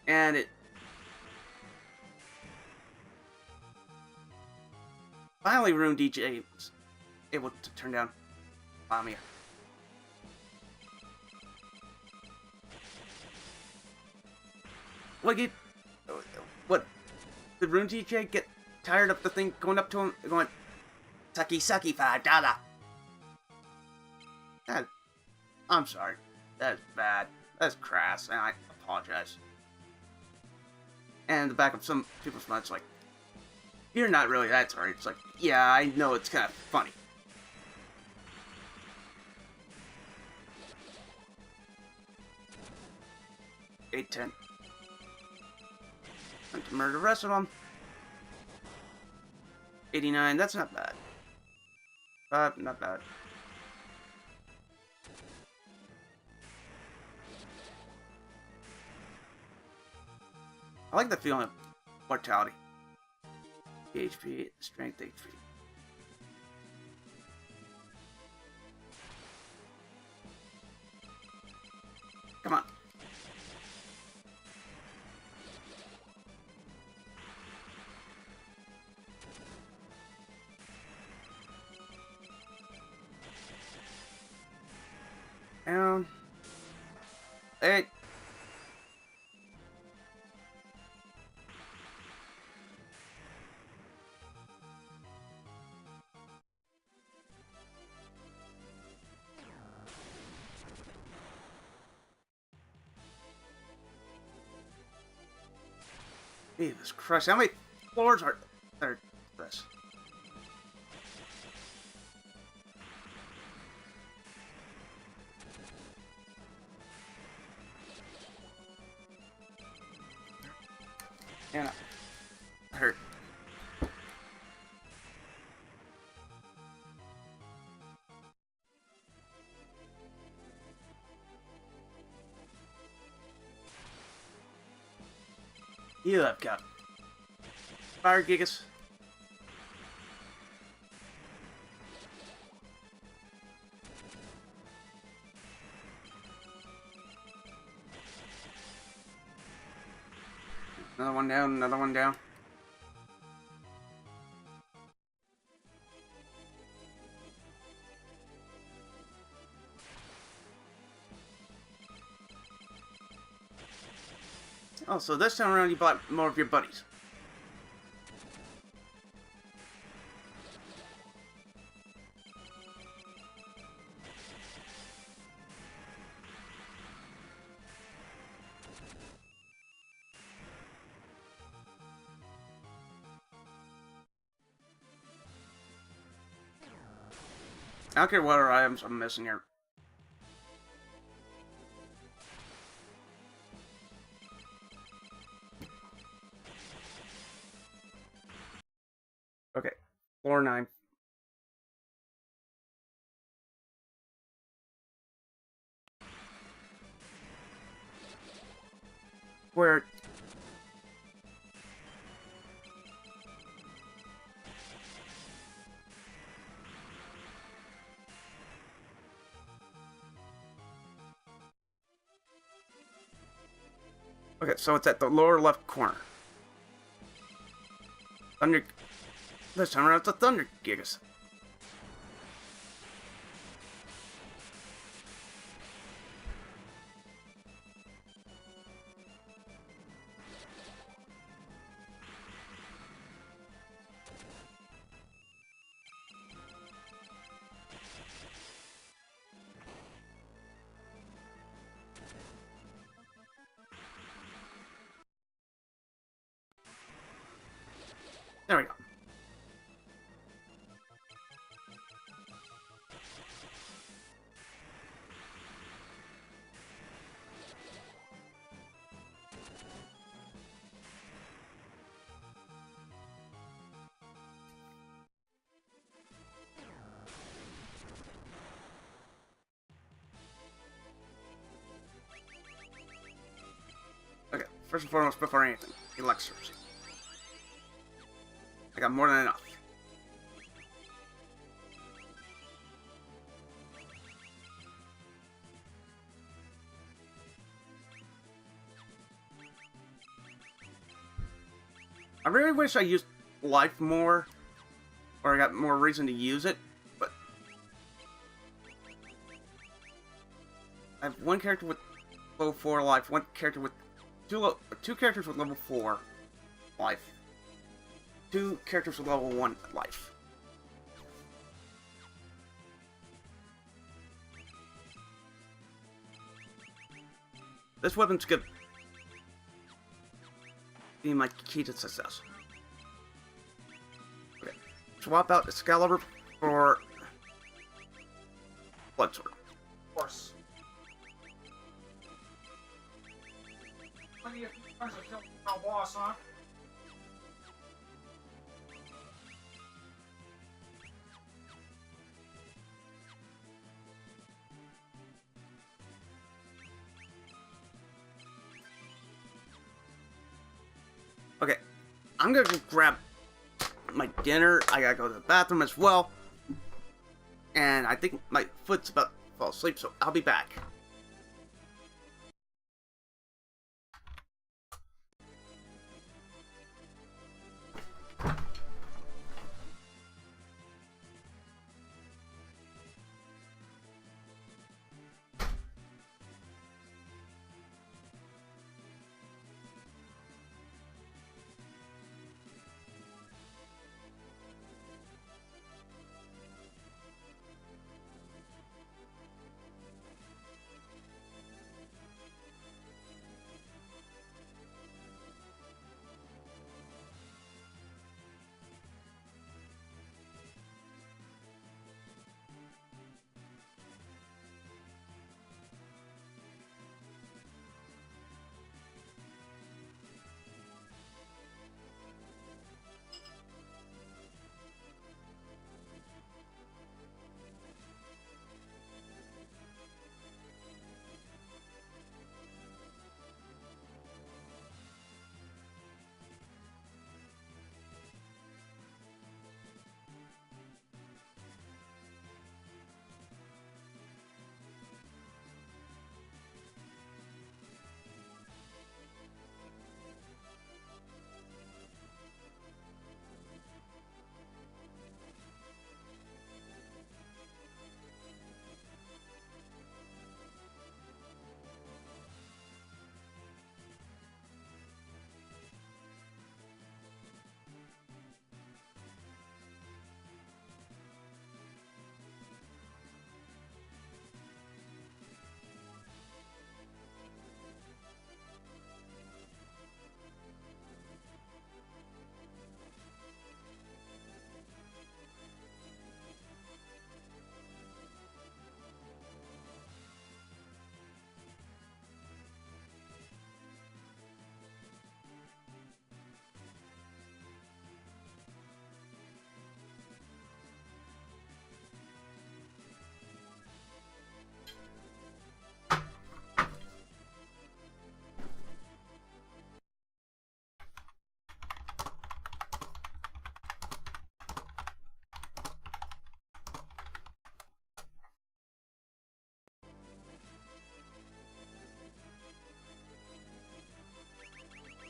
And it... Finally, Rune DJ was able to turn down Lamia. What? Did Rune DJ get tired of the thing going up to him, going, "Sucky sucky fa da da"? I'm sorry. That's bad. That's crass, and I apologize. And the back of some people's minds, like, you're not really that sorry. It's like, yeah, I know it's kind of funny. $810. And to murder the rest of them. 89, that's not bad. Not bad. I like the feeling of mortality. HP, strength HP. Come on. Down. Hey. Jesus Christ, how many floors are there? This. Yeah. Hurt. You have got Fire Gigas. Another one down, another one down. Oh, so this time around you bought more of your buddies. I don't care what other items I'm missing here. Okay, floor 9. Where... Okay, so it's at the lower left corner. Thunder... This time around it's the Thunder Gigas. There we go. Okay, first and foremost, before anything, elixirs. I got more than enough. I really wish I used life more, or I got more reason to use it, but I have one character with level 4 life, one character with two characters with level 4 life, 2 characters with level 1 life. This weapon's good. Be my key to success. Okay. Swap out Excalibur for Blood Sword. Of course. Plenty of turns to kill the boss, huh? Okay, I'm gonna go grab my dinner. I gotta go to the bathroom as well. And I think my foot's about to fall asleep, so I'll be back.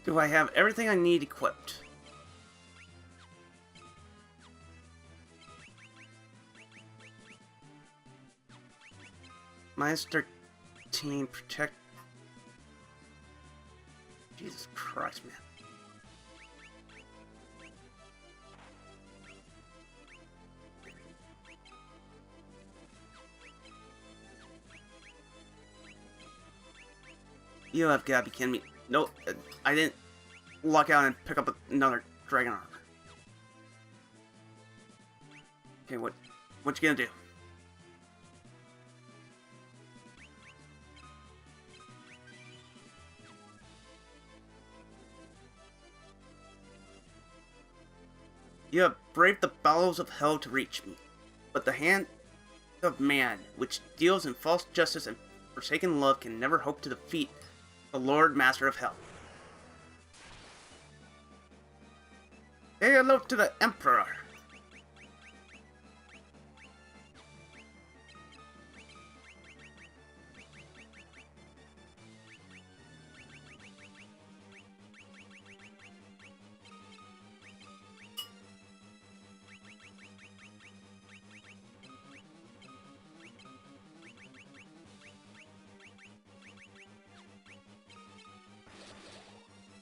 Do I have everything I need equipped? -13, protect... Jesus Christ, man. You have got to be kidding me. No, I didn't luck out and pick up another dragon armor. Okay, what you gonna do? You have braved the bellows of hell to reach me, but the hand of man, which deals in false justice and forsaken love, can never hope to defeat the Lord Master of Hell. Say hello to the Emperor.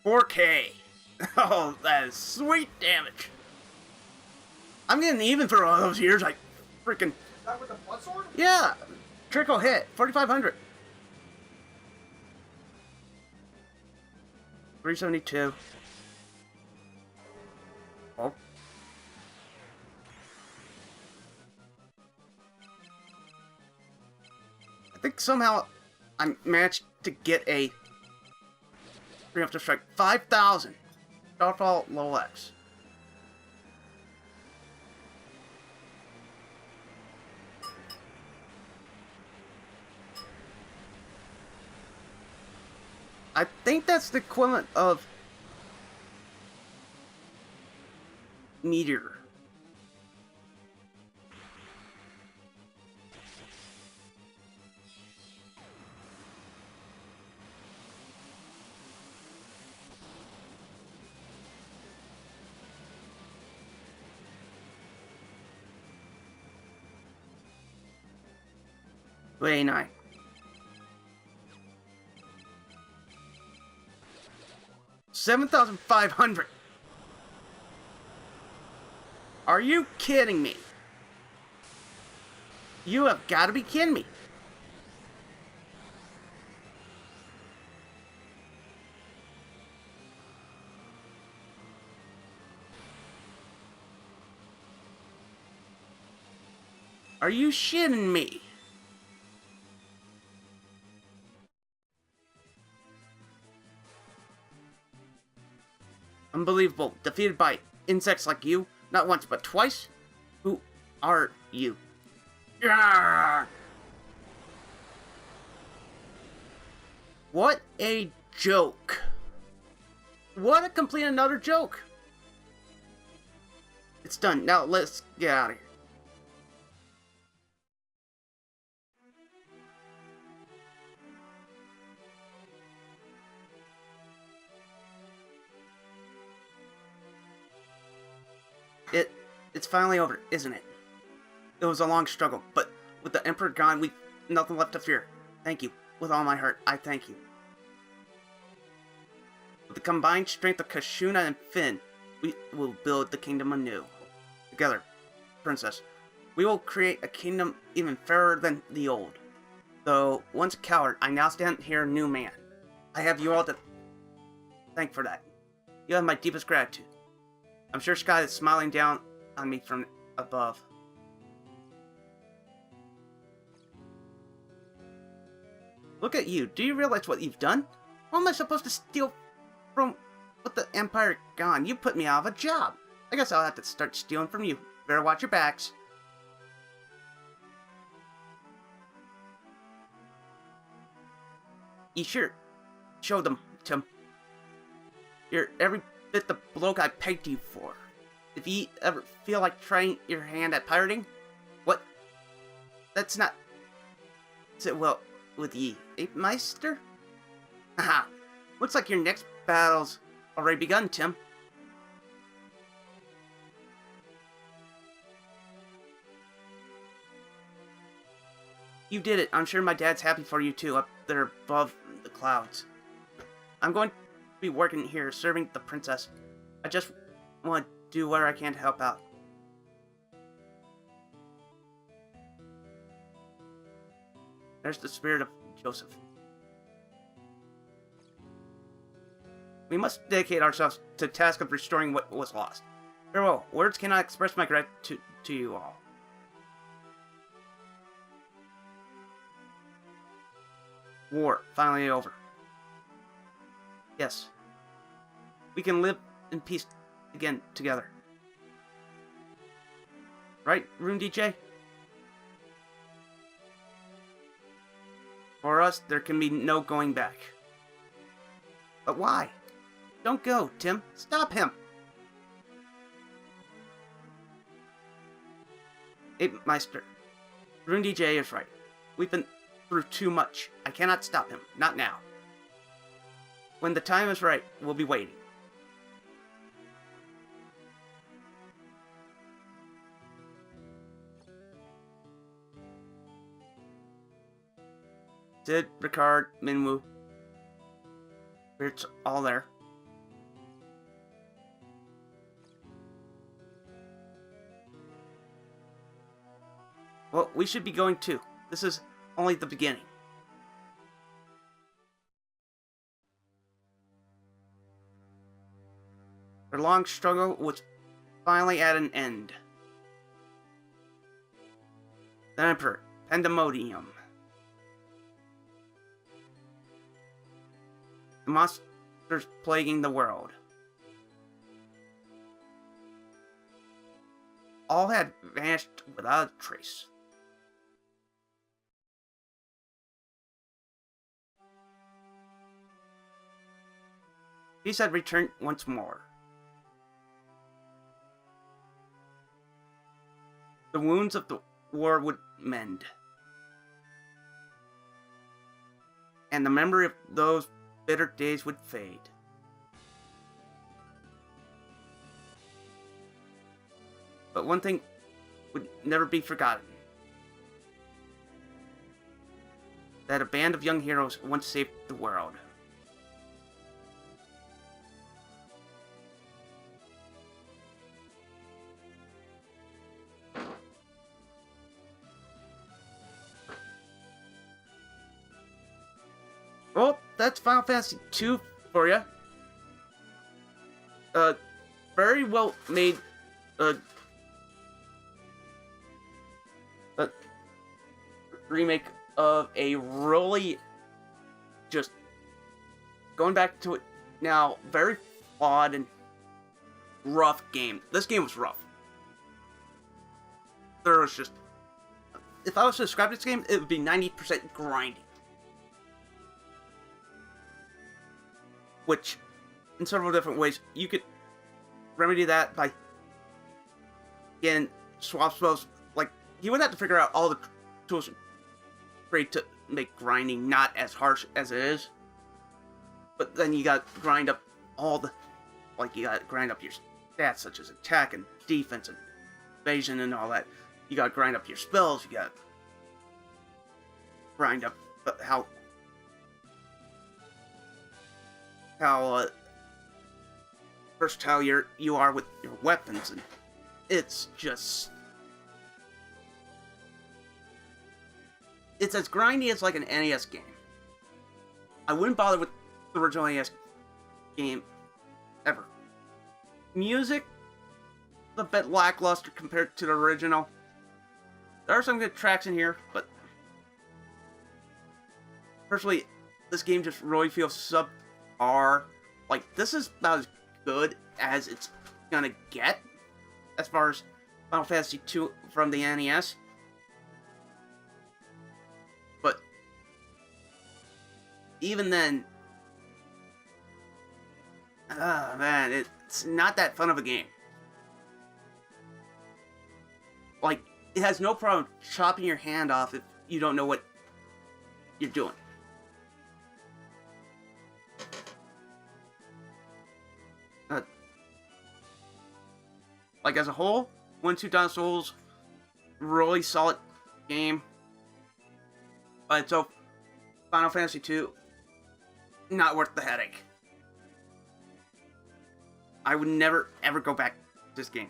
$4K. Oh, that is sweet damage. I'm getting even for all those years. I freaking... Is that with the blood sword? Yeah. Trickle hit. 4,500. 372. Oh. I think somehow I managed to get a preemptive strike. 5,000. Starfall low X. I think that's the equivalent of meteor. Wait, 9. $7,500. Are you kidding me? You have got to be kidding me. Are you shitting me? Unbelievable. Defeated by insects like you, not once but twice? Who are you? Yarr! What a joke. What a complete another joke. It's done. Now let's get out of here. It's finally over, isn't it? It was a long struggle, but with the Emperor gone, we've nothing left to fear. Thank you. With all my heart, I thank you. With the combined strength of Kashuna and Finn, we will build the kingdom anew. Together, Princess, we will create a kingdom even fairer than the old. Though once a coward, I now stand here a new man. I have you all to thank for that. You have my deepest gratitude. I'm sure Sky is smiling down on me from above. Look at you. Do you realize what you've done? How am I supposed to steal from with the Empire gone? You put me out of a job. I guess I'll have to start stealing from you. Better watch your backs. You sure showed them, Tim. You're every bit the bloke I pegged you for. If you ever feel like trying your hand at pirating, what? That's not sit well with ye, Ape Meister? Haha, looks like your next battle's already begun, Tim. You did it. I'm sure my dad's happy for you too, up there above the clouds. I'm going to be working here, serving the princess. I just want to do whatever I can to help out. There's the spirit of Joseph. We must dedicate ourselves to the task of restoring what was lost. Farewell. Words cannot express my gratitude to you all. War finally over. Yes. We can live in peace again together. Right, Rune DJ? For us, there can be no going back. But why? Don't go, Tim. Stop him. Ape Meister. Rune DJ is right. We've been through too much. I cannot stop him. Not now. When the time is right, we'll be waiting. Sid, Ricard, Minwoo. It's all there. Well, we should be going too. This is only the beginning. Their long struggle was finally at an end. The Emperor, Pandemonium. The monsters plaguing the world. All had vanished without a trace. Peace had returned once more. the wounds of the war would mend. And the memory of those bitter days would fade. But one thing would never be forgotten. That a band of young heroes once saved the world. Well, that's Final Fantasy II for you. Very well made, remake of a really, just, going back to it now, very flawed and rough game. This game was rough. There was just, if I was to describe this game, it would be 90% grinding. Which, in several different ways, you could remedy that by, again, swap spells. Like, you would have to figure out all the tools great to make grinding not as harsh as it is. But then you got to grind up all the, like, you got to grind up your stats, such as attack and defense and evasion and all that. You got to grind up your spells. You got to grind up how versatile you are with your weapons, and it's just, it's as grindy as like an NES game. I wouldn't bother with the original NES game ever. Music, a bit lackluster compared to the original. There are some good tracks in here, but personally, this game just really feels subpar. Like, this is about as good as it's gonna get as far as Final Fantasy II from the NES. But even then, man, it's not that fun of a game. Like, it has no problem chopping your hand off if you don't know what you're doing. Like, as a whole, 1-2 Dawn of Souls, really solid game. By itself, Final Fantasy II, not worth the headache. I would never, ever go back to this game.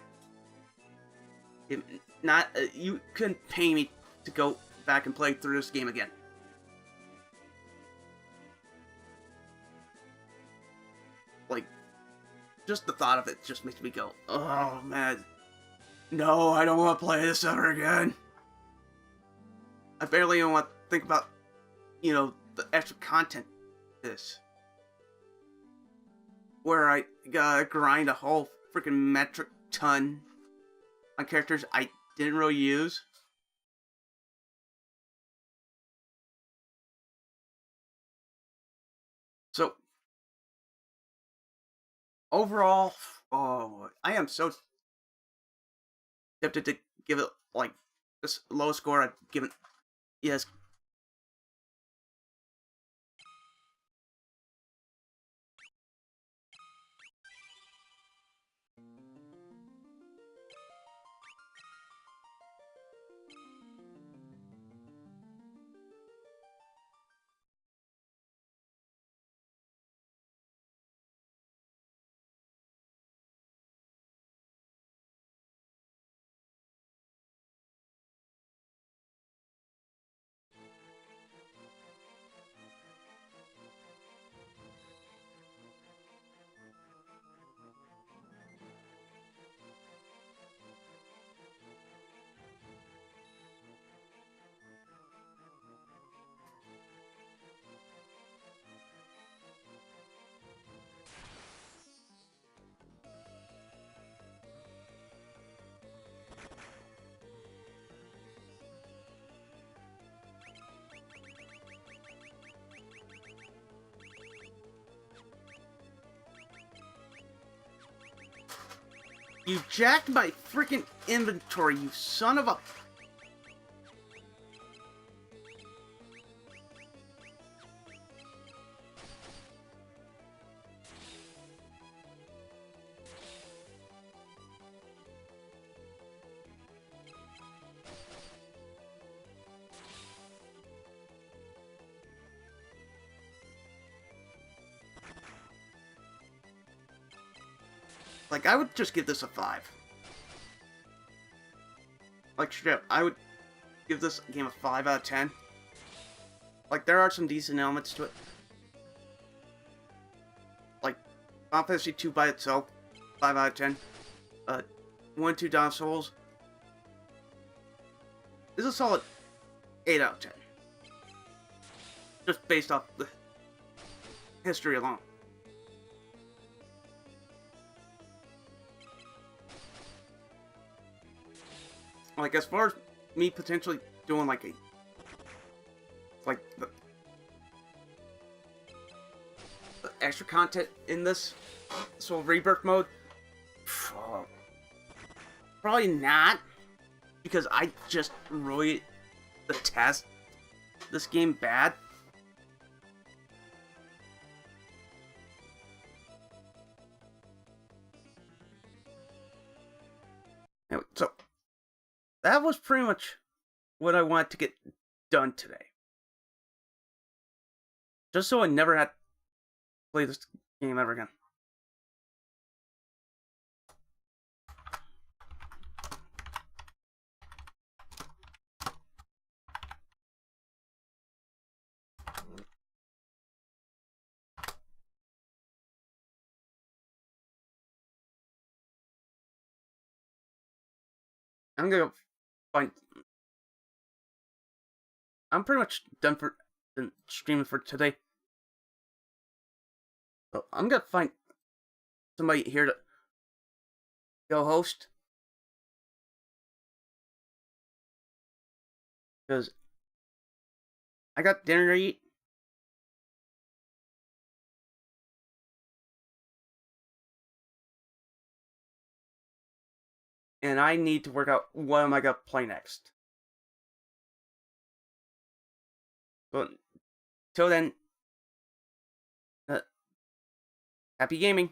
You couldn't pay me to go back and play through this game again. Like, just the thought of it just makes me go, oh man, no, I don't want to play this ever again. I barely even want to think about, the extra content of this. Where I gotta grind a whole freaking metric ton on characters I didn't really use. So, overall, I am so tempted to give it, like, this lowest score I've given. Yes. You jacked my freaking inventory, you son of a... Like, I would just give this a 5. Like, straight up, I would give this game a 5 out of 10. Like, there are some decent elements to it. Like, Final Fantasy 2 by itself, 5 out of 10. 1 2 Dawn of Souls is a solid 8 out of 10. Just based off the history alone. Like, as far as me potentially doing, like, the extra content in this Soul Rebirth mode, probably not, because I just really detest this game bad. Anyway, so that was pretty much what I wanted to get done today. Just so I never had to play this game ever again. I'm gonna find... I'm pretty much done for streaming for today. So I'm gonna find somebody here to go host. Because I got dinner to eat. And I need to work out what am I gonna play next. But till then, happy gaming.